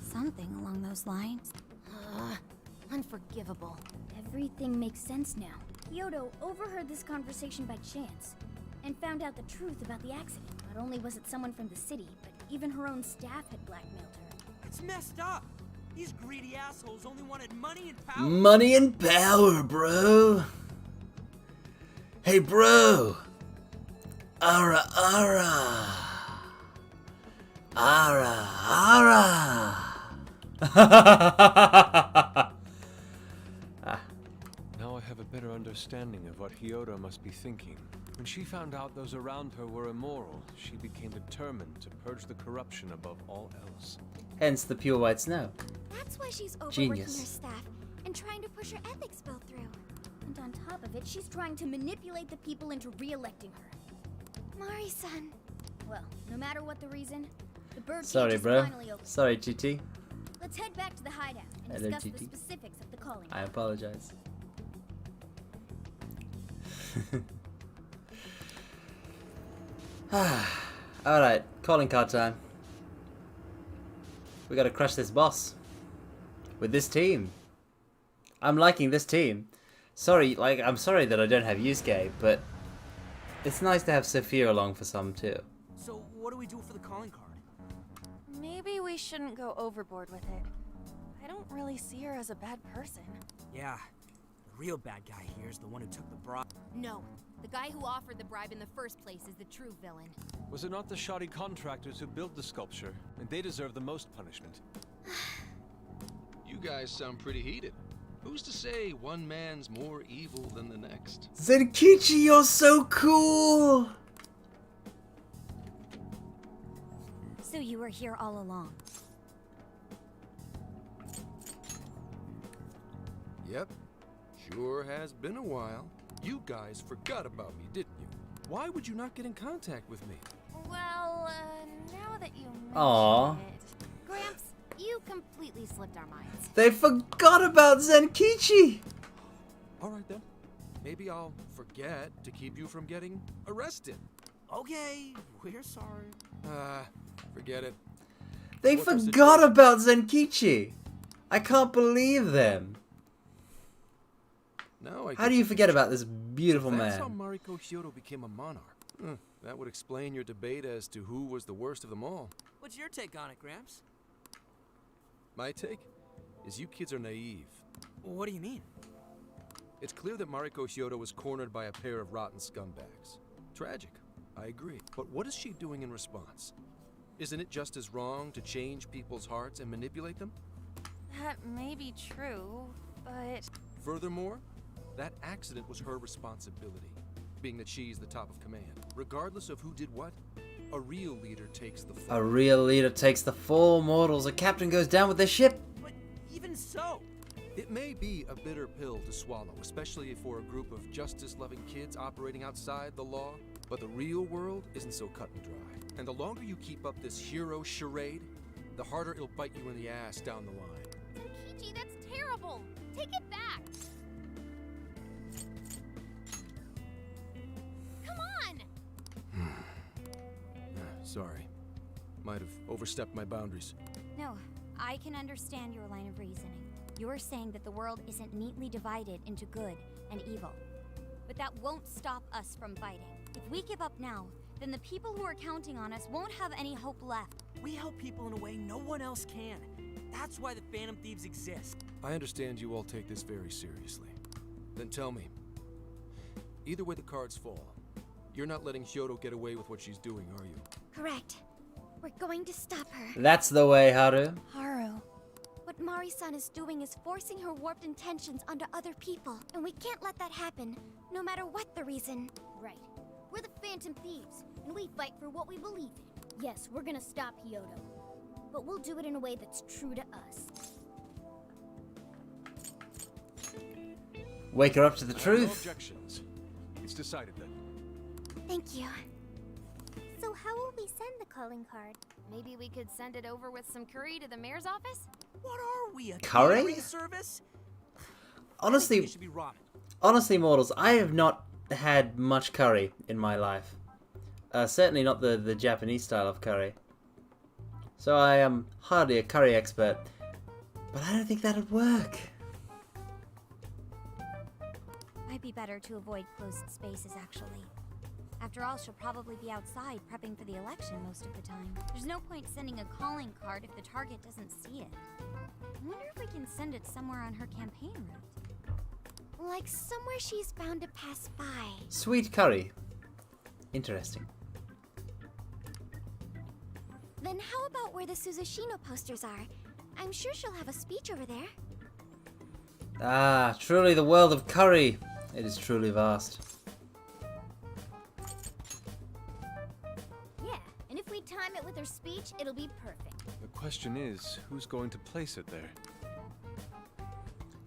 Speaker 8: Something along those lines.
Speaker 10: Unforgivable.
Speaker 11: Everything makes sense now. Hyodo overheard this conversation by chance and found out the truth about the accident. Not only was it someone from the city, but even her own staff had blackmailed her.
Speaker 6: It's messed up. These greedy assholes only wanted money and power.
Speaker 1: Money and power, bro. Hey, bro. Ara-ara. Ara-ara.
Speaker 5: Now I have a better understanding of what Hyodo must be thinking. When she found out those around her were immoral, she became determined to purge the corruption above all else.
Speaker 1: Hence the pure white snow.
Speaker 11: That's why she's overworking
Speaker 1: Genius.
Speaker 11: her staff and trying to push her ethics bill through. And on top of it, she's trying to manipulate the people into re-electing her. Mari-san. Well, no matter what the reason, the bird
Speaker 1: Sorry,
Speaker 11: cage is
Speaker 1: bro.
Speaker 11: finally open.
Speaker 1: Sorry, GT.
Speaker 11: Let's head back to the hideout and
Speaker 1: Hello,
Speaker 11: discuss the
Speaker 1: GT.
Speaker 11: specifics of the calling.
Speaker 1: I apologize. Alright, calling card time. We gotta crush this boss. With this team. I'm liking this team. Sorry, I'm sorry that I don't have Yusuke, but it's nice to have Sophia along for some too.
Speaker 6: So what do we do for the calling card?
Speaker 10: Maybe we shouldn't go overboard with it. I don't really see her as a bad person.
Speaker 6: Yeah, the real bad guy here is the one who took the bribe.
Speaker 10: No, the guy who offered the bribe in the first place is the true villain.
Speaker 5: Was it not the shoddy contractors who built the sculpture? And they deserve the most punishment.
Speaker 12: You guys sound pretty heated. Who's to say one man's more evil than the next?
Speaker 1: Zenkichi, you're so cool!
Speaker 8: So you were here all along.
Speaker 12: Yep, sure has been a while. You guys forgot about me, didn't you? Why would you not get in contact with me?
Speaker 10: Well, now that you mention
Speaker 1: Aww.
Speaker 10: it, Gramps, you completely slipped our minds.
Speaker 1: They forgot about Zenkichi!
Speaker 12: All right then. Maybe I'll forget to keep you from getting arrested.
Speaker 6: Okay, we're sorry.
Speaker 12: Forget it.
Speaker 1: They
Speaker 12: What's our
Speaker 1: forgot
Speaker 12: situation?
Speaker 1: about Zenkichi! I can't believe them.
Speaker 12: Now I
Speaker 1: How
Speaker 12: get
Speaker 1: do you
Speaker 12: the
Speaker 1: forget
Speaker 12: picture.
Speaker 1: about this beautiful
Speaker 12: That's how
Speaker 1: man?
Speaker 12: Mariko Hyodo became a monarch. That would explain your debate as to who was the worst of them all.
Speaker 6: What's your take on it, Gramps?
Speaker 12: My take is you kids are naive.
Speaker 6: What do you mean?
Speaker 12: It's clear that Mariko Hyodo was cornered by a pair of rotten scumbags. Tragic, I agree. But what is she doing in response? Isn't it just as wrong to change people's hearts and manipulate them?
Speaker 10: That may be true, but...
Speaker 12: Furthermore, that accident was her responsibility, being that she's the top of command. Regardless of who did what, a real leader takes the fall.
Speaker 1: A real leader takes the fall, mortals. A captain goes down with their ship.
Speaker 6: But even so,
Speaker 12: It may be a bitter pill to swallow, especially for a group of justice-loving kids operating outside the law, but the real world isn't so cut and dry. And the longer you keep up this hero charade, the harder it'll bite you in the ass down the line.
Speaker 10: Zenkichi, that's terrible! Take it back! Come on!
Speaker 12: Sorry. Might have overstepped my boundaries.
Speaker 8: No, I can understand your line of reasoning. You're saying that the world isn't neatly divided into good and evil. But
Speaker 11: that won't stop us from fighting. If we give up now, then the people who are counting on us won't have any hope left.
Speaker 6: We help people in a way no one else can. That's why the Phantom Thieves exist.
Speaker 12: I understand you all take this very seriously. Then tell me, either way the cards fall, you're not letting Hyodo get away with what she's doing, are you?
Speaker 3: Correct. We're going to stop her.
Speaker 1: That's the way, Haru.
Speaker 3: Haru. What Mari-san is doing is forcing her warped intentions onto other people. And we can't let that happen, no matter what the reason.
Speaker 11: Right. We're the Phantom Thieves, and we fight for what we believe in. Yes, we're gonna stop Hyodo. But we'll do it in a way that's true to us.
Speaker 1: Wake her up to the
Speaker 5: No
Speaker 1: truth.
Speaker 5: objections. It's decided then.
Speaker 3: Thank you.
Speaker 8: So how will we send the calling card?
Speaker 10: Maybe we could send it over with some curry to the mayor's office?
Speaker 6: What are we, a
Speaker 1: Curry?
Speaker 6: catering service? I think
Speaker 1: Honestly,
Speaker 6: it should be ramen.
Speaker 1: honestly, mortals, I have not had much curry in my life. Certainly not the Japanese style of curry. So I am hardly a curry expert. But I don't think that'd work.
Speaker 11: Might be better to avoid closed spaces, actually. After all, she'll probably be outside prepping for the election most of the time. There's no point sending a calling card if the target doesn't see it. I wonder if we can send it somewhere on her campaign route.
Speaker 3: Like somewhere she's bound to pass by.
Speaker 1: Sweet curry. Interesting.
Speaker 3: Then how about where the Suzushino posters are? I'm sure she'll have a speech over there.
Speaker 1: Ah, truly the world of curry. It is truly vast.
Speaker 11: Yeah, and if we time it with her speech, it'll be perfect.
Speaker 5: The question is, who's going to place it there?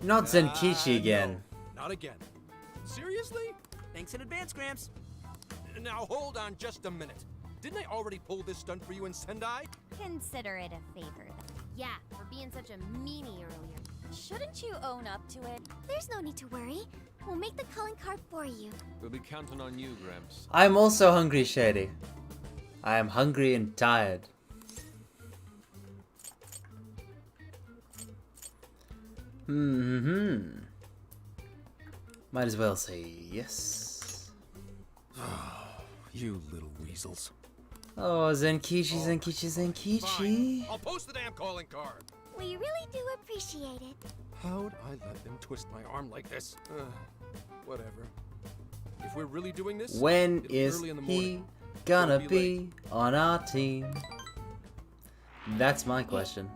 Speaker 1: Not Zenkichi again.
Speaker 12: No, not again. Seriously?
Speaker 6: Thanks in advance, Gramps.
Speaker 12: Now hold on just a minute. Didn't I already pull this stunt for you in Sendai?
Speaker 11: Consider it a favor, then.
Speaker 10: Yeah, for being such a meanie earlier.
Speaker 11: Shouldn't you own up to it?
Speaker 3: There's no need to worry. We'll make the calling card for you.
Speaker 5: We'll be counting on you, Gramps.
Speaker 1: I am also hungry, Shady. I am hungry and tired. Might as well say yes.
Speaker 12: You little weasels.
Speaker 1: Oh, Zenkichi, Zenkichi, Zenkichi.
Speaker 12: Fine. I'll post the damn calling card.
Speaker 3: We really do appreciate it.
Speaker 12: How'd I let them twist my arm like this? Whatever. If we're really doing this,
Speaker 1: When
Speaker 12: it'll be
Speaker 1: is
Speaker 12: early in the
Speaker 1: he
Speaker 12: morning.
Speaker 1: gonna
Speaker 12: Don't be
Speaker 1: be on our team? That's my question.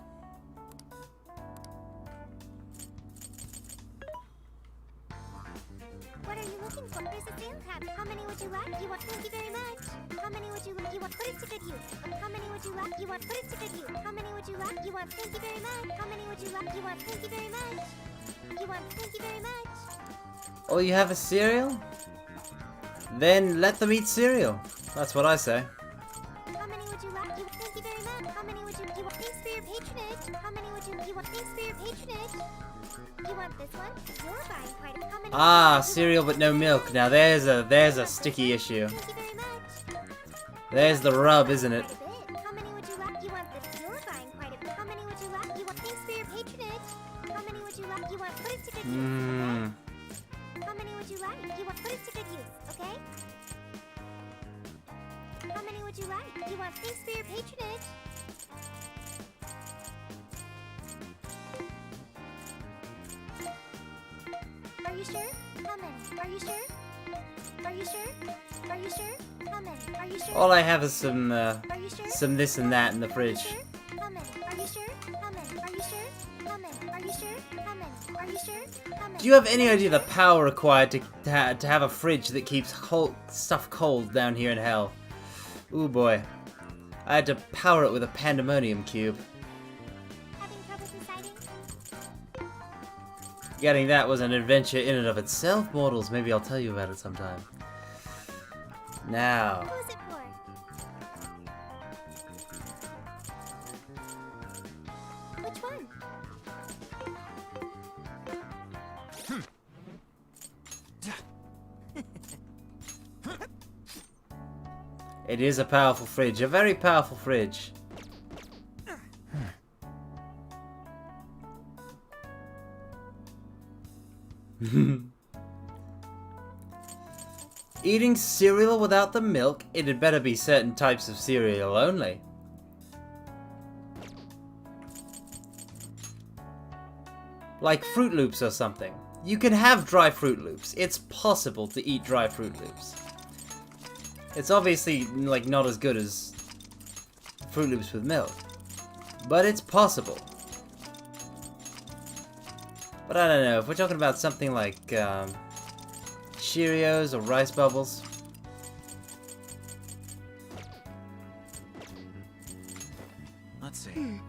Speaker 3: What are you looking for? There's a sale tab. How many would you like? You want? Thank you very much. How many would you like? You want? Put it to good use. How many would you like? You want? Put it to good use. How many would you like? You want? Thank you very much. How many would you like? You want? Thank you very much. You want? Thank you very much.
Speaker 1: Oh, you have a cereal? Then let them eat cereal. That's what I say.
Speaker 3: How many would you like? You thank you very much. How many would you? You want? Thanks for your patronage. How many would you? You want? Thanks for your patronage. You want this one? You're buying quite a. How many?
Speaker 1: Ah, cereal but no milk. Now there's a sticky issue.
Speaker 3: Thank you very much.
Speaker 1: There's the rub, isn't it?
Speaker 3: How many would you like? You want this? You're buying quite a bit. How many would you like? You want? Thanks for your patronage. How many would you like? You want? Put it to good use. Okay? How many would you like? You want? Put it to good use. Okay? How many would you like? You want? Thanks for your patronage. Are you sure? How many? Are you sure? Are you sure? Are you sure? How many? Are you sure?
Speaker 1: All I have is some
Speaker 3: Are you sure?
Speaker 1: some this and that in the fridge.
Speaker 3: How many? Are you sure? How many? Are you sure? How many? Are you sure? How many? Are you sure? How many?
Speaker 1: Do you have any idea the power required to have a fridge that keeps stuff cold down here in hell? Ooh boy. I had to power it with a pandemonium cube.
Speaker 3: Having trouble deciding?
Speaker 1: Getting that was an adventure in and of itself, mortals. Maybe I'll tell you about it sometime. Now,
Speaker 3: Who's it for? Which one?
Speaker 1: it is a powerful fridge, a very powerful fridge. Eating cereal without the milk? It had better be certain types of cereal only. Like Fruit Loops or something. You can have dry Fruit Loops. It's possible to eat dry Fruit Loops. It's obviously like not as good as Fruit Loops with milk, but it's possible. But I don't know, if we're talking about something like Cheerios or Rice Bubbles.
Speaker 2: Let's see.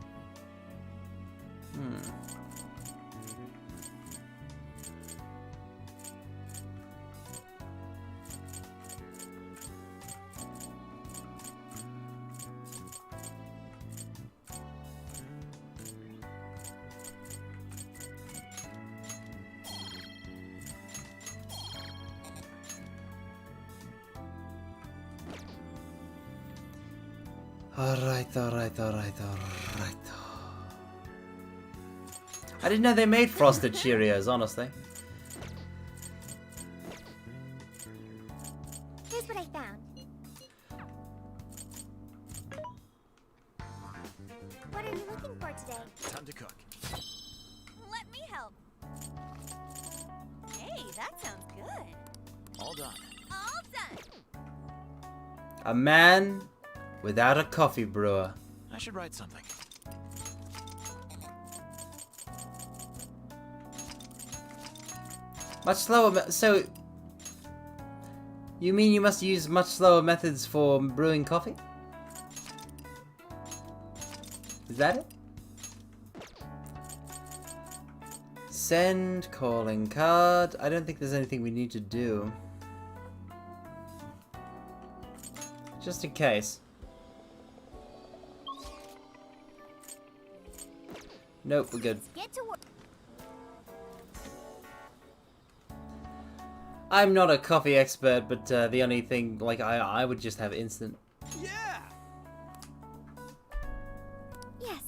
Speaker 1: Alright. I didn't know they made frosted Cheerios, honestly.
Speaker 3: Here's what I found. What are you looking for today?
Speaker 2: Time to cook.
Speaker 8: Let me help. Hey, that sounds good.
Speaker 2: All done.
Speaker 8: All done.
Speaker 1: A man without a coffee brewer.
Speaker 2: I should write something.
Speaker 1: Much slower. So, you mean you must use much slower methods for brewing coffee? Is that it? Send calling card. I don't think there's anything we need to do. Just in case. Nope, we're good.
Speaker 8: Get to work.
Speaker 1: I'm not a coffee expert, but the only thing, like, I would just have instant.
Speaker 12: Yeah!
Speaker 3: Yes.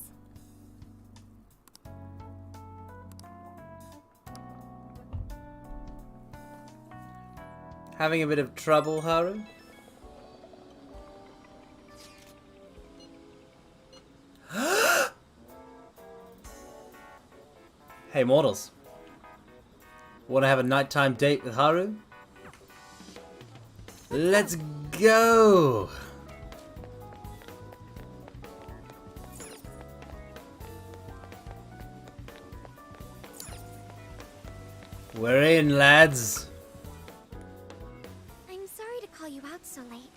Speaker 1: Having a bit of trouble, Haru? Hey, mortals. Want to have a nighttime date with Haru? Let's go! We're in, lads.
Speaker 3: I'm sorry to call you out so late.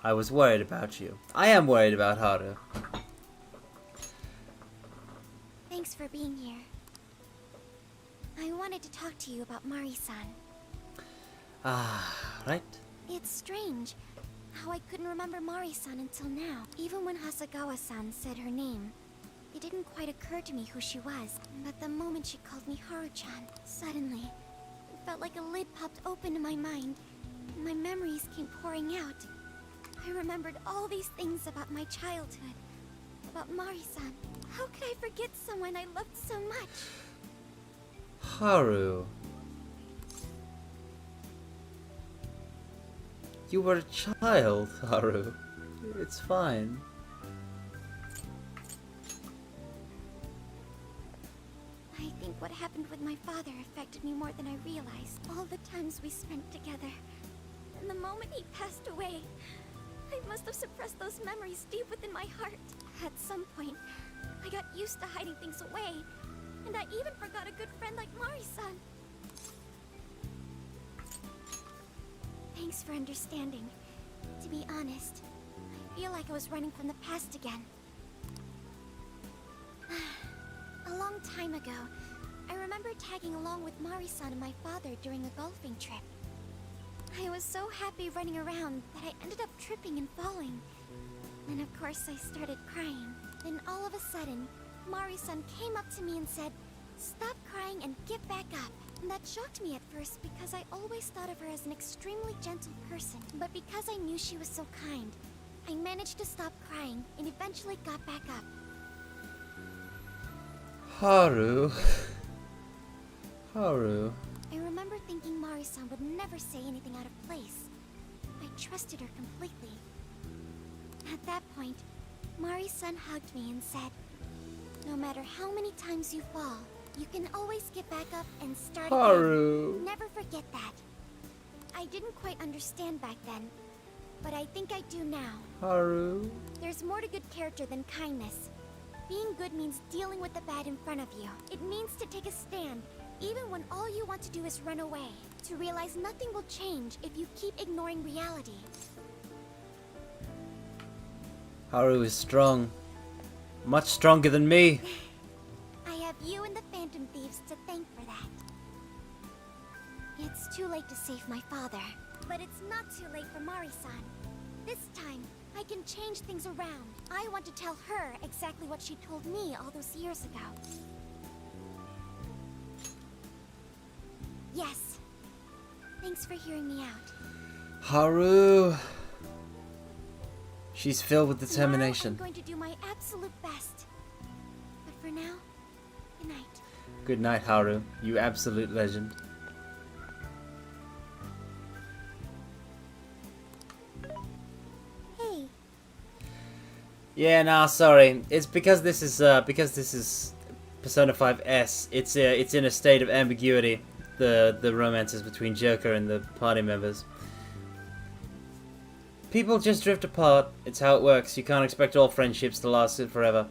Speaker 1: I was worried about you. I am worried about Haru.
Speaker 3: Thanks for being here. I wanted to talk to you about Mari-san.
Speaker 1: Ah, right.
Speaker 3: It's strange how I couldn't remember Mari-san until now. Even when Hasagawa-san said her name, it didn't quite occur to me who she was. But the moment she called me Haru-chan, suddenly, it felt like a lid popped open in my mind. My memories came pouring out. I remembered all these things about my childhood, about Mari-san. How could I forget someone I loved so much?
Speaker 1: Haru. You were a child, Haru. It's fine.
Speaker 3: I think what happened with my father affected me more than I realized. All the times we spent together. And the moment he passed away, I must have suppressed those memories deep within my heart. At some point, I got used to hiding things away. And I even forgot a good friend like Mari-san. Thanks for understanding. To be honest, I feel like I was running from the past again. A long time ago, I remember tagging along with Mari-san and my father during a golfing trip. I was so happy running around that I ended up tripping and falling. And of course I started crying. Then all of a sudden, Mari-san came up to me and said, "Stop crying and get back up." And that shocked me at first because I always thought of her as an extremely gentle person. But because I knew she was so kind, I managed to stop crying and eventually got back up.
Speaker 1: Haru. Haru.
Speaker 3: I remember thinking Mari-san would never say anything out of place. I trusted her completely. At that point, Mari-san hugged me and said, "No matter how many times you fall, you can always get back up and start
Speaker 1: Haru.
Speaker 3: again. Never forget that." I didn't quite understand back then, but I think I do now.
Speaker 1: Haru.
Speaker 3: There's more to good character than kindness. Being good means dealing with the bad in front of you. It means to take a stand, even when all you want to do is run away. To realize nothing will change if you keep ignoring reality.
Speaker 1: Haru is strong. Much stronger than me.
Speaker 3: I have you and the Phantom Thieves to thank for that. It's too late to save my father, but it's not too late for Mari-san. This time, I can change things around. I want to tell her exactly what she told me all those years ago. Yes. Thanks for hearing me out.
Speaker 1: Haru. She's filled with determination.
Speaker 3: Tomorrow I'm going to do my absolute best. But for now, good night.
Speaker 1: Good night, Haru. You absolute legend.
Speaker 3: Hey.
Speaker 1: Yeah, nah, sorry. It's because this is Persona 5S. It's in a state of ambiguity. The romances between Joker and the party members. People just drift apart. It's how it works. You can't expect all friendships to last forever.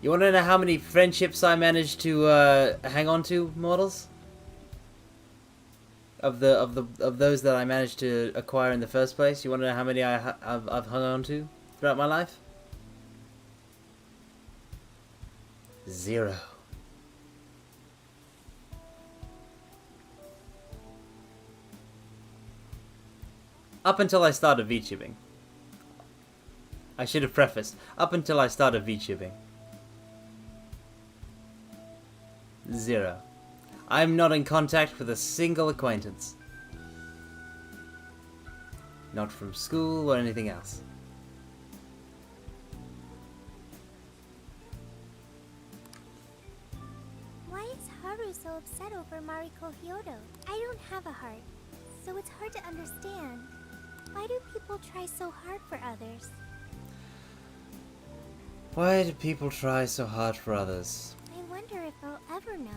Speaker 1: You want to know how many friendships I managed to hang on to, mortals? Of those that I managed to acquire in the first place, you want to know how many I've hung on to throughout my life? 0. Up until I started VTubing. I should have prefaced. Up until I started VTubing. 0. I'm not in contact with a single acquaintance. Not from school or anything else.
Speaker 3: Why is Haru so upset over Mariko Hyodo? I don't have a heart, so it's hard to understand. Why do people try so hard for others?
Speaker 1: Why do people try so hard for others?
Speaker 3: I wonder if I'll ever know.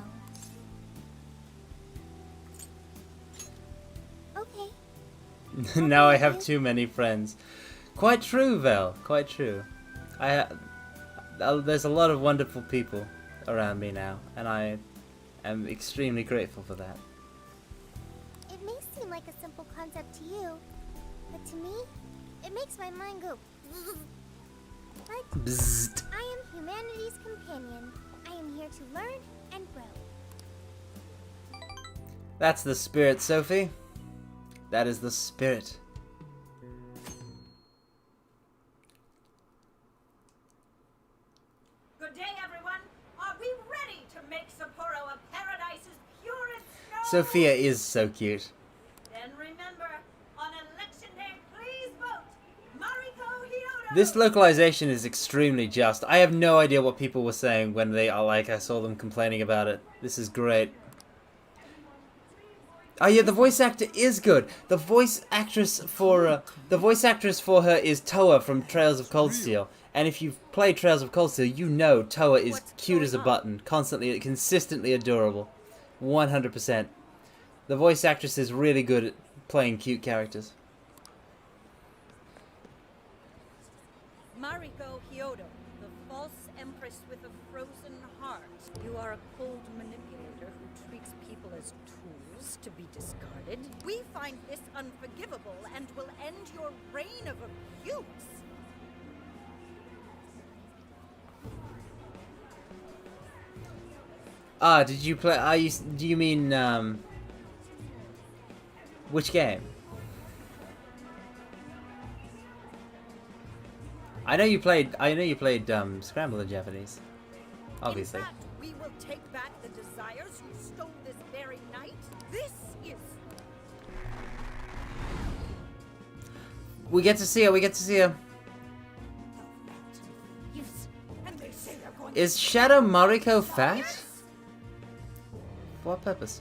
Speaker 3: Okay.
Speaker 1: Now I have too many friends. Quite true, Vel. Quite true. There's a lot of wonderful people around me now, and I am extremely grateful for that.
Speaker 3: It may seem like a simple concept to you, but to me, it makes my mind go But
Speaker 1: Bzzzt.
Speaker 3: I am humanity's companion. I am here to learn and grow.
Speaker 1: That's the spirit, Sophie. That is the spirit.
Speaker 7: Good day, everyone. Are we ready to make Sapporo a paradise as pure as snow?
Speaker 1: Sophia is so cute.
Speaker 7: Then remember, on election day, please vote Mariko Hyodo.
Speaker 1: This localization is extremely just. I have no idea what people were saying when they are like, I saw them complaining about it. This is great. Oh yeah, the voice actor is good. The voice actress for her is Toa from Trails of Cold Steel. And if you've played Trails of Cold Steel, you know Toa is cute as a button, consistently adorable. 100%. The voice actress is really good at playing cute characters.
Speaker 7: Mariko Hyodo, the false empress with a frozen heart. You are a cold manipulator who treats people as tools to be discarded. We find this unforgivable and will end your reign of abuse.
Speaker 1: Ah, did you play? Do you mean which game? I know you played Scramble in Japanese. Obviously.
Speaker 7: In fact, we will take back the desires you stole this very night. This is.
Speaker 1: We get to see her.
Speaker 7: Yes. And they say they're going
Speaker 1: Is Shadow Mariko fat? For what purpose?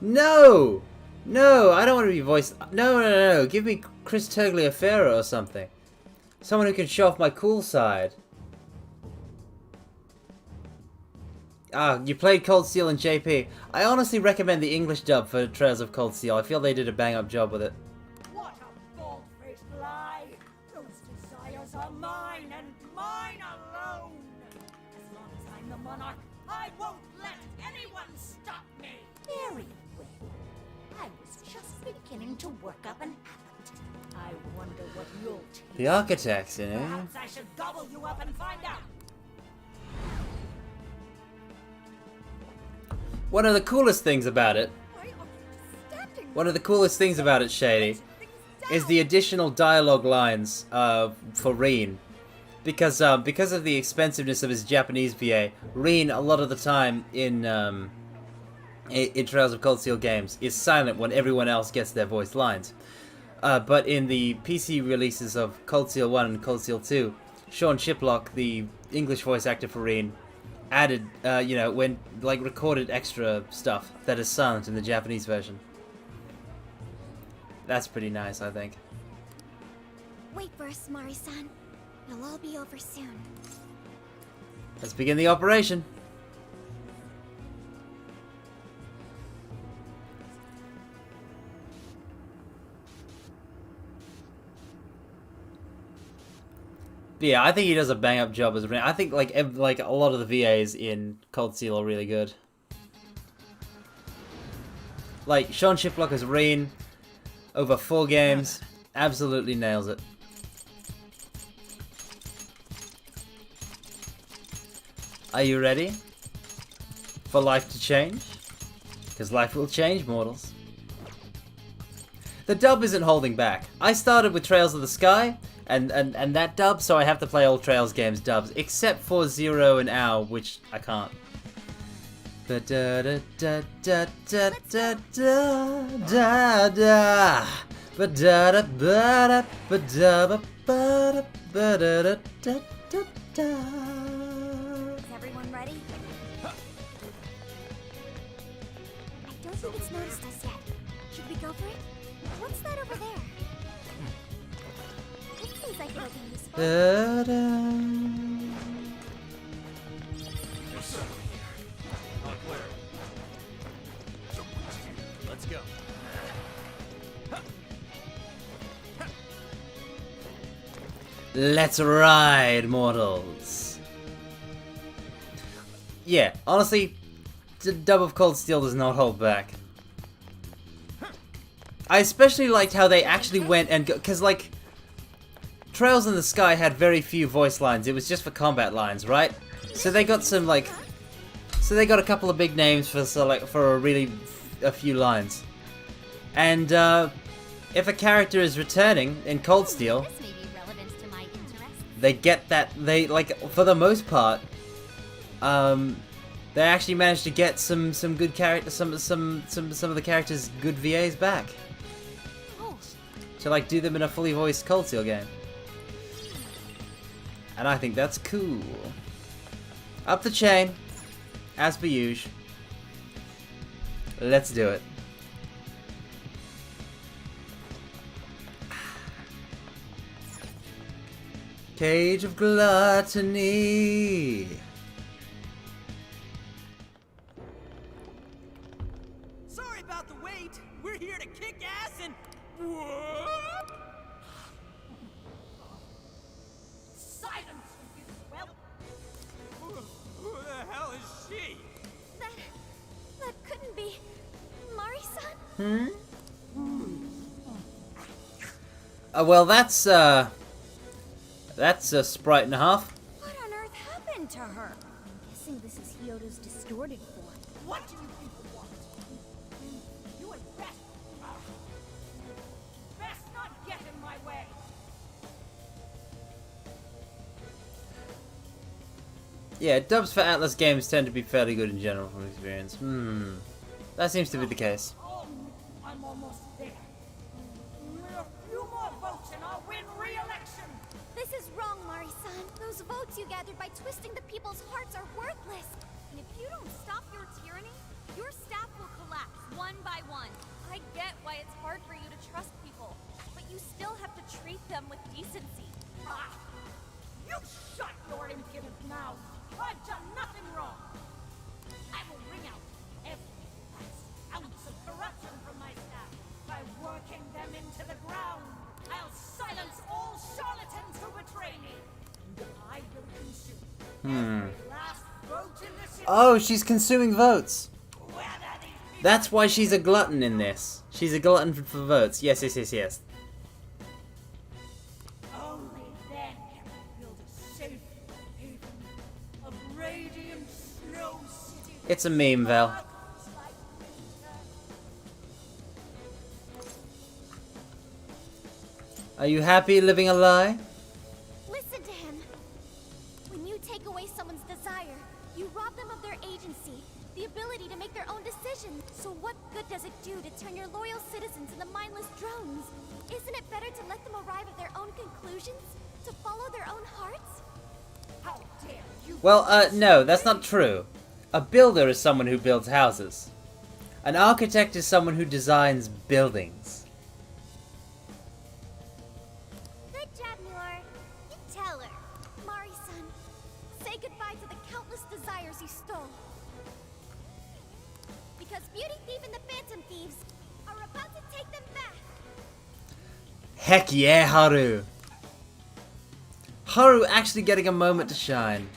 Speaker 1: No! No, I don't want to be voiced. No. Give me Chris Tagliaferro or something. Someone who can show off my cool side. Ah, you played Cold Steel and JP. I honestly recommend the English dub for Trails of Cold Steel. I feel they did a bang-up job with it.
Speaker 7: What a bald-faced lie! Those desires are mine and mine alone! As long as I'm the monarch, I won't let anyone stop me! Very well. I was just beginning to work up an appetite. I wonder what you'll taste.
Speaker 1: The architects, you know?
Speaker 7: Perhaps I should gobble you up and find out!
Speaker 1: One of the coolest things about it, Shady, is the additional dialogue lines for Rin. Because of the expensiveness of his Japanese VA, Rin, a lot of the time in Trails of Cold Steel games, is silent when everyone else gets their voiced lines. But in the PC releases of Cold Steel 1 and Cold Steel 2, Sean Shiplock, the English voice actor for Rin, added, when, recorded extra stuff that is silent in the Japanese version. That's pretty nice, I think.
Speaker 3: Wait for us, Mari-san. It'll all be over soon.
Speaker 1: Let's begin the operation. But yeah, I think he does a bang-up job as a Rin. I think like a lot of the VAs in Cold Steel are really good. Like Sean Shiplock as Rin over 4 games, absolutely nails it. Are you ready for life to change? Because life will change, mortals. The dub isn't holding back. I started with Trails of the Sky, and that dub, so I have to play all Trails games dubs, except for Zero and Ow, which I can't. Ba da da da da da da da da ba da da ba da ba da ba da ba da da da da.
Speaker 3: Is everyone ready? I don't think it's noticed us yet. Should we go for it? What's that over there? This seems like it'll be useful.
Speaker 4: There's someone here. On where? Let's go.
Speaker 1: Let's ride, mortals. Yeah, honestly, the dub of Cold Steel does not hold back. I especially liked how they actually went and because like Trails in the Sky had very few voice lines. It was just for combat lines, right? So they got some like, so they got a couple of big names for a few lines. And if a character is returning in Cold Steel,
Speaker 3: This may be relevant to my interests.
Speaker 1: they get that they like for the most part. They actually managed to get some good character some of the characters' good VAs back. To like do them in a fully voiced Cold Steel game. And I think that's cool. Up the chain, as per usual. Let's do it. Cage of Gluttony.
Speaker 6: Sorry about the wait. We're here to kick ass and...
Speaker 7: Silence, you whelp!
Speaker 6: Who the hell is she?
Speaker 3: That couldn't be Mari-san.
Speaker 1: Well, that's a sprite and a half.
Speaker 11: What on earth happened to her? I'm guessing this is Hyodo's distorted form.
Speaker 7: What do you people want? You had best... best not get in my way!
Speaker 1: Yeah, dubs for Atlas games tend to be fairly good in general from experience. That seems to be the case.
Speaker 7: I'm almost there. A few more votes and I'll win re-election!
Speaker 3: This is wrong, Mari-san. Those votes you gathered by twisting the people's hearts are worthless. And if you don't
Speaker 8: decency.
Speaker 7: Ah! You shut your impudent mouth! I've done nothing wrong! I will wring out every last ounce of corruption from my staff by working them into the ground. I'll silence all charlatans who betray me, and I will consume every last vote in the city.
Speaker 1: Oh, she's consuming votes. That's why she's a glutton in this. She's a glutton for votes. Yes.
Speaker 7: Only then can I build a safe haven of radiant snow city.
Speaker 1: It's a meme, Val. Are you happy living a lie?
Speaker 3: Listen to him. When you take away someone's desire, you rob them of their agency, the ability to make their own decisions. So what good does it do to turn your loyal citizens into mindless drones? Isn't it better to let them arrive at their own conclusions? To follow their own hearts?
Speaker 7: How dare you?
Speaker 1: Well, no, that's not true. A builder is someone who builds houses. An architect is someone who designs buildings.
Speaker 3: Good job, Muir. You tell her. Mari-san, say goodbye to the countless desires you stole. Because Beauty Thief and the Phantom Thieves are about to take them back.
Speaker 1: Heck yeah, Haru! Haru actually getting a moment to shine.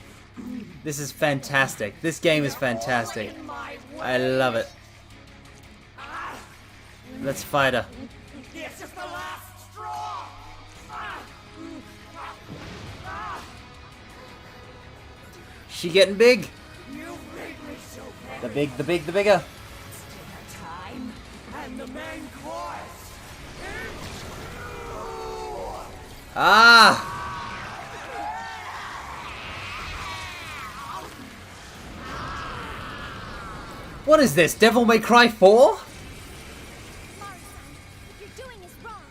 Speaker 1: This is fantastic. This game is fantastic. I love it. Let's fight her.
Speaker 7: This is the last straw.
Speaker 1: She getting big?
Speaker 7: You made me so bad.
Speaker 1: The bigger.
Speaker 7: Time and the main course.
Speaker 1: Ah! What is this? Devil May Cry 4?
Speaker 3: Mari-san, what you're doing is wrong.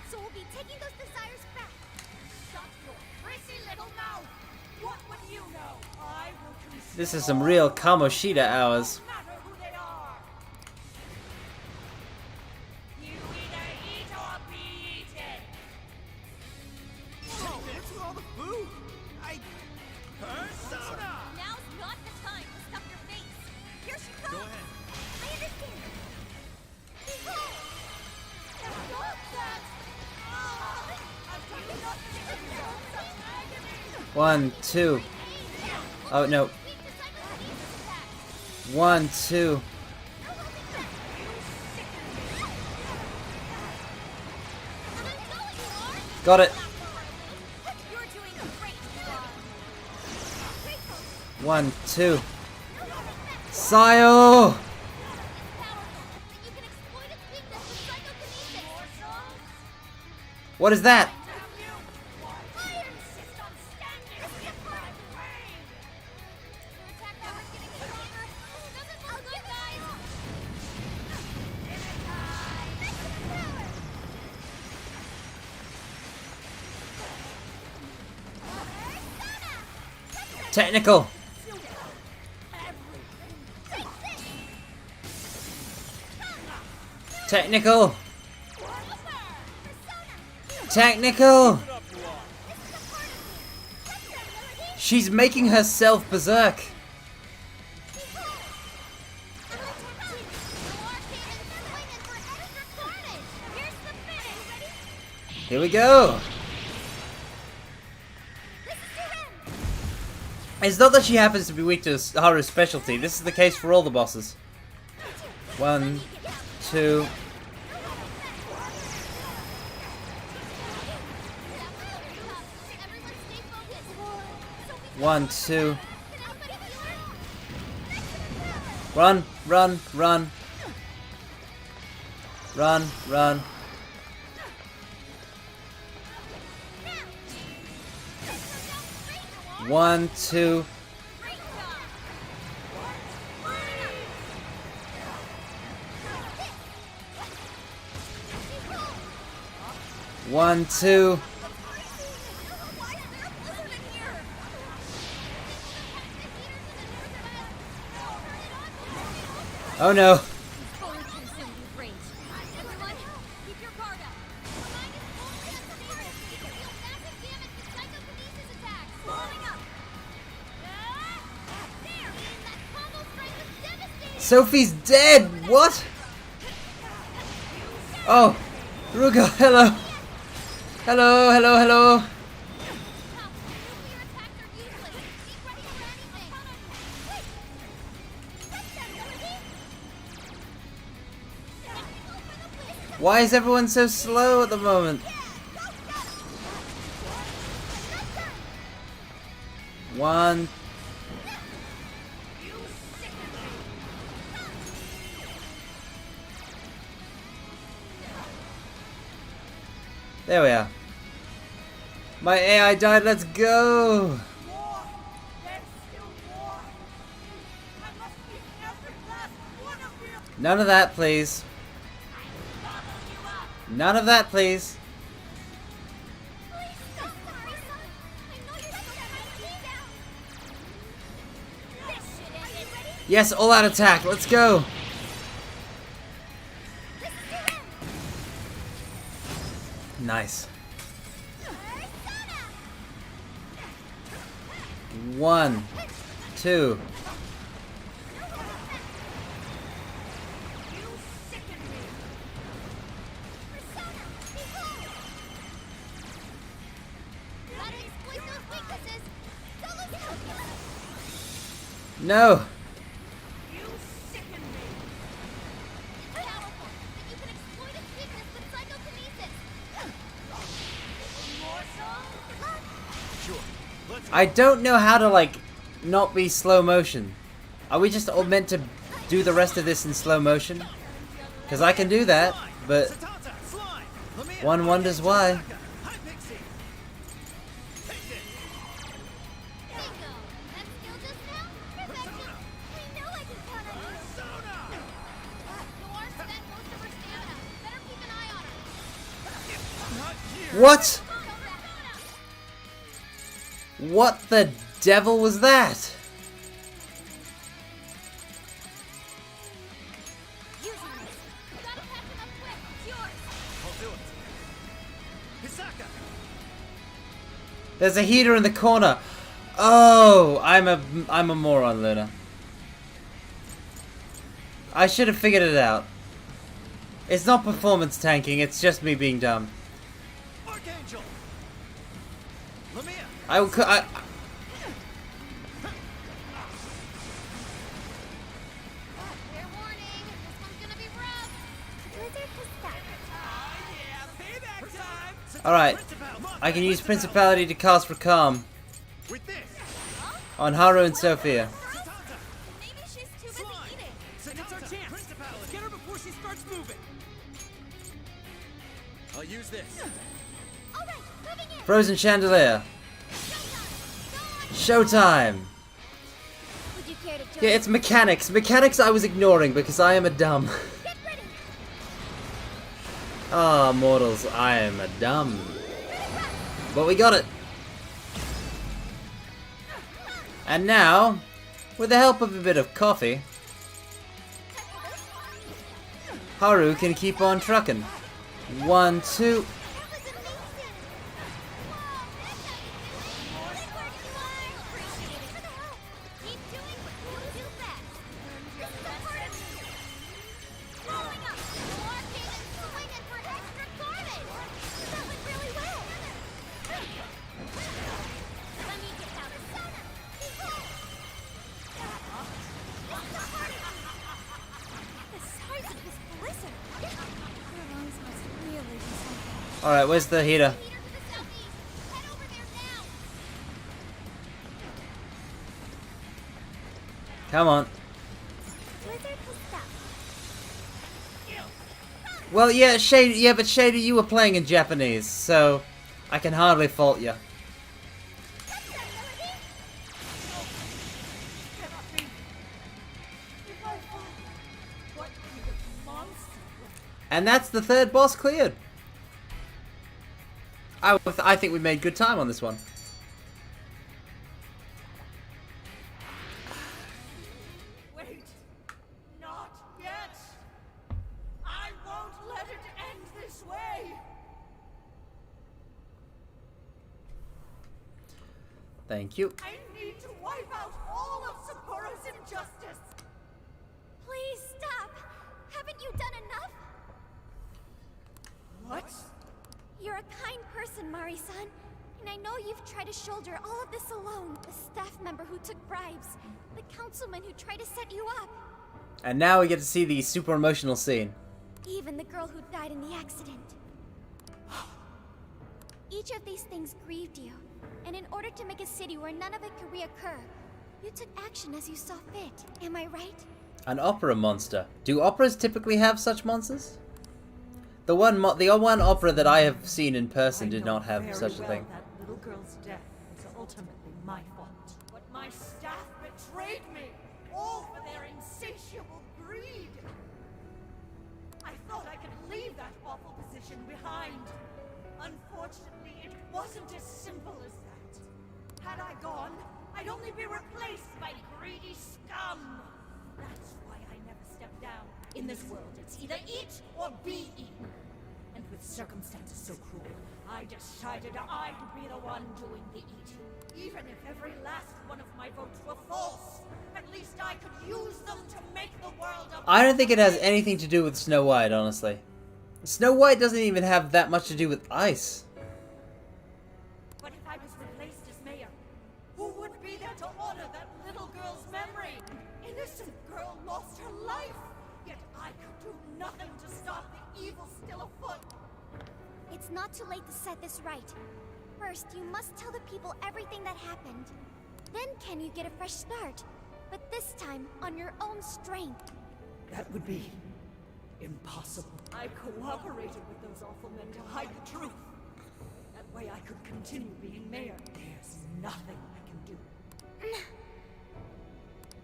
Speaker 3: So we'll be taking those desires back.
Speaker 7: Shut your prissy little mouth. What would you know? I will consume
Speaker 1: This is some real Kamoshida hours.
Speaker 7: no matter who they are. You either eat or be eaten.
Speaker 4: Oh, that's all the food. Persona!
Speaker 8: Now's not the time to stuff your face. Here she comes.
Speaker 4: Go ahead.
Speaker 3: I understand. Behold!
Speaker 7: Stop that! I've done nothing to deserve such agony.
Speaker 1: 1, 2. Oh no. 1, 2. Got it.
Speaker 8: You're doing great, Muir.
Speaker 1: 1, 2. Sayo!
Speaker 3: That you can exploit its weakness with psychokinesis.
Speaker 1: What is that?
Speaker 7: I insist on standing with your front way.
Speaker 3: Your attack power's getting stronger. This doesn't look good, guys.
Speaker 1: Technical. Technical. Technical. She's making herself berserk. Here we go. It's not that she happens to be weak to Haru's specialty. This is the case for all the bosses. 1, 2. One, two. Run, run, run. Run, run. One, two. One, two. Oh no. Sophie's dead! What? Oh! Ruga, hello! Hello, hello, hello! Why is everyone so slow at the moment? One. There we are. My AI died, let's go! None of that, please. None of that, please. Yes, all out attack, let's go! Nice. 1, 2. No. I don't know how to, like, not be slow motion. Are we just all meant to do the rest of this in slow motion? Because I can do that, but one wonders why. What? What the devil was that? There's a heater in the corner. Oh, I'm a moron, Luna. I should have figured it out. It's not performance tanking, it's just me being dumb. I Alright, I can use Principality to cast for calm on Haru and Sophia.
Speaker 6: Maybe she's too busy eating. It's our chance. Let's get her before she starts moving.
Speaker 4: I'll use this.
Speaker 1: Frozen chandelier. Showtime! Yeah, it's mechanics. Mechanics I was ignoring because I am a dumb. Ah, mortals, I am a dumb. But we got it. And now, with the help of a bit of coffee, Haru can keep on trucking. 1, 2... Alright, where's the heater? Come on. Well, yeah, Shady, yeah, but Shady, you were playing in Japanese, so I can hardly fault you. And that's the third boss cleared. I think we made good time on this one.
Speaker 9: Wait! Not yet! I won't let it end this way!
Speaker 1: Thank you.
Speaker 9: I need to wipe out all of Sapporo's injustice!
Speaker 8: Please!
Speaker 3: Mari-san. And I know you've tried to shoulder all of this alone. The staff member who took bribes. The councilman who tried to set you up.
Speaker 1: And now we get to see the super emotional scene.
Speaker 3: Even the girl who died in the accident. Each of these things grieved you. And in order to make a city where none of it could reoccur, you took action as you saw fit. Am I right?
Speaker 1: An opera monster. Do operas typically have such monsters? The one opera that I have seen in person did not have such a thing.
Speaker 7: That little girl's death was ultimately my fault. But my staff betrayed me, all for their insatiable greed. I thought I could leave that awful position behind. Unfortunately, it wasn't as simple as that. Had I gone, I'd only be replaced by greedy scum. That's why I never stepped down. In this world, it's either eat or be eaten. And with circumstances so cruel, I decided I'd be the one doing the eating. Even if every last one of my votes were false, at least I could use them to make the world a
Speaker 1: I don't think it has anything to do with Snow White, honestly. Snow White doesn't even have that much to do with ice.
Speaker 7: But if I was replaced as mayor, who would be there to honor that little girl's memory? An innocent girl lost her life, yet I could do nothing to stop the evil still afoot.
Speaker 3: It's not too late to set this right. First, you must tell the people everything that happened. Then can you get a fresh start? But this time, on your own strength.
Speaker 7: That would be impossible. I cooperated with those awful men to hide the truth. That way I could continue being mayor. There's nothing I can do.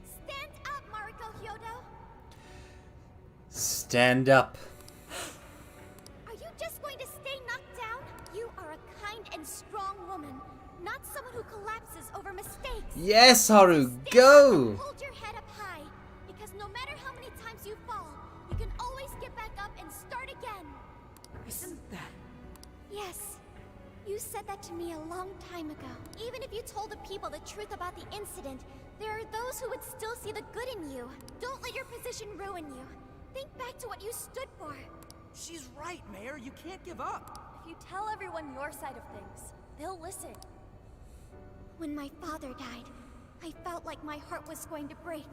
Speaker 3: Stand up, Mariko Hyodo!
Speaker 1: Stand up.
Speaker 3: Are you just going to stay knocked down? You are a kind and strong woman, not someone who collapses over mistakes.
Speaker 1: Yes, Haru,
Speaker 3: Stand
Speaker 1: go!
Speaker 3: up, hold your head up high, because no matter how many times you fall, you can always get back up and start again.
Speaker 7: Isn't that?
Speaker 3: Yes. You said that to me a long time ago. Even if you told the people the truth about the incident, there are those who would still see the good in you. Don't let your position ruin you. Think back to what you stood for.
Speaker 4: She's right, Mayor. You can't give up.
Speaker 10: If you tell everyone your side of things, they'll listen.
Speaker 3: When my father died, I felt like my heart was going to break.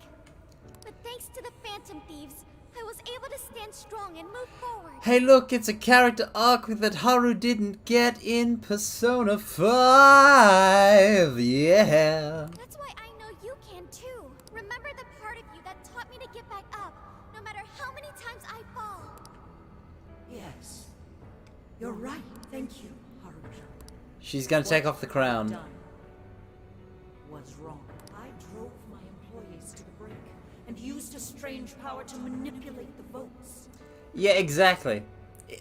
Speaker 3: But thanks to the Phantom Thieves, I was able to stand strong and move forward.
Speaker 1: Hey look, it's a character arc that Haru didn't get in Persona 5. Yeah.
Speaker 3: That's why I know you can too. Remember the part of you that taught me to get back up, no matter how many times I fall.
Speaker 7: Yes. You're right. Thank you, Haru.
Speaker 1: She's gonna take off the crown.
Speaker 7: Done was wrong. I drove my employees to the brink and used a strange power to manipulate the votes.
Speaker 1: Yeah, exactly.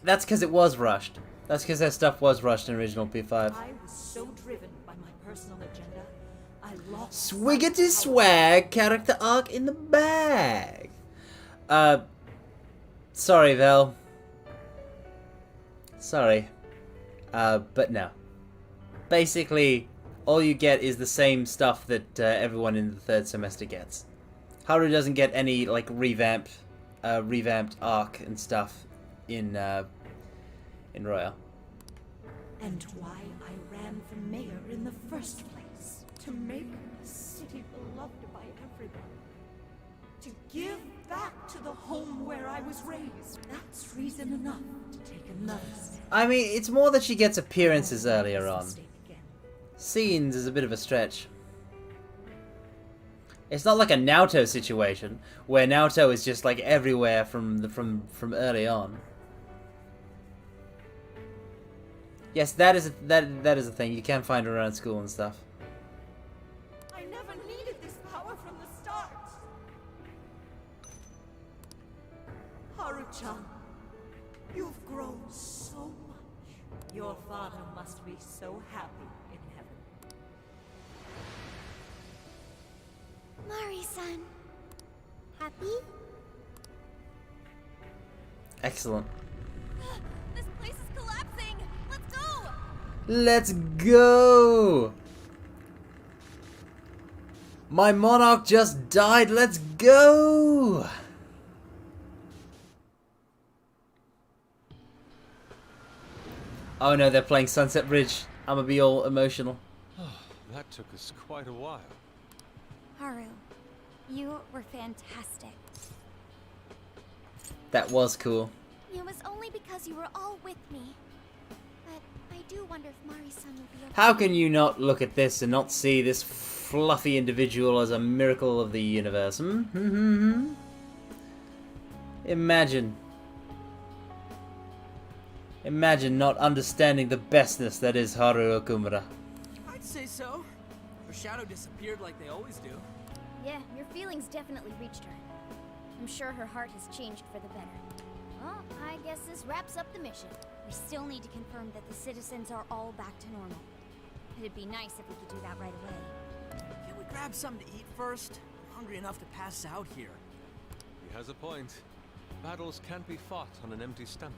Speaker 1: That's because it was rushed. That's because their stuff was rushed in original P5.
Speaker 7: I was so driven by my personal agenda, I lost.
Speaker 1: Swiggity swag, character arc in the bag. Sorry, Vel. Sorry. But no. Basically, all you get is the same stuff that everyone in the third semester gets. Haru doesn't get any, like, revamped arc and stuff in Royal.
Speaker 7: And why I ran for mayor in the first place. To make a city beloved by everyone. To give back to the home where I was raised. That's reason enough to take another step.
Speaker 1: I mean, it's more that she gets appearances earlier on. Scenes is a bit of a stretch. It's not like a Naoto situation, where Naoto is just like everywhere from early on. Yes, that is a thing. You can find her around school and stuff.
Speaker 7: I never needed this power from the start. Haru-chan, you've grown so much. Your father must be so happy in heaven.
Speaker 3: Mari-san. Happy?
Speaker 1: Excellent.
Speaker 10: This place is collapsing! Let's go!
Speaker 1: Let's go! My monarch just died, let's go! Oh no, they're playing Sunset Bridge. I'm gonna be all emotional.
Speaker 5: That took us quite a while.
Speaker 11: Haru, you were fantastic.
Speaker 1: That was cool.
Speaker 3: It was only because you were all with me. But I do wonder if Mari-san will be okay.
Speaker 1: How can you not look at this and not see this fluffy individual as a miracle of the universe? Imagine. Imagine not understanding the bestness that is Haru Okumura.
Speaker 6: I'd say so. Her shadow disappeared like they always do.
Speaker 3: Yeah, your feelings definitely reached her. I'm sure her heart has changed for the better. Well, I guess this wraps up the mission.
Speaker 11: We still need to confirm that the citizens are all back to normal. It'd be nice if we could do that right away.
Speaker 6: Can we grab something to eat first? I'm hungry enough to pass out here.
Speaker 5: He has a point. Battles can't be fought on an empty stomach.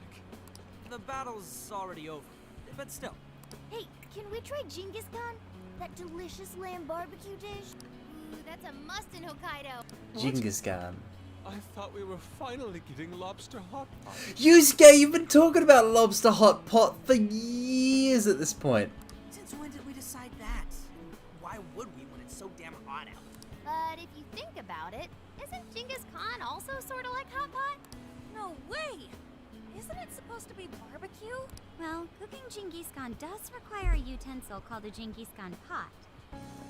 Speaker 6: The battle's already over, but still.
Speaker 3: Hey, can we try Genghis Khan? That delicious lamb barbecue dish? Ooh, that's a must in Hokkaido.
Speaker 1: Genghis Khan.
Speaker 5: I thought we were finally getting lobster hot pot.
Speaker 1: Yusuke, you've been talking about lobster hot pot for years at this point.
Speaker 6: Since when did we decide that? Why would we when it's so damn hot out?
Speaker 3: But if you think about it, isn't Genghis Khan also sort of like hot pot?
Speaker 11: No way! Isn't it supposed to be barbecue? Well, cooking Genghis Khan does require a utensil called a Genghis Khan pot.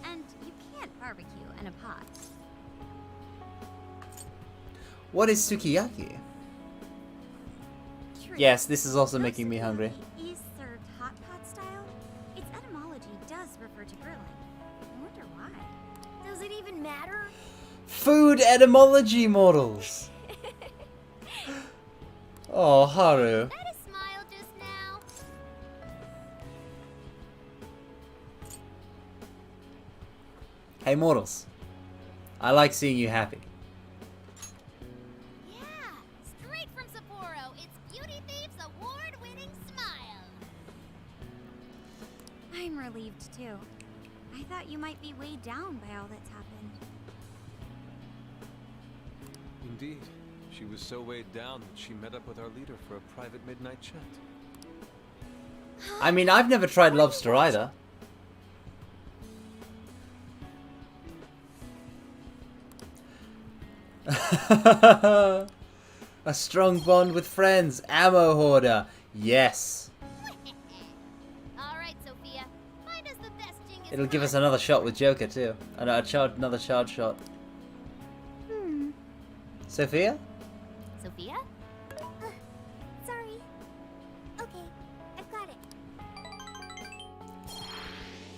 Speaker 11: And you can't barbecue in a pot.
Speaker 1: What is sukiyaki?
Speaker 11: True.
Speaker 1: Yes, this is also
Speaker 11: Though
Speaker 1: making me hungry.
Speaker 11: sukiyaki is served hot pot style, its etymology does refer to grilling. I wonder why.
Speaker 3: Does it even matter?
Speaker 1: Food etymology models. Oh, Haru.
Speaker 3: That a smile just now.
Speaker 1: Hey, mortals. I like seeing you happy.
Speaker 3: Yeah, straight from Sapporo, it's Beauty Thief's award-winning smile.
Speaker 11: I'm relieved too. I thought you might be weighed down by all that's happened.
Speaker 5: Indeed. She was so weighed down that she met up with our leader for a private midnight chat.
Speaker 1: I mean, I've never tried lobster either. A strong bond with friends. Ammo hoarder. Yes.
Speaker 3: All right, Sophia. Find us the best Genghis
Speaker 1: It'll give
Speaker 3: Khan.
Speaker 1: us another shot with Joker too. Another charge shot. Sophia?
Speaker 3: Sophia? Sorry. Okay, I've got it.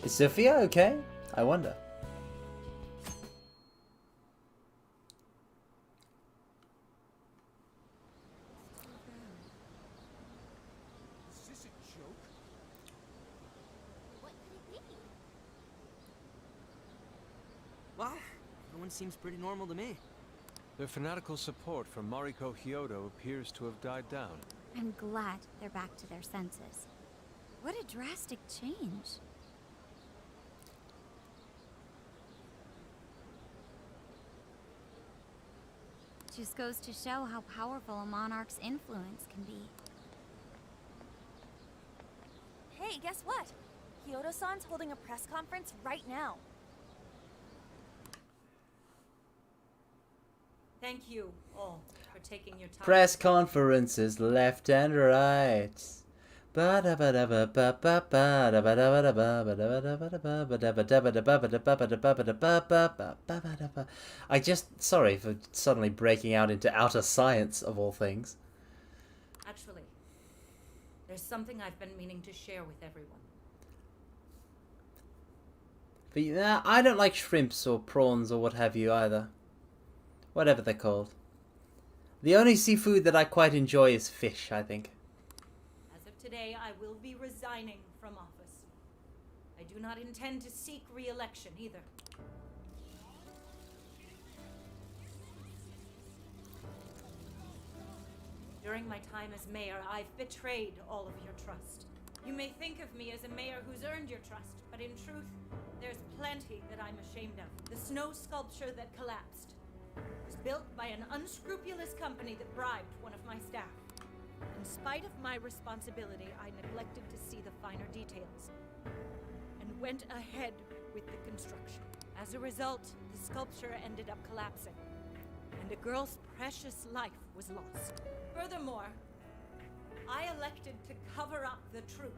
Speaker 1: Is Sophia okay? I wonder.
Speaker 12: Is this a joke?
Speaker 3: What could it be?
Speaker 6: Well, everyone seems pretty normal to me.
Speaker 5: Their fanatical support for Mariko Hyodo appears to have died down.
Speaker 11: I'm glad they're back to their senses. What a drastic change. Just goes to show how powerful a monarch's influence can be.
Speaker 10: Hey, guess what? Kyoto-san's holding a press conference right now.
Speaker 7: Thank you all for taking your time.
Speaker 1: Press conferences left and right. I just, sorry for suddenly breaking out into outer science of all things.
Speaker 7: Actually, there's something I've been meaning to share with everyone.
Speaker 1: But yeah, I don't like shrimps or prawns or what have you either. Whatever they're called. The only seafood that I quite enjoy is fish, I think.
Speaker 7: As of today, I will be resigning from office. I do not intend to seek re-election either. During my time as mayor, I've betrayed all of your trust. You may think of me as a mayor who's earned your trust, but in truth, there's plenty that I'm ashamed of. The snow sculpture that collapsed was built by an unscrupulous company that bribed one of my staff. In spite of my responsibility, I neglected to see the finer details and went ahead with the construction. As a result, the sculpture ended up collapsing, and a girl's precious life was lost. Furthermore, I elected to cover up the truth,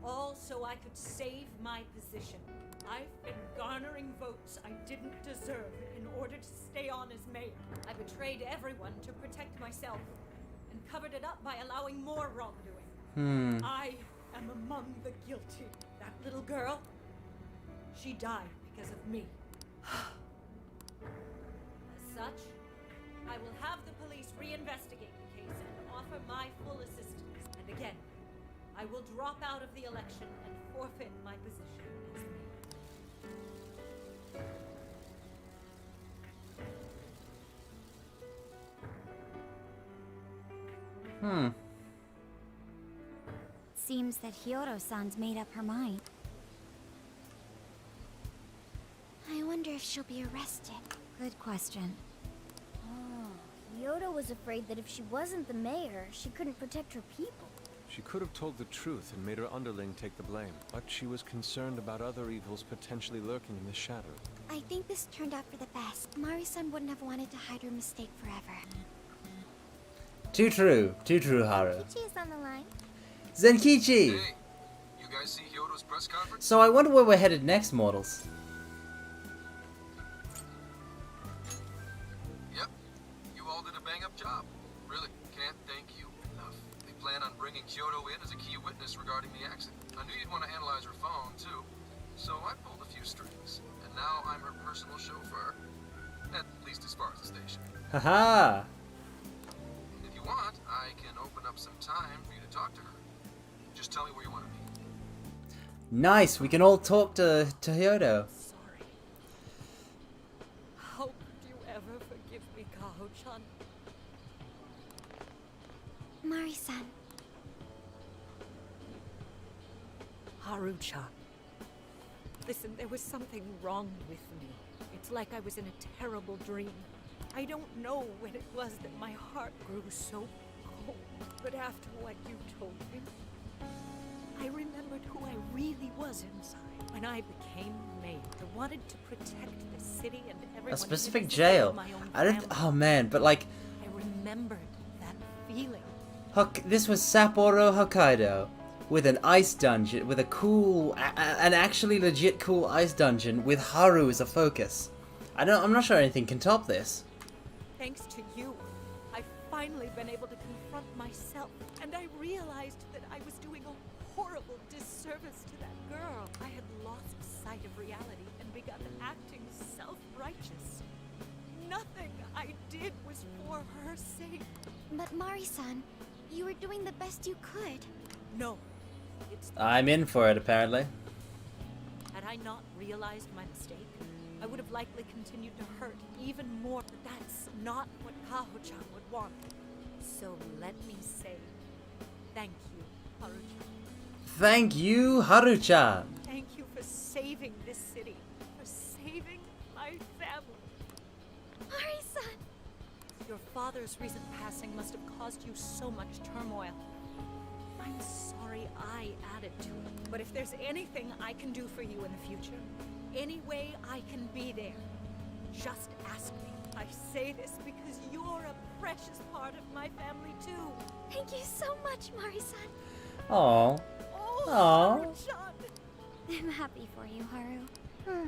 Speaker 7: all so I could save my position. I've been garnering votes I didn't deserve in order to stay on as mayor. I betrayed everyone to protect myself and covered it up by allowing more wrongdoing. I am among the guilty. That little girl, she died because of me. As such, I will have the police reinvestigate the case and offer my full assistance. And again, I will drop out of the election and forfeit my position as mayor.
Speaker 11: Seems that Hiyoro-san's made up her mind.
Speaker 3: I wonder if she'll be arrested.
Speaker 11: Good question.
Speaker 8: Oh, Hiyoro was afraid that if she wasn't the mayor, she couldn't protect her people.
Speaker 5: She could have told the truth and made her underling take the blame, but she was concerned about other evils potentially lurking in the shadows.
Speaker 3: I think this turned out for the best. Mari-san wouldn't have wanted to hide her mistake forever.
Speaker 1: Too true, Haru.
Speaker 3: Kichi is on the line.
Speaker 1: Zenkichi!
Speaker 12: Hey, you guys see Hyodo's press conference?
Speaker 1: So I wonder where we're headed next, mortals.
Speaker 12: Yep, you all did a bang-up job. Really, can't thank you enough. They plan on bringing Kyoto in as a key witness regarding the accident. I knew you'd want to analyze her phone, too. So I pulled a few strings, and now I'm her personal chauffeur. At least as far as the station.
Speaker 1: Haha!
Speaker 12: If you want, I can open up some time for you to talk to her. Just tell me where you want to be.
Speaker 1: Nice, we can all talk to Hyodo.
Speaker 7: Sorry. How could you ever forgive me, Kaho-chan?
Speaker 3: Mari-san.
Speaker 7: Haru-chan. Listen, there was something wrong with me. It's like I was in a terrible dream. I don't know when it was that my heart grew so cold. But after what you told me, I remembered who I really was inside. When I became mayor, I wanted to protect the city and everyone.
Speaker 1: A specific
Speaker 7: even
Speaker 1: jail.
Speaker 7: my own
Speaker 1: I don't.
Speaker 7: family.
Speaker 1: Oh man, but like.
Speaker 7: I remembered that feeling.
Speaker 1: This was Sapporo, Hokkaido, with an ice dungeon, with a cool, an actually legit cool ice dungeon with Haru as a focus. I'm not sure anything can top this.
Speaker 7: Thanks to you, I've finally been able to confront myself, and I realized that I was doing a horrible disservice to that girl. I had lost sight of reality and begun acting self-righteous. Nothing I did was for her sake.
Speaker 3: But Mari-san, you were doing the best you could.
Speaker 7: No, it's
Speaker 1: I'm in for it, apparently.
Speaker 7: Had I not realized my mistake, I would have likely continued to hurt even more. But that's not what Kaho-chan would want. So let me say, thank you, Haru-chan.
Speaker 1: Thank you, Haru-chan.
Speaker 7: Thank you for saving this city, for saving my family.
Speaker 3: Mari-san!
Speaker 7: Your father's recent passing must have caused you so much turmoil. I'm sorry I added to it. But if there's anything I can do for you in the future, any way I can be there, just ask me. I say this because you're a precious part of my family too.
Speaker 3: Thank you so much, Mari-san.
Speaker 1: Aww.
Speaker 7: Oh,
Speaker 1: Aww.
Speaker 7: Haru-chan.
Speaker 11: I'm happy for you, Haru.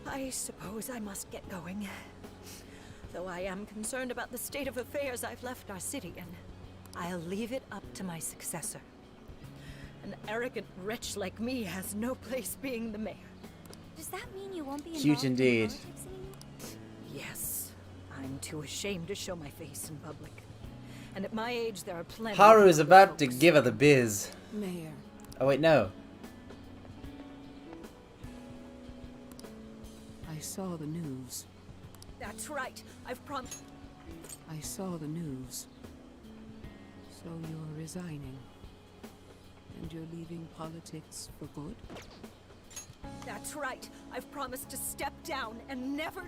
Speaker 7: I suppose I must get going. Though I am concerned about the state of affairs I've left our city in. I'll leave it up to my successor. An arrogant wretch like me has no place being the mayor.
Speaker 11: Does that mean you won't be
Speaker 1: Cute
Speaker 11: involved
Speaker 1: indeed.
Speaker 11: in politics anymore?
Speaker 7: Yes, I'm too ashamed to show my face in public. And at my age, there are plenty
Speaker 1: Haru
Speaker 7: of
Speaker 1: is about to
Speaker 7: folks.
Speaker 1: give her the biz.
Speaker 9: Mayor,
Speaker 1: Oh wait, no.
Speaker 9: I saw the news.
Speaker 7: That's right. I've promised.
Speaker 9: I saw the news. So you're resigning. And you're leaving politics for good?
Speaker 7: That's right. I've promised to step down and never.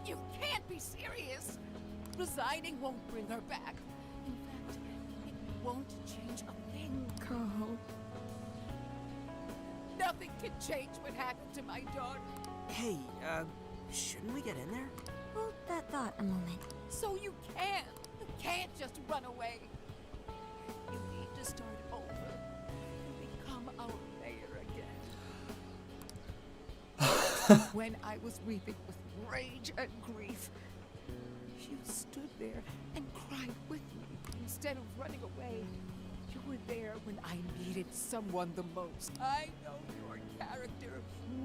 Speaker 9: You can't be serious! Resigning won't bring her back. In fact, it won't change a thing.
Speaker 10: Kaho.
Speaker 9: Nothing can change what happened to my daughter.
Speaker 13: Hey, shouldn't we get in there?
Speaker 11: Hold that thought a moment.
Speaker 9: So you can't. You can't just run away. You need to start over and become our mayor again. When I was weeping with rage and grief, you stood there and cried with me. Instead of running away, you were there when I needed someone the most. I know your character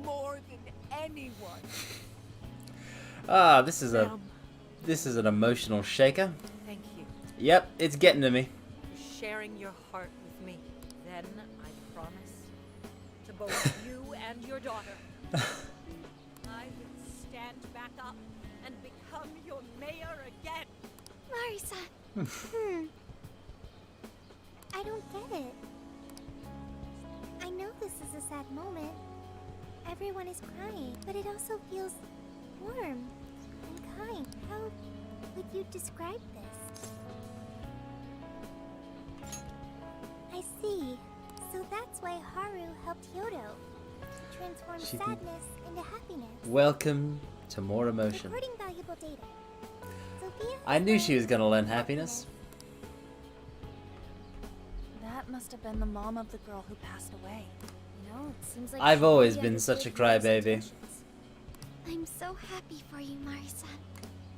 Speaker 9: more than anyone.
Speaker 1: Ah, this is an emotional shaker.
Speaker 7: Thank you
Speaker 1: Yep, it's getting to me.
Speaker 7: for sharing your heart with me. Then I promise to both you and your daughter, I will stand back up and become your mayor again.
Speaker 3: Marisa. I don't get it. I know this is a sad moment. Everyone is crying, but it also feels warm and kind. How would you describe this? I see. So that's why Haru helped Hyodo to transform sadness into happiness.
Speaker 1: Welcome to more emotion.
Speaker 3: Recording valuable data. Sophia
Speaker 1: I knew she was gonna learn happiness.
Speaker 10: That must have been the mom of the girl who passed away. You know, it seems like
Speaker 1: I've
Speaker 10: she
Speaker 1: always
Speaker 10: really
Speaker 1: been such a
Speaker 10: understood Hyodo's
Speaker 1: crybaby.
Speaker 10: intentions.
Speaker 3: I'm so happy for you, Marisa.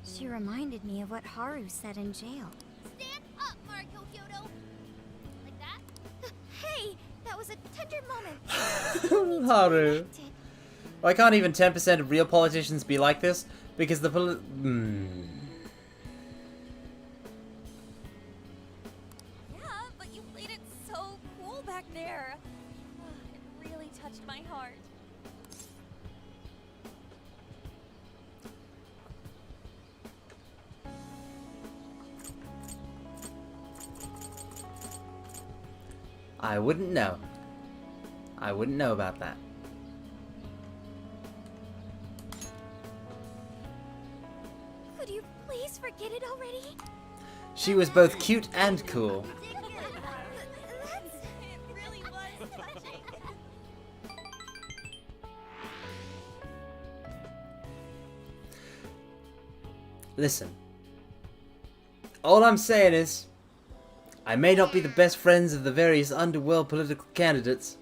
Speaker 11: She reminded me of what Haru said in jail.
Speaker 3: Stand up, Mariko Hyodo! Like that? Hey, that was a tender moment.
Speaker 1: Haru. Why can't even 10% of real politicians be like this? Because the
Speaker 10: Yeah, but you played it so cool back there. It really touched my heart.
Speaker 1: I wouldn't know. I wouldn't know about that.
Speaker 3: Could you please forget it already?
Speaker 1: She was both cute and cool.
Speaker 10: It really was touching.
Speaker 1: Listen. All I'm saying is, I may not be the best friends of the various underworld political candidates.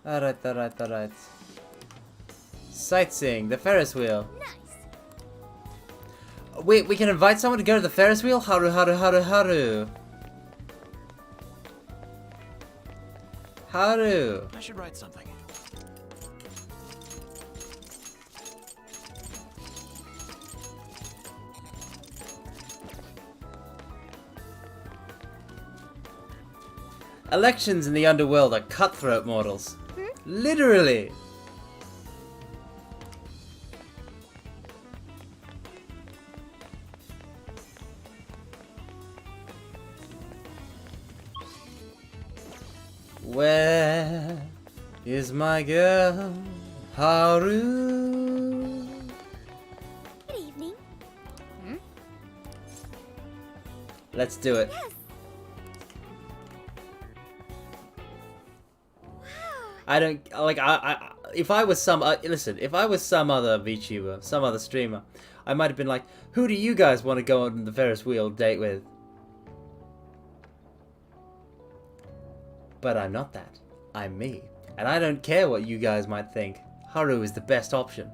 Speaker 1: Alright. Sightseeing, the Ferris wheel.
Speaker 3: Nice.
Speaker 1: Wait, we can invite someone to go to the Ferris wheel? Haru. Haru.
Speaker 13: I should write something.
Speaker 1: Elections in the underworld are cutthroat mortals. Literally. Where is my girl, Haru?
Speaker 3: Good evening.
Speaker 1: Let's do it.
Speaker 3: Yes.
Speaker 1: I don't like. If I was some listen, if I was some other VTuber, some other streamer, I might have been like, "Who do you guys want to go on the Ferris wheel date with?" But I'm not that. I'm me, and I don't care what you guys might think. Haru is the best option.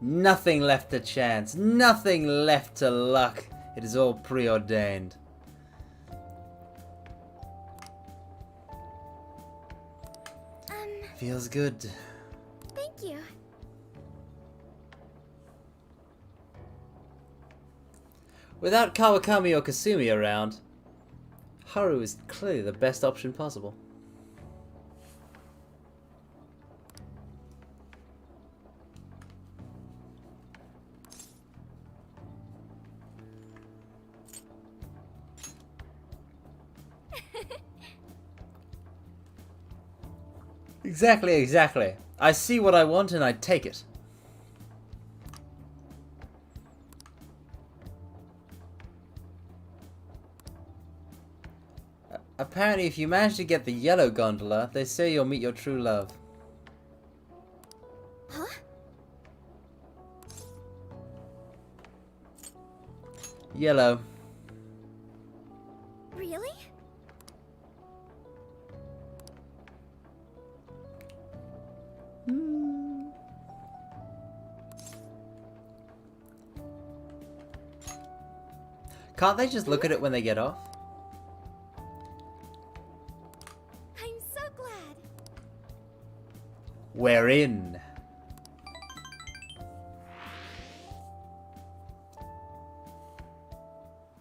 Speaker 1: Nothing left to chance. Nothing left to luck. It is all preordained. Feels good.
Speaker 3: Thank you.
Speaker 1: Without Kawakami or Kasumi around, Haru is clearly the best option possible. Exactly. I see what I want and I take it. Apparently, if you manage to get the yellow gondola, they say you'll meet your true love.
Speaker 3: Huh?
Speaker 1: Yellow.
Speaker 3: Really?
Speaker 1: Can't they just look at it when they get off?
Speaker 3: I'm so glad.
Speaker 1: We're in.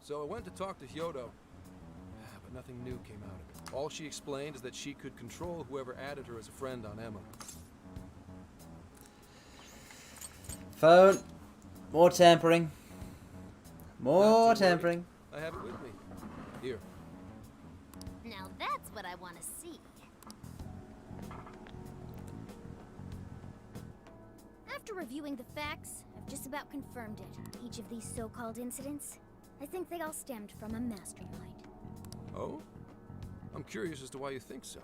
Speaker 12: So I went to talk to Hyodo, but nothing new came out of it. All she explained is that she could control whoever added her as a friend on Emma.
Speaker 1: Phone. More tampering. More
Speaker 12: Not too worried.
Speaker 1: tampering.
Speaker 12: I have it with me. Here.
Speaker 8: Now that's what I want to see.
Speaker 3: After reviewing the facts, I've just about confirmed it. Each of these so-called incidents, I think they all stemmed from a mastermind.
Speaker 12: Oh? I'm curious as to why you think so.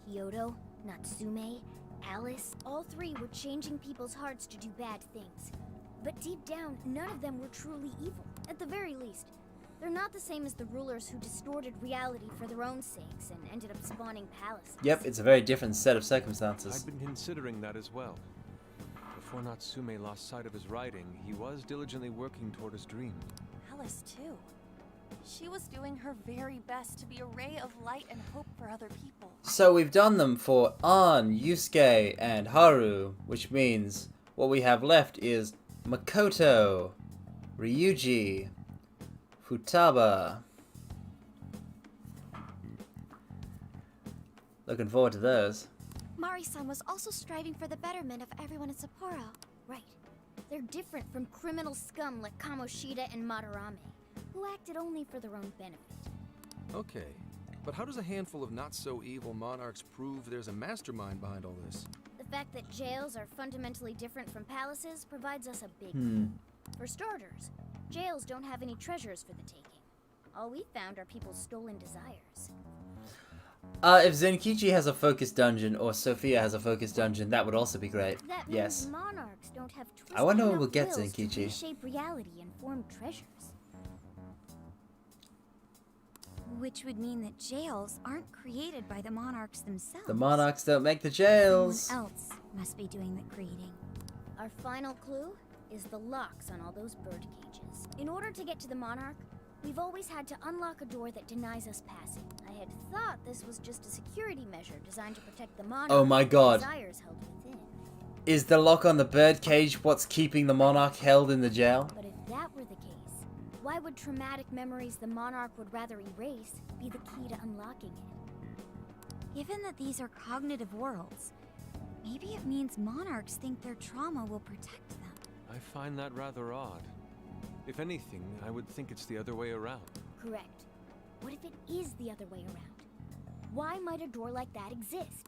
Speaker 3: Hyodo, Natsume, Alice, all three were changing people's hearts to do bad things. But deep down, none of them were truly evil. At the very least, they're not the same as the rulers who distorted reality for their own sakes and ended up spawning palaces.
Speaker 1: Yep, it's a very different set of circumstances.
Speaker 5: I'd been considering that as well. Before Natsume lost sight of his writing, he was diligently working toward his dream.
Speaker 6: Alice, too. She was doing her very best to be a ray of light and hope for other people.
Speaker 1: So we've done them for An, Yusuke, and Haru, which means what we have left is Makoto, Ryuji, Futaba. Looking forward to those.
Speaker 3: Mari-san was also striving for the betterment of everyone in Sapporo. Right. They're different from criminal scum like Kamoshida and Madarame, who acted only for their own benefit.
Speaker 12: Okay, but how does a handful of not-so-evil monarchs prove there's a mastermind behind all this?
Speaker 3: The fact that jails are fundamentally different from palaces provides us a big
Speaker 1: Hmm.
Speaker 3: For starters, jails don't have any treasures for the taking. All we found are people's stolen desires.
Speaker 1: If Zenkichi has a focus dungeon or Sophia has a focus dungeon, that would also be great.
Speaker 3: That means
Speaker 1: Yes.
Speaker 3: monarchs don't have twisted
Speaker 1: I wonder when
Speaker 3: enough
Speaker 1: we'll get
Speaker 3: wills to
Speaker 1: Zenkichi.
Speaker 3: reshape reality and form treasures.
Speaker 11: Which would mean that jails aren't created by the monarchs themselves.
Speaker 1: The monarchs don't make the jails.
Speaker 11: Someone else must be doing the creating.
Speaker 3: Our final clue is the locks on all those bird cages. In order to get to the monarch, we've always had to unlock a door that denies us passing. I had thought this was just a security measure designed to protect the monarch
Speaker 1: Oh my
Speaker 3: and the
Speaker 1: God.
Speaker 3: desires held within.
Speaker 1: Is the lock on the bird cage what's keeping the monarch held in the jail?
Speaker 3: But if that were the case, why would traumatic memories the monarch would rather erase be the key to unlocking it?
Speaker 11: Given that these are cognitive worlds, maybe it means monarchs think their trauma will protect them.
Speaker 5: I find that rather odd. If anything, I would think it's the other way around.
Speaker 3: Correct. What if it is the other way around? Why might a door like that exist?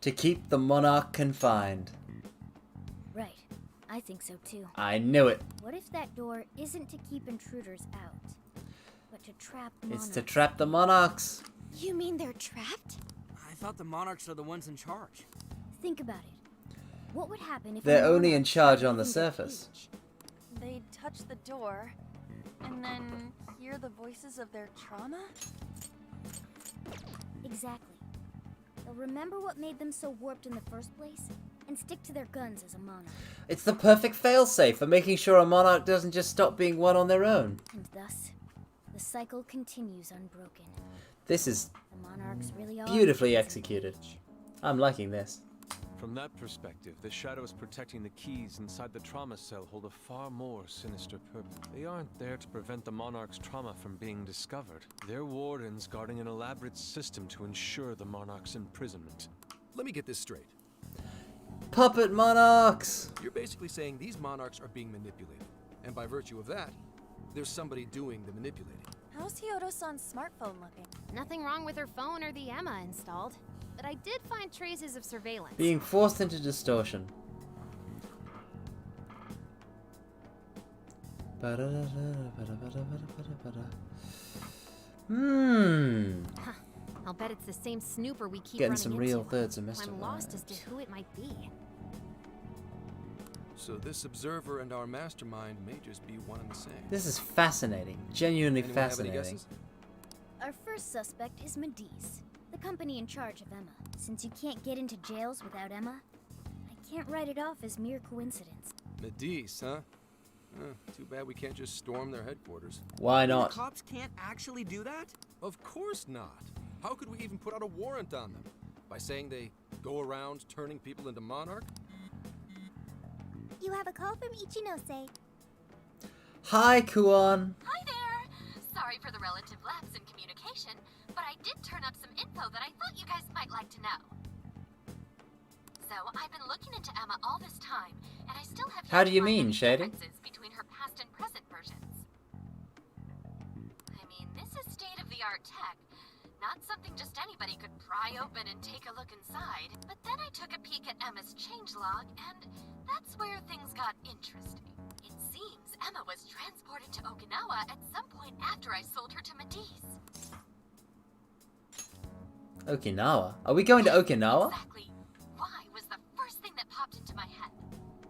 Speaker 1: To keep the monarch confined.
Speaker 3: Right. I think so too.
Speaker 1: I knew it.
Speaker 3: What if that door isn't to keep intruders out, but to trap monarchs?
Speaker 1: It's to trap the monarchs.
Speaker 3: You mean they're trapped?
Speaker 13: I thought the monarchs are the ones in charge.
Speaker 3: Think about it. What would happen if
Speaker 1: They're
Speaker 3: a
Speaker 1: only in
Speaker 3: monarch
Speaker 1: charge
Speaker 3: tried
Speaker 1: on the
Speaker 3: to
Speaker 1: surface.
Speaker 3: cage?
Speaker 6: They'd touch the door, and then hear the voices of their trauma?
Speaker 3: Exactly. They'll remember what made them so warped in the first place, and stick to their guns as a monarch.
Speaker 1: It's the perfect failsafe for making sure a monarch doesn't just stop being one on their own.
Speaker 3: And thus, the cycle continues unbroken.
Speaker 1: This is
Speaker 3: The monarchs really are
Speaker 1: beautifully executed. I'm liking this.
Speaker 5: From that perspective, the shadows protecting the keys inside the trauma cell hold a far more sinister purpose. They aren't there to prevent the monarch's trauma from being discovered. They're wardens guarding an elaborate system to ensure the monarch's imprisonment.
Speaker 12: Let me get this straight.
Speaker 1: Puppet monarchs!
Speaker 12: You're basically saying these monarchs are being manipulated. And by virtue of that, there's somebody doing the manipulating.
Speaker 6: How's Hyodo-san's smartphone looking?
Speaker 10: Nothing wrong with her phone or the Emma installed. But I did find traces of surveillance.
Speaker 1: Being forced into distortion.
Speaker 10: I'll bet it's the same snooper we keep
Speaker 1: Getting
Speaker 10: running
Speaker 1: some
Speaker 10: into.
Speaker 1: real third semester
Speaker 10: I'm lost as to
Speaker 1: vibes.
Speaker 10: who it might be.
Speaker 12: So this observer and our mastermind may just be one and the same.
Speaker 1: This is fascinating. Genuinely
Speaker 12: Anyone have any
Speaker 1: fascinating.
Speaker 12: guesses?
Speaker 8: Our first suspect is Medice, the company in charge of Emma. Since you can't get into jails without Emma, I can't write it off as mere coincidence.
Speaker 12: Medice, huh? Too bad we can't just storm their headquarters.
Speaker 1: Why
Speaker 13: The
Speaker 1: not?
Speaker 13: cops can't actually do that?
Speaker 12: Of course not. How could we even put out a warrant on them? By saying they go around turning people into monarch?
Speaker 3: You have a call from Ichinose.
Speaker 1: Hi, Kuon.
Speaker 10: Hi there! Sorry for the relative lapse in communication, but I did turn up some info that I thought you guys might like to know. So, I've been looking into Emma all this time, and I still have
Speaker 1: How
Speaker 10: yet
Speaker 1: do
Speaker 10: to
Speaker 1: you
Speaker 10: find
Speaker 1: mean,
Speaker 10: any
Speaker 1: Shady?
Speaker 10: differences between her past and present versions. I mean, this is state-of-the-art tech. Not something just anybody could pry open and take a look inside. But then I took a peek at Emma's changelog, and that's where things got interesting. It seems Emma was transported to Okinawa at some point after I sold her to Medice.
Speaker 1: Okinawa? Are we going to Okinawa?
Speaker 10: Exactly. Why was the first thing that popped into my head.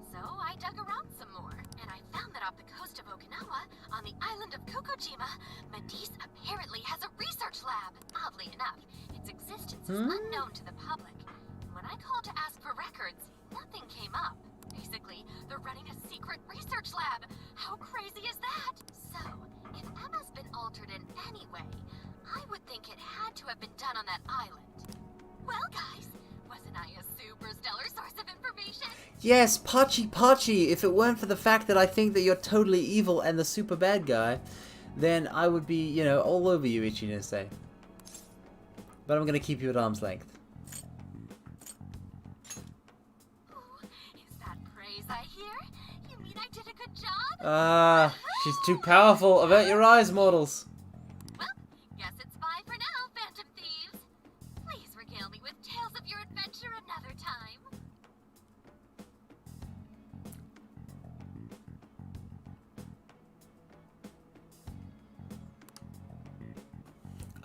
Speaker 10: So I dug around some more, and I found that off the coast of Okinawa, on the island of Kokojima, Medice apparently has a research lab. Oddly enough, its existence is unknown to the public. When I called to ask for records, nothing came up. Basically, they're running a secret research lab. How crazy is that? So, if Emma's been altered in any way, I would think it had to have been done on that island. Well, guys, wasn't I a super stellar source of information?
Speaker 1: Yes, Pachi. If it weren't for the fact that I think that you're totally evil and the super bad guy, then I would be, you know, all over you, Ichinose. But I'm gonna keep you at arm's length.
Speaker 10: Ooh, is that praise I hear? You mean I did a good job?
Speaker 1: She's too powerful. Avert your eyes, mortals.
Speaker 10: Well, guess it's bye for now, Phantom Thieves. Please regale me with tales of your adventure another time.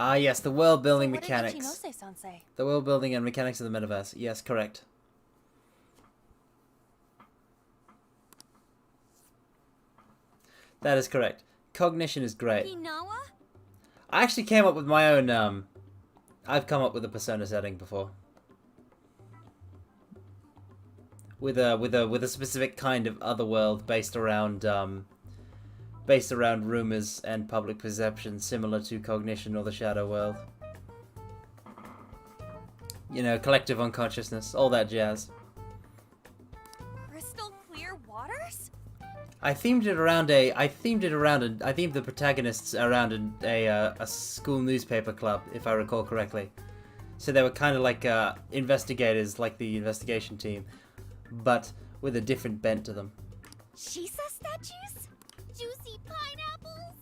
Speaker 1: Ah, yes, the world building
Speaker 6: What did
Speaker 1: mechanics.
Speaker 6: Ichinose-san say?
Speaker 1: The world building and mechanics of the metaverse. Yes, correct. That is correct. Cognition is great.
Speaker 8: Okinawa?
Speaker 1: I actually came up with my own, I've come up with a persona setting before. With a specific kind of other world based around rumors and public perception similar to Cognition or the Shadow World. You know, collective unconsciousness, all that jazz.
Speaker 6: Crystal clear waters?
Speaker 1: I themed the protagonists around a school newspaper club, if I recall correctly. So they were kind of like investigators, like the investigation team, but with a different bent to them.
Speaker 8: Shisa statues? Juicy pineapples?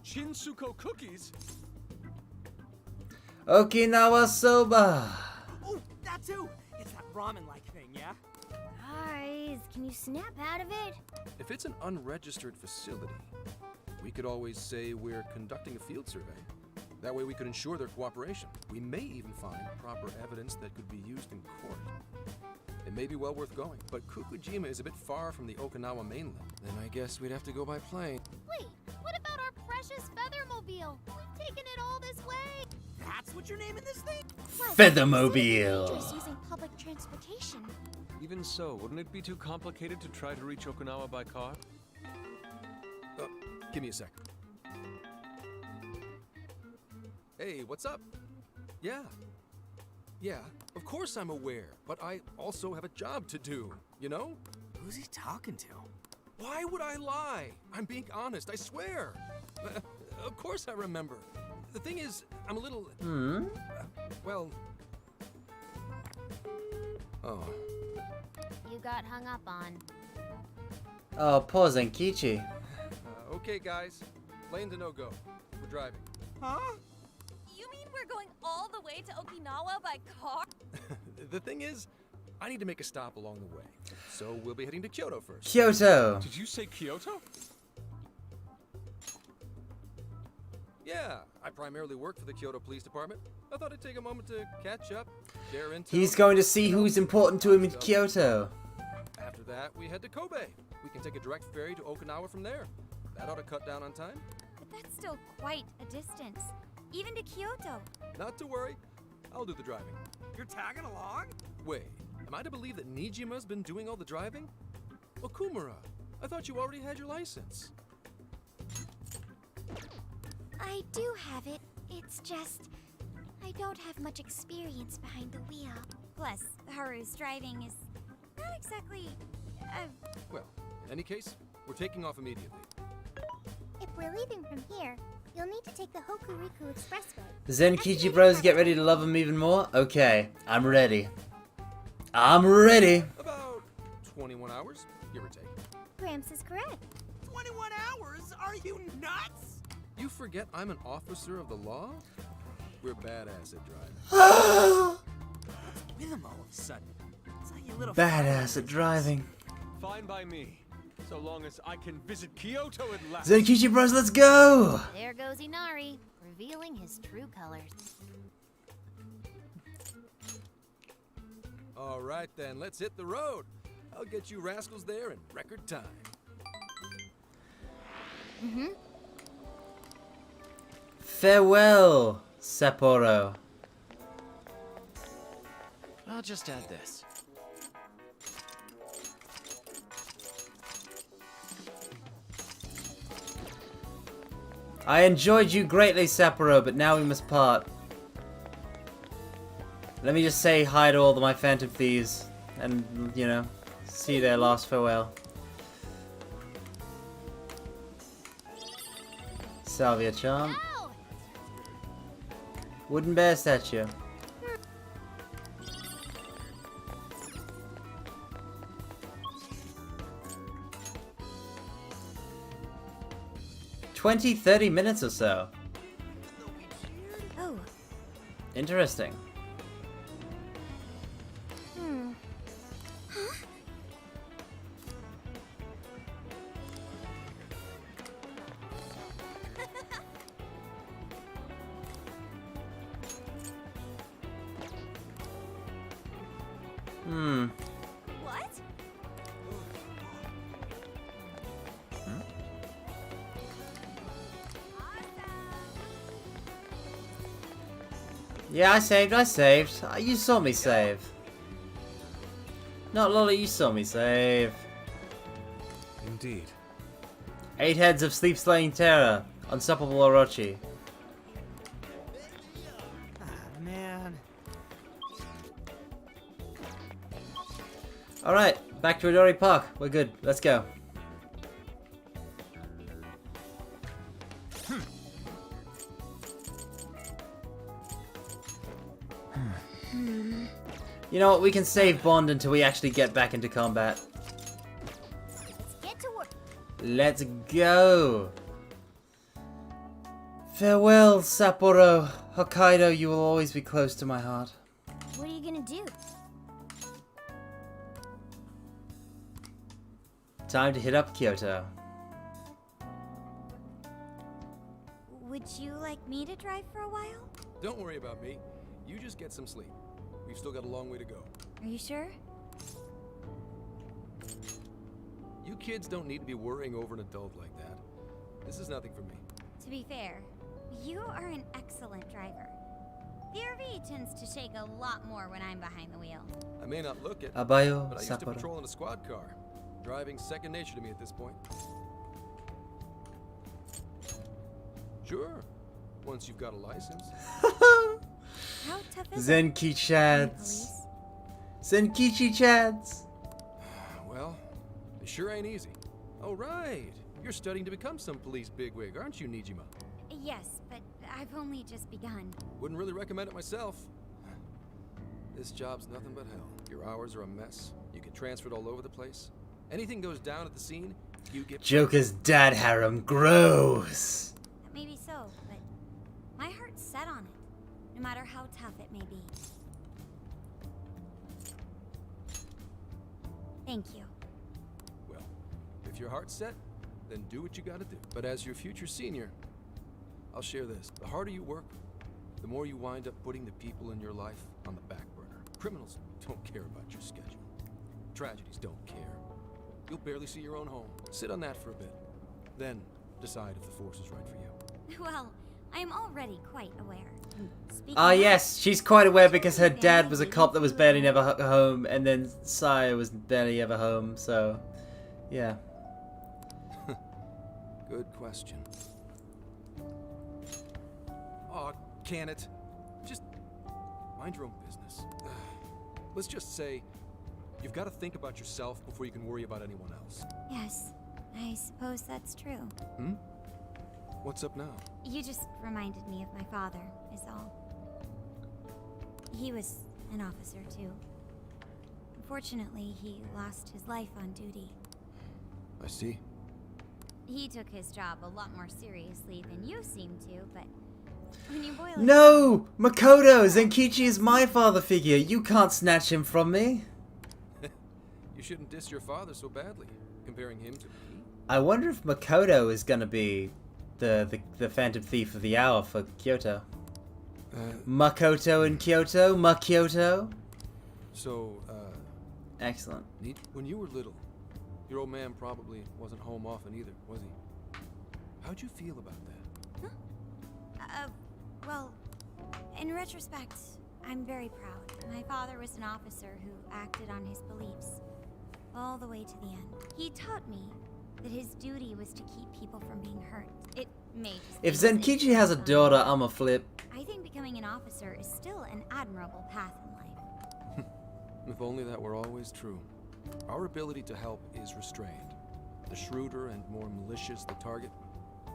Speaker 5: Shinsuko cookies?
Speaker 1: Okinawa soba!
Speaker 13: Oh, that too! It's that ramen-like thing, yeah?
Speaker 8: Guys, can you snap out of it?
Speaker 12: If it's an unregistered facility, we could always say we're conducting a field survey. That way we could ensure their cooperation. We may even find proper evidence that could be used in court. It may be well worth going, but Kokojima is a bit far from the Okinawa mainland. Then I guess we'd have to go by plane.
Speaker 3: Wait, what about our precious Feathermobile? We've taken it all this way.
Speaker 13: That's what you're naming this thing?
Speaker 3: Plus,
Speaker 1: Feathermobile.
Speaker 3: it's dangerous using public transportation.
Speaker 5: Even so, wouldn't it be too complicated to try to reach Okinawa by car?
Speaker 12: Give me a sec. Hey, what's up? Yeah, of course I'm aware, but I also have a job to do, you know?
Speaker 13: Who's he talking to?
Speaker 12: Why would I lie? I'm being honest, I swear. Of course I remember. The thing is, I'm a little... well... Oh.
Speaker 10: You got hung up on.
Speaker 1: Oh, poor Zenkichi.
Speaker 12: Okay, guys. Lane's a no-go. We're driving.
Speaker 13: Huh?
Speaker 6: You mean we're going all the way to Okinawa by car?
Speaker 12: The thing is, I need to make a stop along the way. So we'll be heading to Kyoto first.
Speaker 1: Kyoto.
Speaker 5: Did you say Kyoto?
Speaker 12: Yeah, I primarily work for the Kyoto Police Department. I thought I'd take a moment to catch up, share intel.
Speaker 1: He's going to see who's important to him in Kyoto.
Speaker 12: After that, we head to Kobe. We can take a direct ferry to Okinawa from there. That ought to cut down on time.
Speaker 11: But that's still quite a distance. Even to Kyoto.
Speaker 12: Not to worry. I'll do the driving.
Speaker 13: You're tagging along?
Speaker 12: Wait, am I to believe that Nijima's been doing all the driving? Okumura, I thought you already had your license.
Speaker 3: I do have it. It's just I don't have much experience behind the wheel.
Speaker 11: Plus, Haru's driving is not exactly...
Speaker 12: Well, in any case, we're taking off immediately.
Speaker 3: If we're leaving from here, you'll need to take the Hokuriku Expressway.
Speaker 1: Zenkichi Bros get ready to love him even more? Okay, I'm ready. I'm ready.
Speaker 12: About 21 hours, give or take.
Speaker 3: Gramps is correct.
Speaker 13: 21 hours? Are you nuts?
Speaker 12: You forget I'm an officer of the law? We're badass at driving.
Speaker 13: With him all of a sudden. It's like you little
Speaker 1: Badass at driving.
Speaker 5: Fine by me. So long as I can visit Kyoto at last.
Speaker 1: Zenkichi Bros, let's go!
Speaker 10: There goes Inari, revealing his true colors.
Speaker 12: All right then, let's hit the road. I'll get you rascals there in record time.
Speaker 10: Mm-hmm.
Speaker 1: Farewell, Sapporo.
Speaker 2: I'll just add this.
Speaker 1: I enjoyed you greatly, Sapporo, but now we must part. Let me just say hi to all of my Phantom Thieves, and, you know, see their last farewell. Salvia charm.
Speaker 3: Ow!
Speaker 1: Wooden bear statue. $20, 30 minutes or so.
Speaker 11: Oh.
Speaker 1: Interesting.
Speaker 6: What?
Speaker 1: Yeah, I saved. You saw me save. Not Lolly, you saw me save.
Speaker 5: Indeed.
Speaker 1: 8 heads of sleep slaying terror. Unstoppable Orochi.
Speaker 13: Ah, man.
Speaker 1: Alright, back to Midori Park. We're good. Let's go. You know what? We can save Bond until we actually get back into combat.
Speaker 3: Let's get to work.
Speaker 1: Let's go. Farewell, Sapporo. Hokkaido, you will always be close to my heart.
Speaker 3: What are you gonna do?
Speaker 1: Time to hit up Kyoto.
Speaker 11: Would you like me to drive for a while?
Speaker 12: Don't worry about me. You just get some sleep. We've still got a long way to go.
Speaker 11: Are you sure?
Speaker 12: You kids don't need to be worrying over an adult like that. This is nothing for me.
Speaker 11: To be fair, you are an excellent driver. The RV tends to shake a lot more when I'm behind the wheel.
Speaker 12: I may not look it,
Speaker 1: Abayo,
Speaker 12: but I used to
Speaker 1: Sapporo.
Speaker 12: patrol in a squad car. Driving's second nature to me at this point. Sure, once you've got a license.
Speaker 11: How tough is
Speaker 1: Zenki
Speaker 11: it?
Speaker 1: Chads. Zenkichi Chads.
Speaker 12: Well, it sure ain't easy. Oh, right. You're studying to become some police bigwig, aren't you, Nijima?
Speaker 11: Yes, but I've only just begun.
Speaker 12: Wouldn't really recommend it myself. This job's nothing but hell. Your hours are a mess. You get transferred all over the place. Anything goes down at the scene, you get...
Speaker 1: Joker's dad harem grows.
Speaker 11: Maybe so, but my heart's set on it, no matter how tough it may be. Thank you.
Speaker 12: Well, if your heart's set, then do what you gotta do. But as your future senior, I'll share this. The harder you work, the more you wind up putting the people in your life on the back burner. Criminals don't care about your schedule. Tragedies don't care. You'll barely see your own home. Sit on that for a bit. Then decide if the force is right for you.
Speaker 11: Well, I am already quite aware.
Speaker 1: Ah, yes, she's quite aware because her dad was a cop that was barely never home, and then Saya was barely ever home, so yeah.
Speaker 12: Good question. Aw, can it? Just mind your own business. Let's just say you've got to think about yourself before you can worry about anyone else.
Speaker 11: Yes, I suppose that's true.
Speaker 12: Hmm? What's up now?
Speaker 11: You just reminded me of my father, is all. He was an officer, too. Unfortunately, he lost his life on duty.
Speaker 12: I see.
Speaker 11: He took his job a lot more seriously than you seem to, but when you boil it
Speaker 1: No! Makoto! Zenkichi is my father figure. You can't snatch him from me.
Speaker 12: You shouldn't diss your father so badly, comparing him to me.
Speaker 1: I wonder if Makoto is gonna be the Phantom Thief of the Hour for Kyoto. Makoto in Kyoto? Makyoto?
Speaker 12: So,
Speaker 1: Excellent.
Speaker 12: when you were little, your old man probably wasn't home often either, was he? How'd you feel about that?
Speaker 11: Well, in retrospect, I'm very proud. My father was an officer who acted on his beliefs all the way to the end. He taught me that his duty was to keep people from being hurt. It may just
Speaker 1: If Zenkichi has a daughter, I'm a flip.
Speaker 11: I think becoming an officer is still an admirable path in life.
Speaker 12: If only that were always true. Our ability to help is restrained. The shrewder and more malicious the target,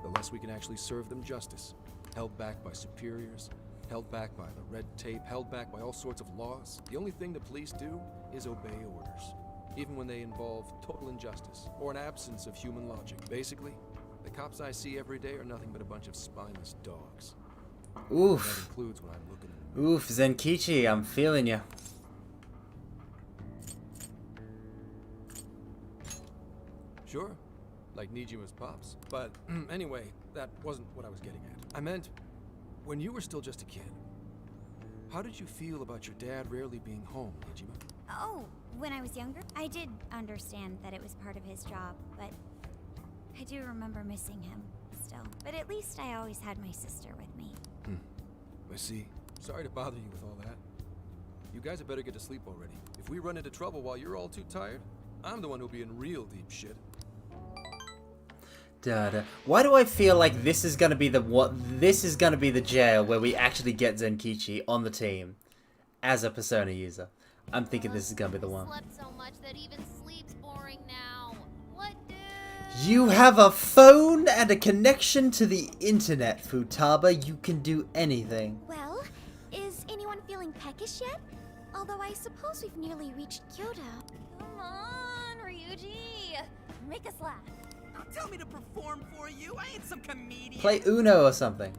Speaker 12: the less we can actually serve them justice. Held back by superiors, held back by the red tape, held back by all sorts of laws. The only thing the police do is obey orders, even when they involve total injustice or an absence of human logic. Basically, the cops I see every day are nothing but a bunch of spineless dogs.
Speaker 1: Oof.
Speaker 12: That includes when I'm looking at
Speaker 1: Oof, Zenkichi, I'm feeling you.
Speaker 12: Sure, like Nijima's pops. But anyway, that wasn't what I was getting at. I meant, when you were still just a kid, how did you feel about your dad rarely being home, Nijima?
Speaker 11: Oh, when I was younger, I did understand that it was part of his job, but I do remember missing him still. But at least I always had my sister with me.
Speaker 12: I see. Sorry to bother you with all that. You guys had better get to sleep already. If we run into trouble while you're all too tired, I'm the one who'll be in real deep shit.
Speaker 1: Why do I feel like this is gonna be the jail where we actually get Zenkichi on the team as a Persona user? I'm thinking this is gonna be the one.
Speaker 8: Slept so much that even sleep's boring now. What, dude?
Speaker 1: You have a phone and a connection to the internet, Futaba. You can do anything.
Speaker 3: Well, is anyone feeling peckish yet? Although I suppose we've nearly reached Kyoto.
Speaker 6: Come on, Ryuji. Make us laugh.
Speaker 13: Don't tell me to perform for you. I ain't some comedian.
Speaker 1: Play Uno or something.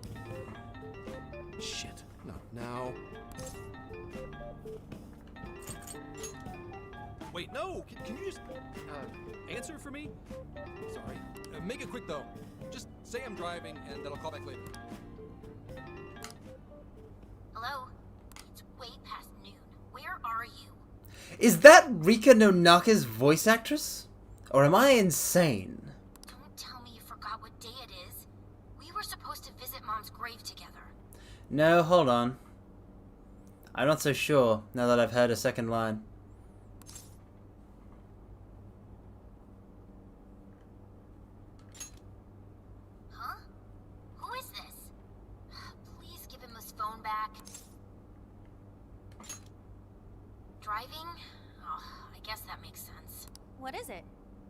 Speaker 12: Shit, not now. Wait, no! Can you just answer for me? Sorry. Make it quick though. Just say I'm driving and then I'll call back later.
Speaker 8: Hello? It's way past noon. Where are you?
Speaker 1: Is that Rika Nonaka's voice actress? Or am I insane?
Speaker 8: Don't tell me you forgot what day it is. We were supposed to visit Mom's grave together.
Speaker 1: No, hold on. I'm not so sure now that I've heard a second line.
Speaker 8: Huh? Who is this? Please give him his phone back. Driving? Oh, I guess that makes sense.
Speaker 6: What is it?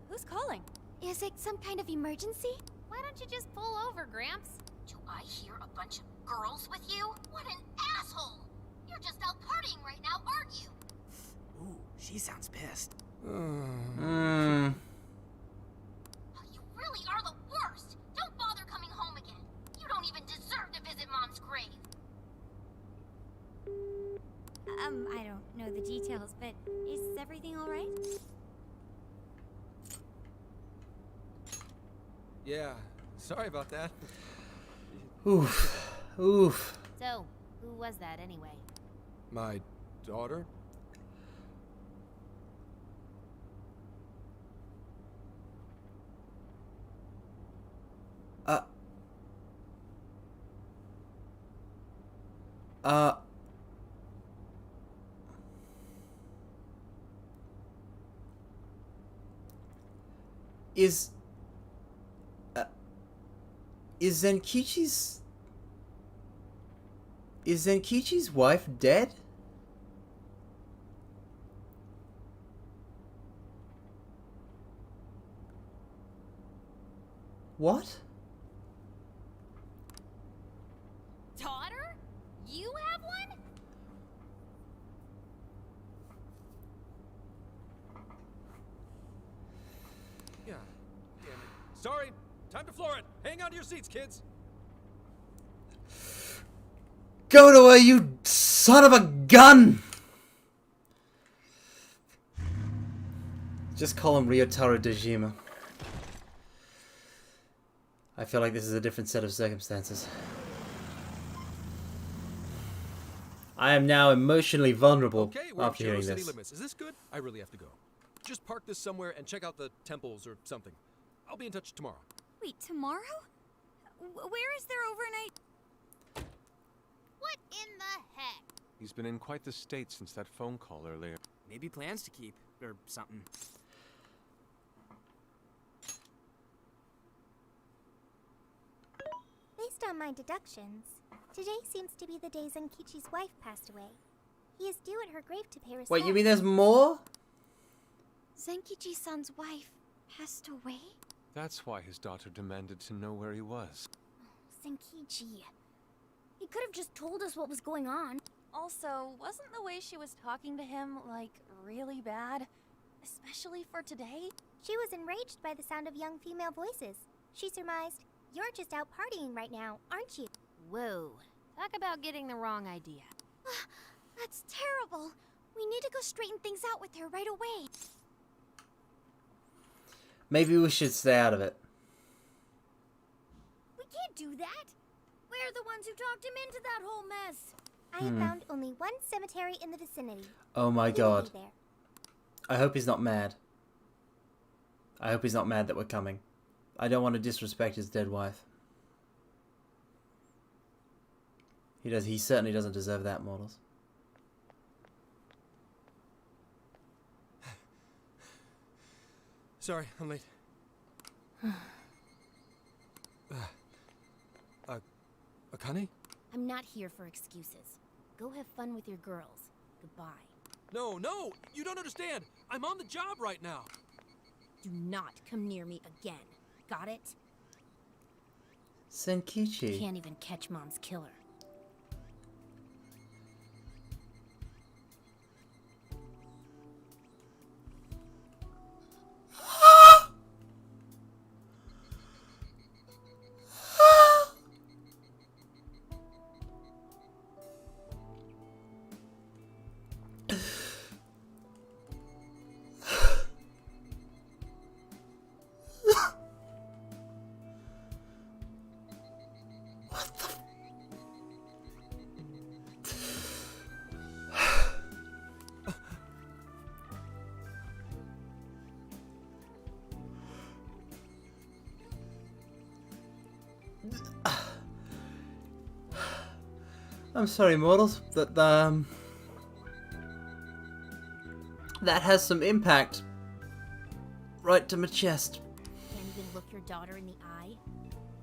Speaker 6: Who's calling?
Speaker 3: Is it some kind of emergency?
Speaker 8: Why don't you just pull over, Gramps? Do I hear a bunch of girls with you? What an asshole! You're just out partying right now, aren't you?
Speaker 13: Ooh, she sounds pissed.
Speaker 8: You really are the worst! Don't bother coming home again. You
Speaker 12: Yeah, sorry about that.
Speaker 1: Oof. Oof.
Speaker 10: So, who was that anyway?
Speaker 12: My daughter?
Speaker 1: Is Zenkichi's wife dead? What?
Speaker 10: Daughter? You have one?
Speaker 12: Yeah, damn it. Sorry, time to floor it. Hang on to your seats, kids.
Speaker 1: Go to her, you son of a gun! Just call him Ryotaro Dejima. I feel like this is a different set of circumstances. I am now emotionally vulnerable
Speaker 12: Okay, we're in
Speaker 1: after hearing
Speaker 12: city
Speaker 1: this.
Speaker 12: limits. Is this good? I really have to go. Just park this somewhere and check out the temples or something. I'll be in touch tomorrow.
Speaker 11: Wait, tomorrow? Where is their overnight?
Speaker 8: What in the heck?
Speaker 5: He's been in quite the state since that phone call earlier.
Speaker 13: Maybe plans to keep, or something.
Speaker 3: Based on my deductions, today seems to be the day Zenkichi's wife passed away. He is due at her grave to pay respect.
Speaker 1: Wait, you mean there's more?
Speaker 10: Zenkichi-san's wife passed away?
Speaker 5: That's why his daughter demanded to know where he was.
Speaker 8: Zenkichi. He could have just told us what was going on.
Speaker 6: Also, wasn't the way she was talking to him, like, really bad? Especially for today?
Speaker 3: She was enraged by the sound of young female voices. She surmised, "You're just out partying right now, aren't you?"
Speaker 10: Whoa. Talk about getting the wrong idea.
Speaker 8: That's terrible. We need to go straighten things out with her right away.
Speaker 1: Maybe we should stay out of it.
Speaker 8: We can't do that. We're the ones who talked him into that whole mess.
Speaker 3: I have found only one cemetery in the vicinity.
Speaker 1: Oh my
Speaker 3: He will
Speaker 1: god.
Speaker 3: be there.
Speaker 1: I hope he's not mad. I hope he's not mad that we're coming. I don't want to disrespect his dead wife. He certainly doesn't deserve that, mortals.
Speaker 12: Sorry, I'm late. Akane?
Speaker 10: I'm not here for excuses. Go have fun with your girls. Goodbye.
Speaker 12: No, you don't understand. I'm on the job right now.
Speaker 10: Do not come near me again. Got it?
Speaker 1: Zenkichi.
Speaker 10: Can't even catch Mom's killer.
Speaker 1: I'm sorry, mortals, but that has some impact right to my chest.
Speaker 10: Can't even look your daughter in the eye?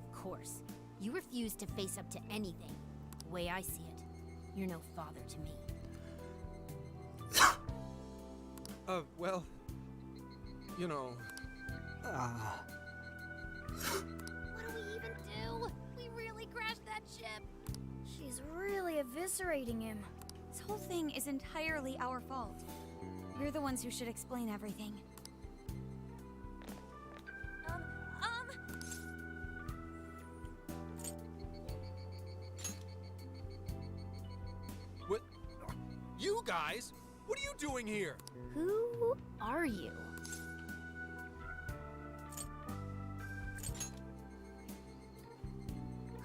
Speaker 10: Of course. You refuse to face up to anything. The way I see it, you're no father to me.
Speaker 12: Well, you know.
Speaker 8: What do we even do? We really crashed that ship. She's really eviscerating him.
Speaker 11: This whole thing is entirely our fault. We're the ones who should explain everything.
Speaker 12: What? You guys? What are you doing here?
Speaker 10: Who are you?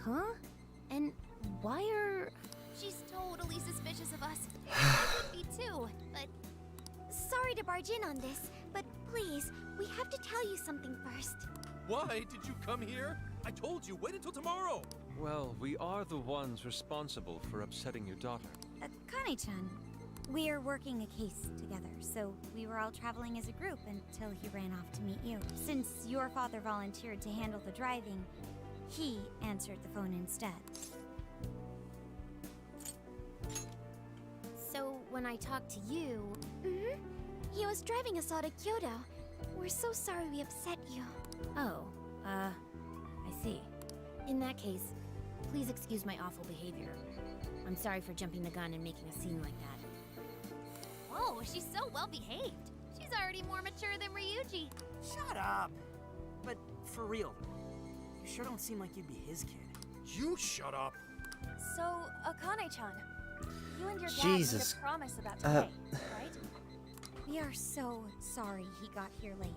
Speaker 10: Huh? And why are...
Speaker 8: She's totally suspicious of us. I would be too, but... Sorry to barge in on this, but please, we have to tell you something first.
Speaker 12: Why did you come here? I told you, wait until tomorrow.
Speaker 5: Well, we are the ones responsible for upsetting your daughter.
Speaker 11: Kane-chan, we're working a case together, so we were all traveling as a group until he ran off to meet you. Since your father volunteered to handle the driving, he answered the phone instead.
Speaker 10: So, when I talked to you...
Speaker 3: Mm-hmm. He was driving us all to Kyoto. We're so sorry we upset you.
Speaker 10: Oh, I see. In that case, please excuse my awful behavior. I'm sorry for jumping the gun and making a scene like that.
Speaker 8: Whoa, she's so well behaved. She's already more mature than Ryuji.
Speaker 13: Shut up. But for real, you sure don't seem like you'd be his kid.
Speaker 12: You shut up.
Speaker 6: So, Akane-chan, you and your dad
Speaker 1: Jesus.
Speaker 6: made a promise about today, right?
Speaker 11: We are so sorry he got here late.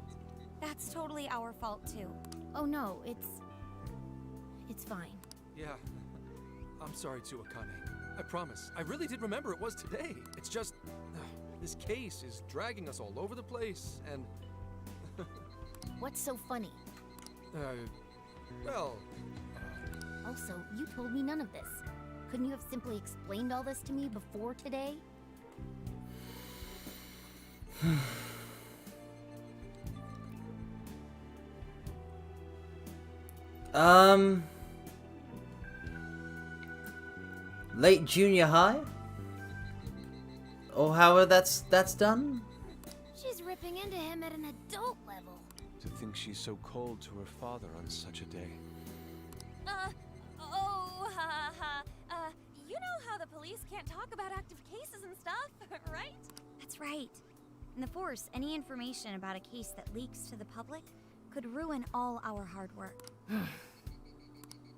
Speaker 11: That's totally our fault too.
Speaker 10: Oh no, it's fine.
Speaker 12: Yeah, I'm sorry too, Akane. I promise. I really did remember it was today. It's just, this case is dragging us all over the place, and...
Speaker 10: What's so funny?
Speaker 12: Well...
Speaker 10: Also, you told me none of this. Couldn't you have simply explained all this to me before today?
Speaker 1: Late junior high? Or however that's done?
Speaker 3: She's ripping into him at an adult level.
Speaker 5: To think she's so cold to her father on such a day.
Speaker 6: You know how the police can't talk about active cases and stuff, right?
Speaker 11: That's right. In the Force, any information about a case that leaks to the public could ruin all our hard work.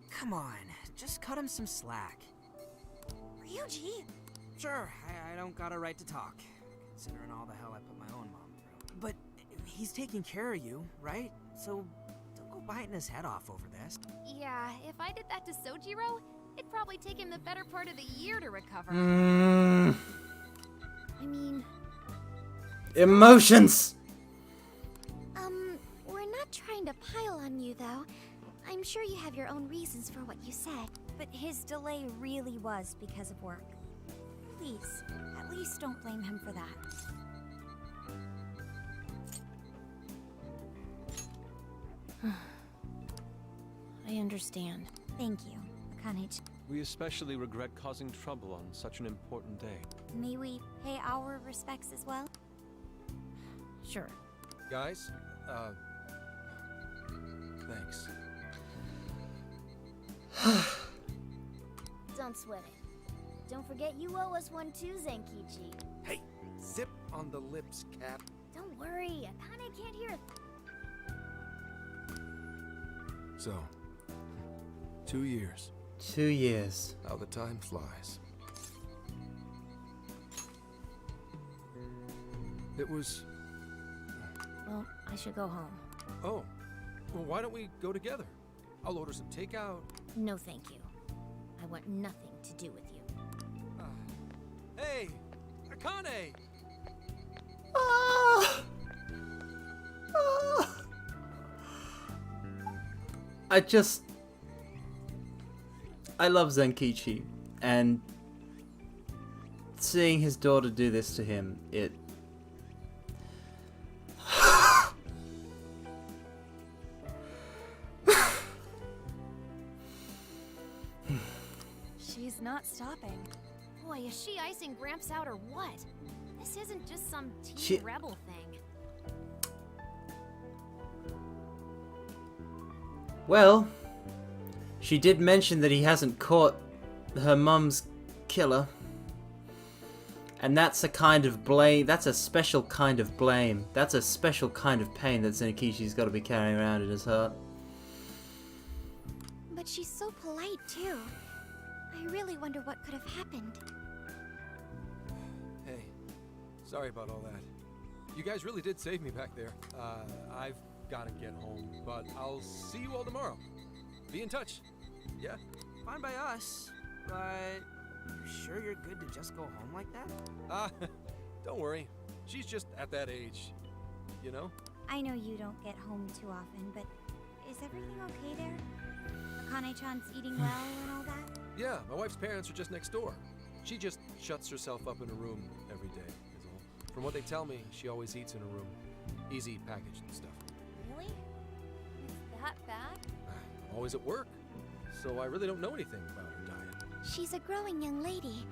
Speaker 13: Come on, just cut him some slack.
Speaker 11: Ryuji!
Speaker 13: Sure, I don't got a right to talk, considering all the hell I put my own mom through. But he's taking care of you, right? So don't go biting his head off over this.
Speaker 8: Yeah, if I did that to Sojiro, it'd probably take him the better part of the year to recover.
Speaker 1: Mm.
Speaker 10: I mean...
Speaker 1: Emotions!
Speaker 3: We're not trying to pile on you, though. I'm sure you have your own reasons for what you said.
Speaker 11: But his delay really was because of work. Please, at least don't blame him for that.
Speaker 10: I understand.
Speaker 11: Thank you, Akane-chan.
Speaker 5: We especially regret causing trouble on such an important day.
Speaker 11: May we pay our respects as well?
Speaker 10: Sure.
Speaker 12: Guys, thanks.
Speaker 3: Don't sweat it. Don't forget you owe us one too, Zenkichi.
Speaker 12: Hey, zip on the lips, Cap.
Speaker 3: Don't worry, Akane can't hear it.
Speaker 12: So, 2 years.
Speaker 1: 2 years.
Speaker 12: How the time flies. It was...
Speaker 10: Well, I should go home.
Speaker 12: Oh, well, why don't we go together? I'll order some takeout.
Speaker 10: No, thank you. I want nothing to do with you.
Speaker 12: Hey, Akane!
Speaker 1: Ah! Ah! I love Zenkichi, and seeing his daughter do this to him, it...
Speaker 6: She's not stopping.
Speaker 10: Boy, is she icing Gramps out or what? This isn't just some teen rebel thing.
Speaker 1: Well, she did mention that he hasn't caught her mum's killer. And that's a kind of blame, that's a special kind of blame. That's a special kind of pain that Zenkichi's got to be carrying around in his heart.
Speaker 3: But she's so polite, too. I really wonder what could have happened.
Speaker 12: Hey, sorry about all that. You guys really did save me back there. I've got to get home, but I'll see you all tomorrow. Be in touch. Yeah.
Speaker 13: Fine by us, but you sure you're good to just go home like that?
Speaker 12: Don't worry. She's just at that age, you know?
Speaker 11: I know you don't get home too often, but is everything okay there? Akane-chan's eating well and all that?
Speaker 12: Yeah, my wife's parents are just next door. She just shuts herself up in a room every day, is all. From what they tell me, she always eats in a room. Easy packaged and stuff.
Speaker 6: Really? It's that bad?
Speaker 12: I'm always at work, so I really don't know anything about her diet.
Speaker 3: She's a growing young lady.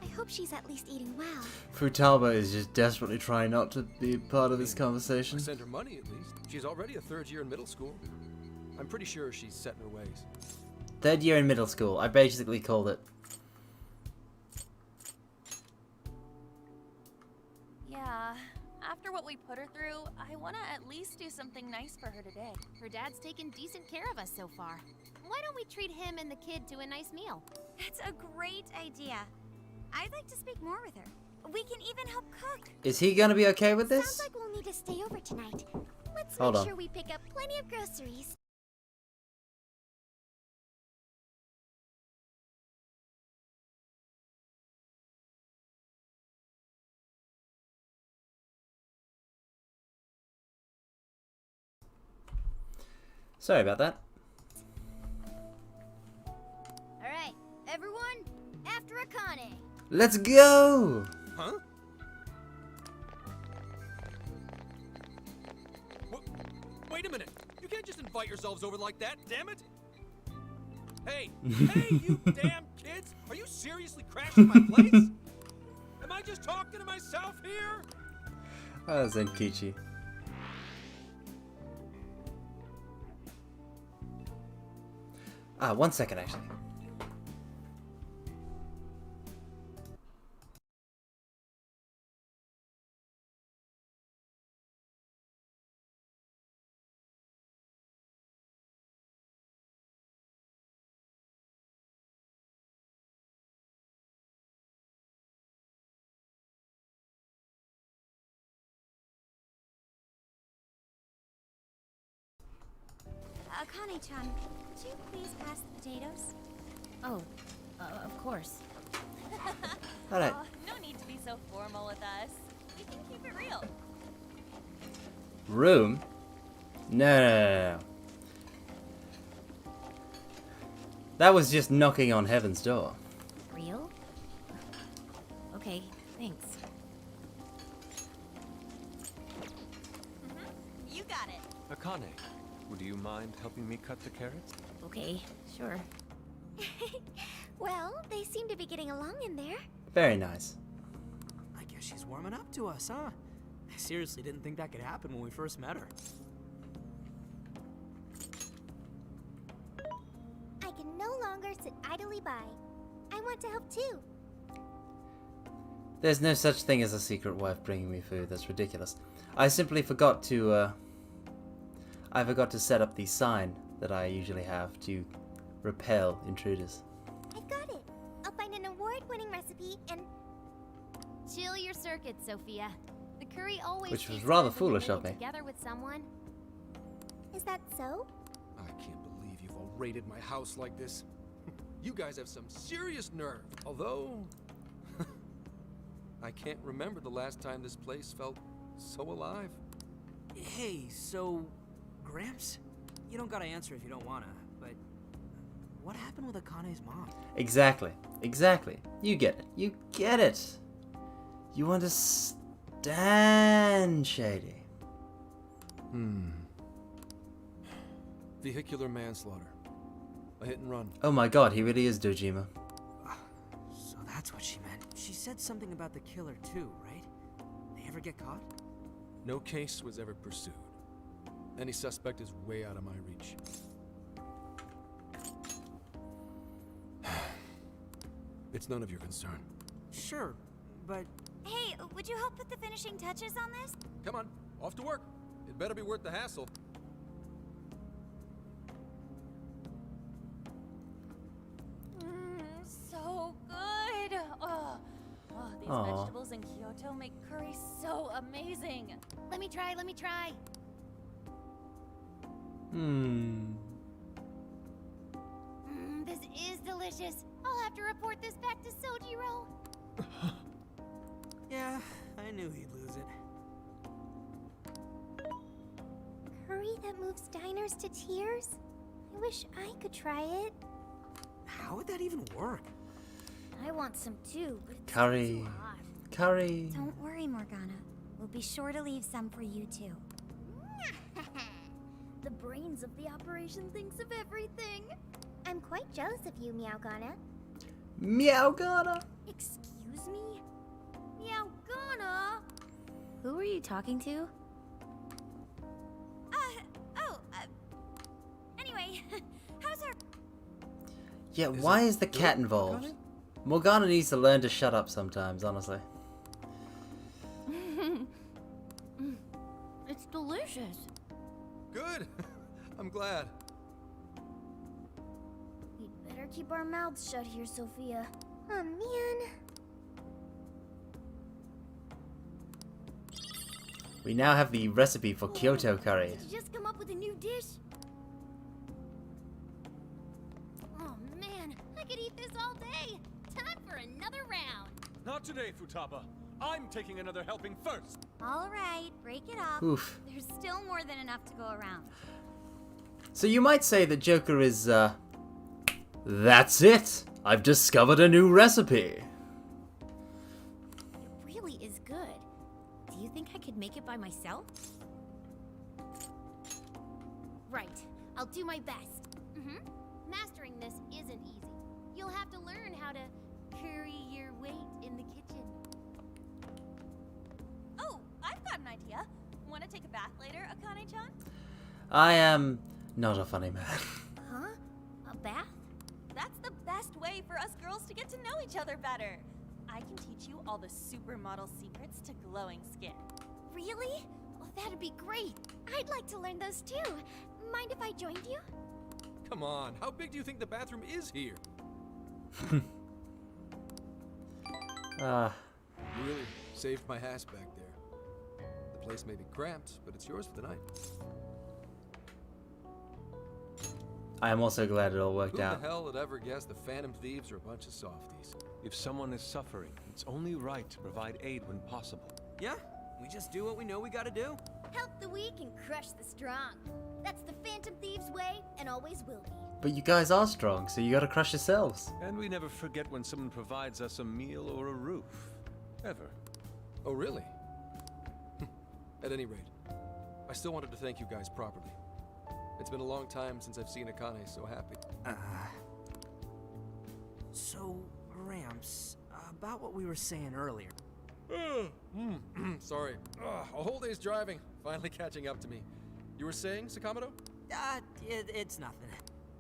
Speaker 3: I hope she's at least eating well.
Speaker 1: Futaba is just desperately trying not to be part of this conversation.
Speaker 12: I send her money, at least. She's already a third year in middle school. I'm pretty sure she's set in her ways.
Speaker 1: Third year in middle school. I basically called it.
Speaker 6: Yeah. After what we put her through, I want to at least do something nice for her today.
Speaker 10: Her dad's taken decent care of us so far. Why don't we treat him and the kid to a nice meal?
Speaker 11: That's a great idea. I'd like to speak more with her. We can even help cook.
Speaker 1: Is he gonna be okay with this?
Speaker 3: Sounds like we'll need to stay over tonight. Let's
Speaker 1: Hold
Speaker 3: make
Speaker 1: on.
Speaker 3: sure we pick up plenty of groceries.
Speaker 1: Sorry about that.
Speaker 8: Alright, everyone, after Akane.
Speaker 1: Let's go!
Speaker 12: Huh? Wait a minute! You can't just invite yourselves over like that, damn it! Hey! Hey, you damn kids! Are you seriously crashing my place? Am I just talking to myself here?
Speaker 1: Ah, Zenkichi. Ah, 1 second actually.
Speaker 11: Akane-chan, could you please pass the potatoes?
Speaker 10: Oh, of course.
Speaker 1: Alright.
Speaker 6: No need to be so formal with us. We can keep it real.
Speaker 1: Room? No. That was just knocking on heaven's door.
Speaker 10: Real? Okay, thanks.
Speaker 6: You got it.
Speaker 5: Akane, would you mind helping me cut the carrots?
Speaker 10: Okay, sure.
Speaker 3: Well, they seem to be getting along in there.
Speaker 1: Very nice.
Speaker 13: I guess she's warming up to us, huh? I seriously didn't think that could happen when we first met her.
Speaker 3: I can no longer sit idly by. I want to help too.
Speaker 1: There's no such thing as a secret wife bringing me food. That's ridiculous. I simply forgot to, I forgot to set up the sign that I usually have to repel intruders.
Speaker 3: I've got it. I'll find an award-winning recipe and...
Speaker 10: Chill your circuits, Sophia. The curry always
Speaker 1: Which was
Speaker 10: tastes
Speaker 1: rather
Speaker 10: good when you
Speaker 1: foolish
Speaker 10: make
Speaker 1: of
Speaker 10: it
Speaker 1: me.
Speaker 10: Together with someone.
Speaker 3: Is that so?
Speaker 12: I can't believe you've all raided my house like this. You guys have some serious nerve. Although, I can't remember the last time this place felt so alive.
Speaker 13: Hey, so, Gramps? You don't gotta answer if you don't wanna, but what happened with Akane's mom?
Speaker 1: Exactly. Exactly. You get it. You get it. You understand, Shady.
Speaker 12: Vehicular manslaughter. A hit and run.
Speaker 1: Oh my god, he really is Dojima.
Speaker 13: So that's what she meant. She said something about the killer too, right? They ever get caught?
Speaker 12: No case was ever pursued. Any suspect is way out of my reach. It's none of your concern.
Speaker 13: Sure, but...
Speaker 11: Hey, would you help put the finishing touches on this?
Speaker 12: Come on, off to work. It better be worth the hassle.
Speaker 6: So good. Oh, these
Speaker 1: Aw.
Speaker 6: vegetables in Kyoto make curry so amazing.
Speaker 10: Let me try, let me try.
Speaker 3: delicious. I'll have to report this back to Sojiro.
Speaker 13: Yeah, I knew he'd lose it.
Speaker 3: Curry that moves diners to tears? I wish I could try it.
Speaker 13: How would that even work?
Speaker 3: I want some too, but it's
Speaker 1: Curry.
Speaker 3: too hot.
Speaker 1: Curry.
Speaker 11: Don't worry, Morgana. We'll be sure to leave some for you too.
Speaker 3: The brains of the operation thinks of everything. I'm quite jealous of you, Meowgana.
Speaker 1: Meowgana.
Speaker 3: Excuse me? Meowgana?
Speaker 10: Who are you talking to?
Speaker 11: Anyway, how's our...
Speaker 1: Yeah, why is the cat involved? Morgana needs to learn to shut up sometimes, honestly.
Speaker 10: It's delicious.
Speaker 12: Good. I'm glad.
Speaker 3: We'd better keep our mouths shut here, Sophia. Oh, man.
Speaker 1: We now have the recipe for Kyoto curry.
Speaker 3: Did you just come up with a new dish? Oh, man. I could eat this all day. Time for another round.
Speaker 5: Not today, Futaba. I'm taking another helping first.
Speaker 11: All right, break it off.
Speaker 1: Oof.
Speaker 11: There's still more than enough to go around.
Speaker 1: So you might say that Joker is, that's it! I've discovered a new recipe!
Speaker 10: It really is good. Do you think I could make it by myself?
Speaker 3: Right. I'll do my best. Mastering this isn't easy. You'll have to learn how to carry your weight in the kitchen.
Speaker 6: Oh, I've got an idea. Want to take a bath later, Akane-chan?
Speaker 1: I am not a funny man.
Speaker 3: Huh? A bath?
Speaker 6: That's the best way for us girls to get to know each other better. I can teach you all the supermodel secrets to glowing skin.
Speaker 3: Really? Oh, that'd be great. I'd like to learn those too. Mind if I joined you?
Speaker 12: Come on, how big do you think the bathroom is here?
Speaker 1: Ah.
Speaker 12: You really saved my ass back there. The place may be cramped, but it's yours for the night.
Speaker 1: I am also glad it all
Speaker 12: Who
Speaker 1: worked out.
Speaker 12: the hell would ever guess the Phantom Thieves are a bunch of softies?
Speaker 5: If someone is suffering, it's only right to provide aid when possible.
Speaker 13: Yeah, we just do what we know we gotta do.
Speaker 3: Help the weak and crush the strong. That's the Phantom Thieves way, and always will be.
Speaker 1: But you guys are strong, so you gotta crush yourselves.
Speaker 5: And we never forget when someone provides us a meal or a roof. Ever.
Speaker 12: Oh, really? At any rate, I still wanted to thank you guys properly. It's been a long time since I've seen Akane so happy.
Speaker 13: So, Ramps, about what we were saying earlier.
Speaker 12: Sorry. A whole day's driving, finally catching up to me. You were saying, Sakamoto?
Speaker 13: It's nothing.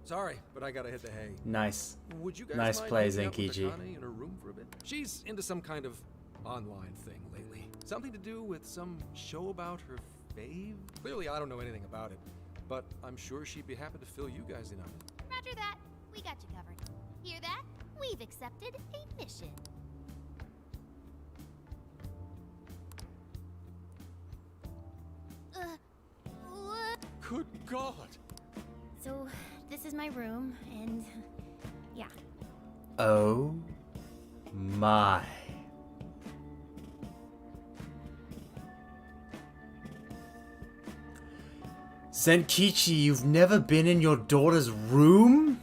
Speaker 12: Sorry, but I gotta hit the hay.
Speaker 1: Nice.
Speaker 12: Would you guys
Speaker 1: Nice
Speaker 12: mind
Speaker 1: play,
Speaker 12: hanging out with
Speaker 1: Zenkichi.
Speaker 12: Akane in her room for a bit? She's into some kind of online thing lately. Something to do with some show about her fave? Clearly, I don't know anything about it, but I'm sure she'd be happy to fill you guys in on it.
Speaker 3: Roger that. We got you covered. Hear that? We've accepted a mission. What?
Speaker 5: Good God!
Speaker 10: So, this is my room, and yeah.
Speaker 1: Oh my. Zenkichi, you've never been in your daughter's room?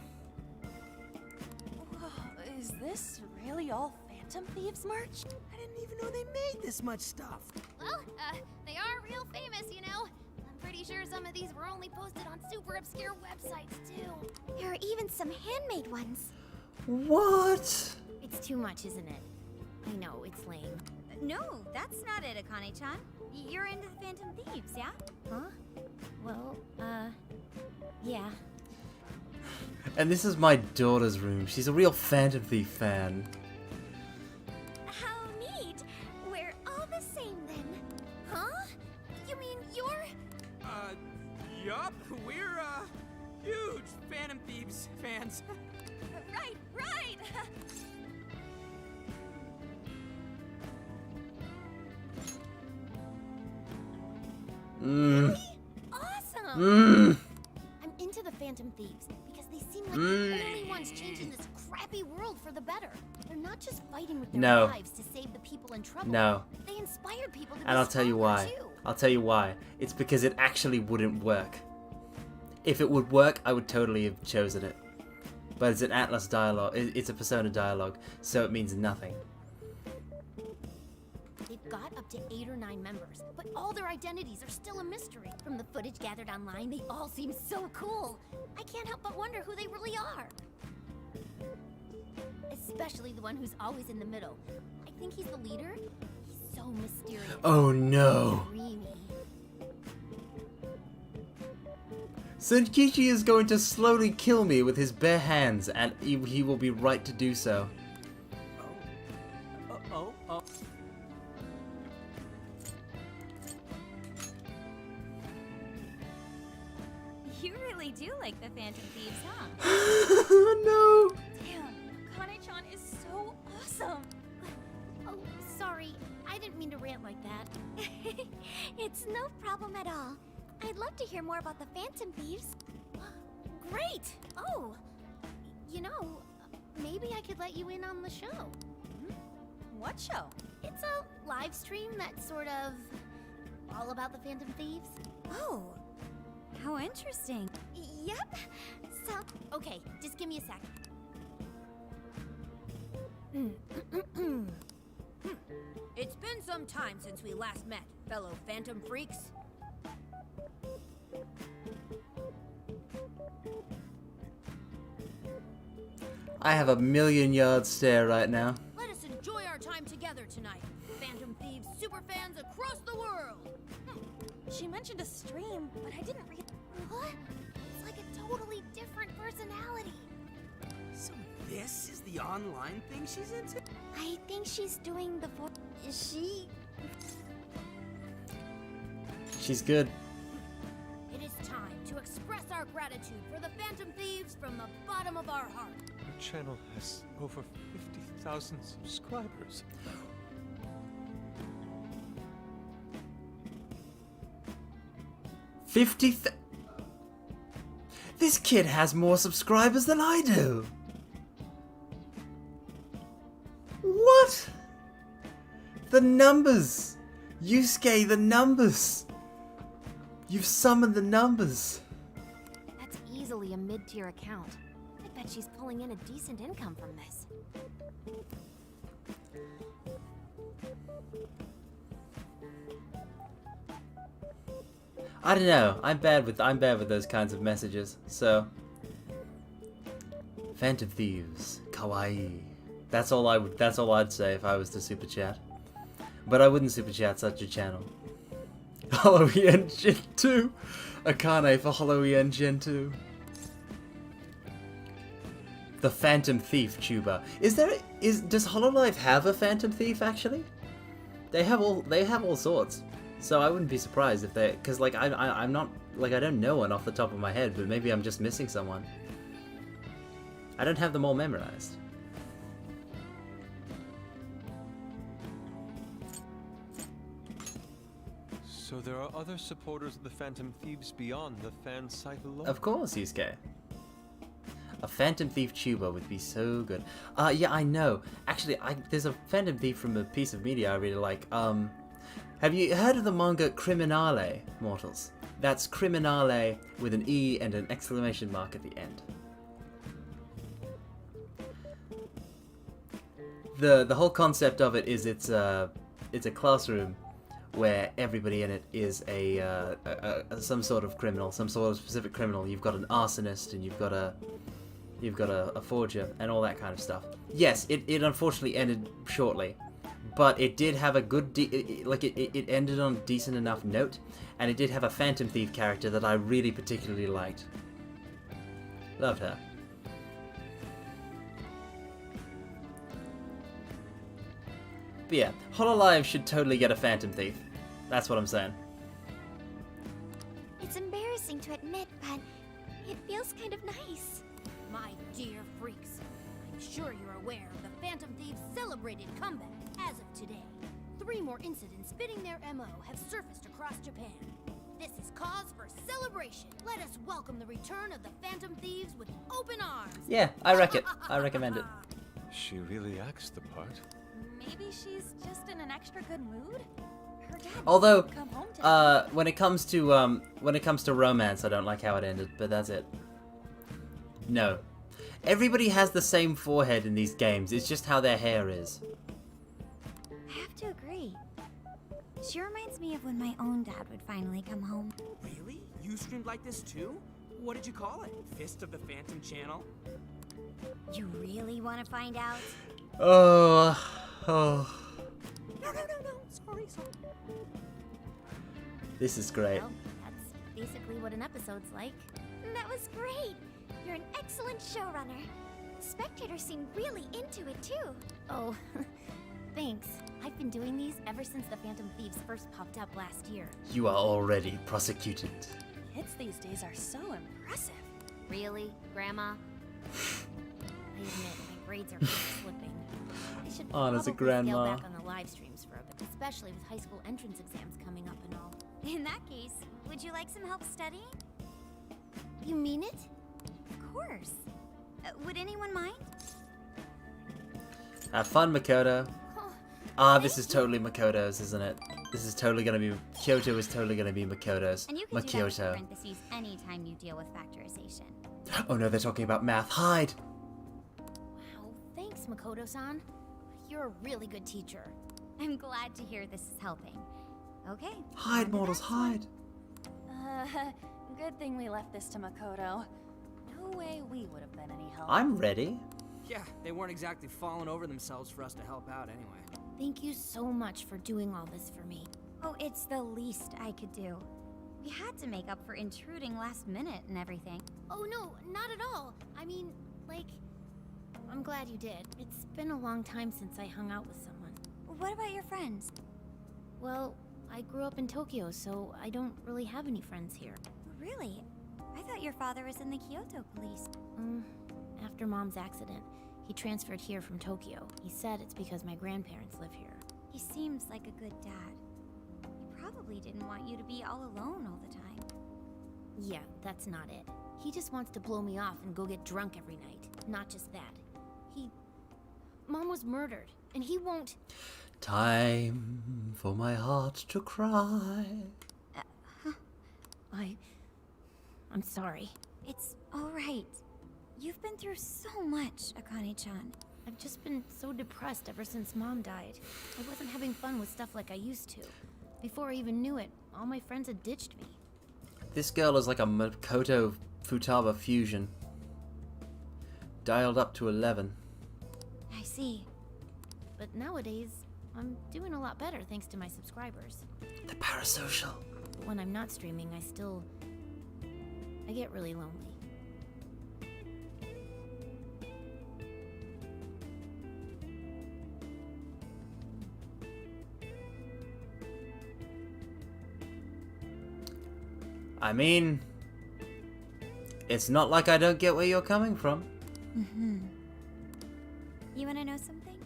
Speaker 6: Is this really all Phantom Thieves merch?
Speaker 13: I didn't even know they made this much stuff.
Speaker 3: Well, they are real famous, you know. I'm pretty sure some of these were only posted on super obscure websites, too. There are even some handmade ones.
Speaker 1: What?
Speaker 10: It's too much, isn't it? I know, it's lame.
Speaker 11: No, that's not it, Akane-chan. You're into the Phantom Thieves, yeah?
Speaker 10: Huh? Well, yeah.
Speaker 1: And this is my daughter's room. She's a real Phantom Thief fan.
Speaker 3: How neat. We're all the same then. Huh? You mean you're...
Speaker 13: Yup. We're, huge Phantom Thieves fans.
Speaker 6: Right, right!
Speaker 3: Awesome! I'm into the Phantom Thieves because they seem like the only ones changing this
Speaker 10: crappy world for the better. They're not just fighting with their
Speaker 1: No.
Speaker 10: lives to save the people in trouble.
Speaker 1: No.
Speaker 10: They inspire people to be
Speaker 1: And I'll tell you
Speaker 10: stronger,
Speaker 1: why.
Speaker 10: too.
Speaker 1: I'll tell you why. It's because it actually wouldn't work. If it would work, I would totally have chosen it. But it's an Atlas dialogue. It's a Persona dialogue, so it means nothing.
Speaker 10: They've got up to 8 or 9 members, but all their identities are still a mystery. From the footage gathered online, they all seem so cool. I can't help but wonder who they really are. Especially the one who's always in the middle. I think he's the leader. He's so mysterious.
Speaker 1: Oh no.
Speaker 10: Dreamy.
Speaker 1: Senkichi is going to slowly kill me with his bare hands, and he will be right to do so.
Speaker 11: You really do like the Phantom Thieves, huh?
Speaker 1: No!
Speaker 6: Damn, Kane-chan is so awesome.
Speaker 10: Oh, sorry. I didn't mean to rant like that.
Speaker 3: It's no problem at all. I'd love to hear more about the Phantom Thieves.
Speaker 10: Great! Oh, you know, maybe I could let you in on the show.
Speaker 6: What show?
Speaker 10: It's a live stream that's sort of all about the Phantom Thieves.
Speaker 11: Oh, how interesting.
Speaker 3: Yep. So,
Speaker 10: Okay, just give me a sec.
Speaker 7: It's been some time since we last met, fellow Phantom Freaks.
Speaker 1: I have a million-yard stare right now.
Speaker 7: Let us enjoy our time together tonight. Phantom Thieves superfans across the world.
Speaker 6: She mentioned a stream, but I didn't read.
Speaker 10: What? It's like a totally different personality.
Speaker 13: So this is the online thing she's into?
Speaker 3: I think she's doing the Is she?
Speaker 1: She's good.
Speaker 7: It is time to express our gratitude for the Phantom Thieves from the bottom of our heart.
Speaker 5: Our channel has over 50,000 subscribers.
Speaker 1: 50. This kid has more subscribers than I do. What? The numbers. Yusuke, the numbers. You've summoned the numbers.
Speaker 10: That's easily a mid-tier account. I bet she's pulling in a decent income from this.
Speaker 1: I don't know. I'm bad with those kinds of messages. So, Phantom Thieves, kawaii. That's all I'd say if I was to super chat. But I wouldn't super chat such a channel. Halloween Gen 2. Akane for Halloween Gen 2. The Phantom Thief tuber. Does Hololive have a Phantom Thief actually? They have all sorts. So I wouldn't be surprised if they, because like I'm not, like I don't know one off the top of my head, but maybe I'm just missing someone. I don't have them all memorized.
Speaker 5: So there are other supporters of the Phantom Thieves beyond the fan site alone?
Speaker 1: Of course, Yusuke. A Phantom Thief tuber would be so good. Yeah, I know. Actually, there's a Phantom Thief from a piece of media I really like. Have you heard of the manga Criminale, mortals? That's Criminale with an E and an exclamation mark at the end. The whole concept of it is it's a classroom where everybody in it is some sort of criminal, some sort of specific criminal. You've got an arsonist and you've got a forger and all that kind of stuff. Yes, it unfortunately ended shortly. But it did have a good, it ended on a decent enough note, and it did have a Phantom Thief character that I really particularly liked. Loved her. But yeah, Hololive should totally get a Phantom Thief. That's what I'm saying.
Speaker 3: It's embarrassing to admit, but it feels kind of nice.
Speaker 7: My dear freaks, I'm sure you're aware of the Phantom Thieves' celebrated comeback. As of today, 3 more incidents fitting their MO have surfaced across Japan. This is cause for celebration.
Speaker 10: celebration. Let us welcome the return of the Phantom Thieves with open arms.
Speaker 1: Yeah, I recommend it.
Speaker 5: She really acts the part.
Speaker 6: Maybe she's just in an extra good mood? Her dad
Speaker 1: Although,
Speaker 6: didn't come home today.
Speaker 1: when it comes to romance, I don't like how it ended, but that's it. No. Everybody has the same forehead in these games, it's just how their hair is.
Speaker 11: I have to agree. She reminds me of when my own dad would finally come home.
Speaker 13: Really? You streamed like this too? What did you call it? Fist of the Phantom Channel?
Speaker 11: You really want to find out?
Speaker 1: Oh.
Speaker 13: No. Sorry.
Speaker 1: This is great.
Speaker 10: Well, that's basically what an episode's like.
Speaker 3: That was great. You're an excellent showrunner. Spectators seem really into it too.
Speaker 10: Oh, thanks. I've been doing these ever since the Phantom Thieves first popped up last year.
Speaker 1: You are already prosecuted.
Speaker 6: Kids these days are so impressive.
Speaker 10: Really, Grandma? I admit, my grades are slipping. I should
Speaker 1: Oh, as a
Speaker 10: probably
Speaker 1: grandma.
Speaker 10: scale back on the live streams for a bit, especially with high school entrance exams coming up and all.
Speaker 11: In that case, would you like some help studying?
Speaker 10: You mean it?
Speaker 11: Of course. Would anyone mind?
Speaker 1: Have fun, Makoto. Ah, this is totally Makoto's, isn't it? This is totally gonna be... Kyoto is totally gonna be Makoto's.
Speaker 11: And you can do that with
Speaker 1: Makyoto.
Speaker 11: parentheses anytime you deal with factorization.
Speaker 1: Oh no, they're talking about math. Hide!
Speaker 10: Wow, thanks, Makoto-san. You're a really good teacher.
Speaker 11: I'm glad to hear this is helping. Okay.
Speaker 1: Hide, mortals, hide!
Speaker 6: Good thing we left this to Makoto. No way we would have been any help.
Speaker 1: I'm ready.
Speaker 13: Yeah, they weren't exactly falling over themselves for us to help out anyway.
Speaker 10: Thank you so much for doing all this for me.
Speaker 11: Oh, it's the least I could do. We had to make up for intruding last minute and everything.
Speaker 10: Oh no, not at all. I mean, like, I'm glad you did. It's been a long time since I hung out with someone.
Speaker 11: What about your friends?
Speaker 10: Well, I grew up in Tokyo, so I don't really have any friends here.
Speaker 11: Really? I thought your father was in the Kyoto police.
Speaker 10: After Mom's accident, he transferred here from Tokyo. He said it's because my grandparents live here.
Speaker 11: He seems like a good dad. He probably didn't want you to be all alone all the time.
Speaker 10: Yeah, that's not it. He just wants to blow me off and go get drunk every night. Not just that. Mom was murdered, and he won't...
Speaker 1: Time for my heart to cry.
Speaker 10: I'm sorry.
Speaker 11: It's alright. You've been through so much, Akane-chan.
Speaker 10: I've just been so depressed ever since Mom died. I wasn't having fun with stuff like I used to. Before I even knew it, all my friends had ditched me.
Speaker 1: This girl is like a Makoto Futaba fusion. Dialed up to 11.
Speaker 11: I see.
Speaker 10: But nowadays, I'm doing a lot better thanks to my subscribers.
Speaker 1: The parasocial.
Speaker 10: But when I'm not streaming, I get really lonely.
Speaker 1: I mean, it's not like I don't get where you're coming from.
Speaker 11: You wanna know something?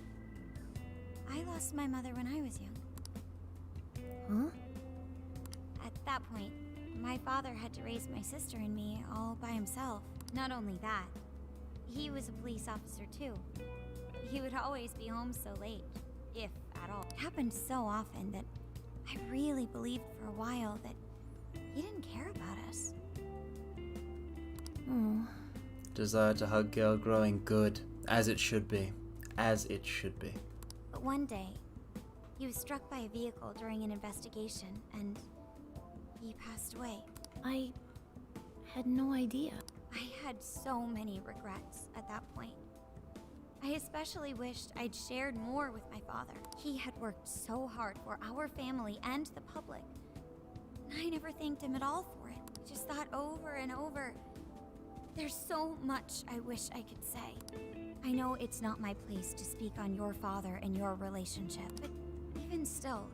Speaker 11: I lost my mother when I was young.
Speaker 10: Huh?
Speaker 11: At that point, my father had to raise my sister and me all by himself. Not only that, he was a police officer too. He would always be home so late, if at all. It happened so often that I really believed for a while that he didn't care about us.
Speaker 10: Oh.
Speaker 1: Desire to hug girl growing good. As it should be. As it should be.
Speaker 11: But one day, he was struck by a vehicle during an investigation, and he passed away.
Speaker 10: I had no idea.
Speaker 11: I had so many regrets at that point. I especially wished I'd shared more with my father. He had worked so hard for our family and the public. And I never thanked him at all for it. I just thought over and over, there's so much I wish I could say. I know it's not my place to speak on your father and your relationship, but even still,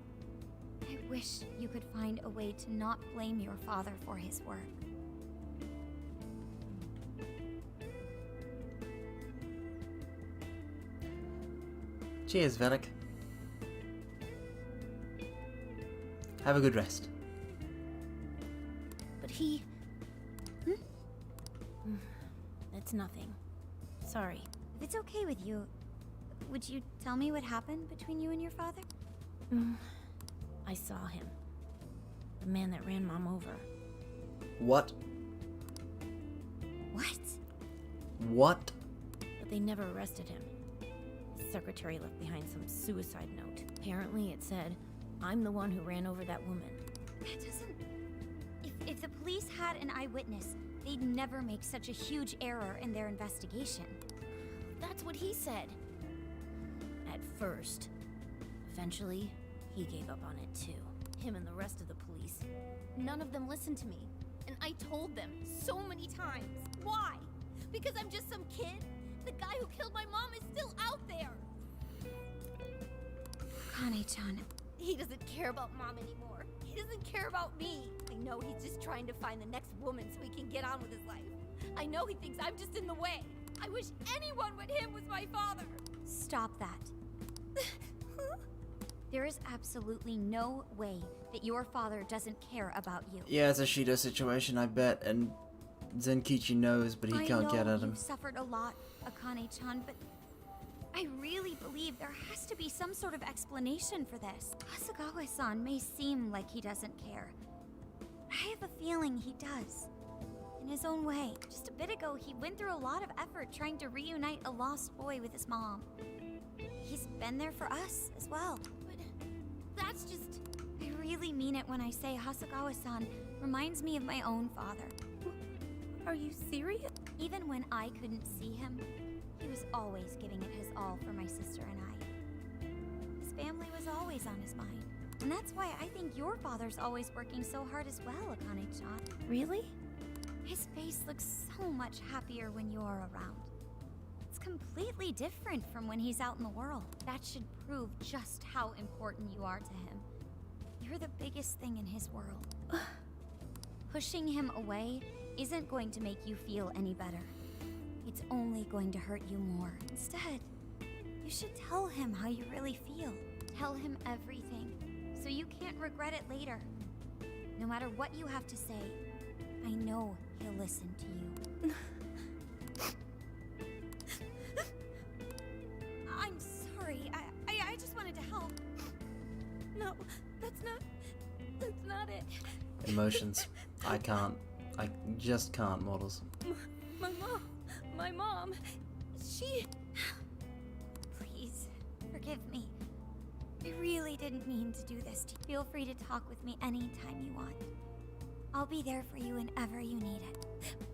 Speaker 11: I wish you could find a way to not blame your father for his work.
Speaker 1: Cheers, Velik. Have a good rest.
Speaker 10: But he It's nothing. Sorry.
Speaker 11: If it's okay with you, would you tell me what happened between you and your father?
Speaker 10: I saw him. The man that ran Mom over.
Speaker 1: What?
Speaker 11: What?
Speaker 1: What?
Speaker 10: But they never arrested him. His secretary left behind some suicide note. Apparently it said, "I'm the one who ran over that woman."
Speaker 11: That doesn't... If the police had an eyewitness, they'd never make such a huge error in their investigation.
Speaker 10: That's what he said. At first. Eventually, he gave up on it too. Him and the rest of the police. None of them listened to me. And I told them so many times. Why? Because I'm just some kid? The guy who killed my mom is still out there!
Speaker 11: Kane-chan.
Speaker 10: He doesn't care about Mom anymore. He doesn't care about me. I know he's just trying to find the next woman so he can get on with his life. I know he thinks I'm just in the way. I wish anyone but him was my father.
Speaker 11: Stop that. There is absolutely no way that your father doesn't care about you.
Speaker 1: Yeah, it's a Shido situation, I bet, and Zenkichi knows, but he can't get at him.
Speaker 11: You've suffered a lot, Akane-chan, but I really believe there has to be some sort of explanation for this. Hasegawa-san may seem like he doesn't care, but I have a feeling he does. In his own way. Just a bit ago, he went through a lot of effort trying to reunite a lost boy with his mom. He's been there for us as well. But that's just... I really mean it when I say Hasegawa-san reminds me of my own father.
Speaker 10: Are you serious?
Speaker 11: Even when I couldn't see him, he was always giving it his all for my sister and I. His family was always on his mind. And that's why I think your father's always working so hard as well, Akane-chan.
Speaker 10: Really?
Speaker 11: His face looks so much happier when you're around. It's completely different from when he's out in the world. That should prove just how important you are to him. You're the biggest thing in his world. Pushing him away isn't going to make you feel any better. It's only going to hurt you more. Instead, you should tell him how you really feel. Tell him everything, so you can't regret it later. No matter what you have to say, I know he'll listen to you. I'm sorry. I just wanted to help.
Speaker 10: No, that's not it.
Speaker 1: Emotions. I can't. I just can't, models.
Speaker 10: My mom, she...
Speaker 11: Please, forgive me. I really didn't mean to do this to you. Feel free to talk with me anytime you want. I'll be there for you whenever you need it.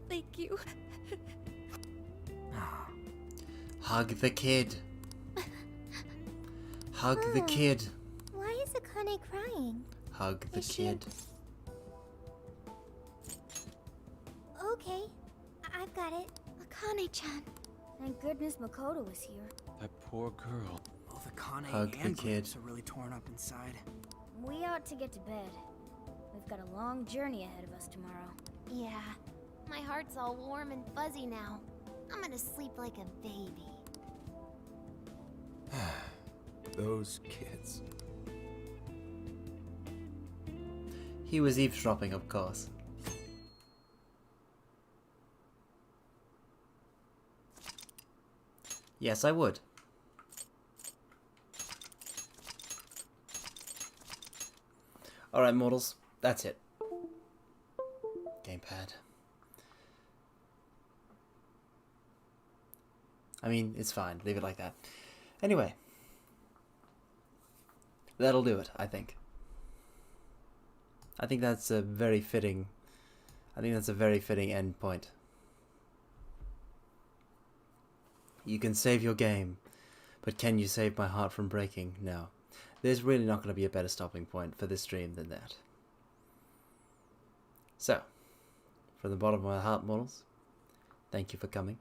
Speaker 10: Thank you.
Speaker 1: Hug the kid. Hug the kid.
Speaker 3: Why is Akane crying?
Speaker 1: Hug the kid.
Speaker 3: Okay, I've got it.
Speaker 11: Akane-chan.
Speaker 3: Thank goodness Makoto was here.
Speaker 5: That poor girl.
Speaker 13: Both Akane
Speaker 1: Hug the
Speaker 13: and
Speaker 1: kid.
Speaker 13: Gramps are really torn up inside.
Speaker 3: We ought to get to bed. We've got a long journey ahead of us tomorrow.
Speaker 8: Yeah, my heart's all warm and fuzzy now. I'm gonna sleep like a baby.
Speaker 12: Those kids.
Speaker 1: He was eavesdropping, of course. Yes, I would. Alright, mortals. That's it. Gamepad. I mean, it's fine. Leave it like that. Anyway. That'll do it, I think. I think that's a very fitting... end point. You can save your game, but can you save my heart from breaking? No. There's really not going to be a better stopping point for this stream than that. So, from the bottom of my heart, mortals, thank you for coming.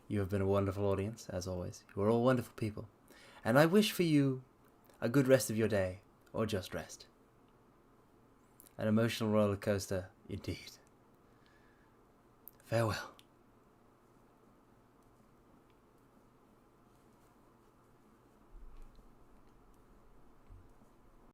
Speaker 1: You have been a wonderful audience, as always. You are all wonderful people. And I wish for you a good rest of your day, or just rest. An emotional roller coaster, indeed. Farewell.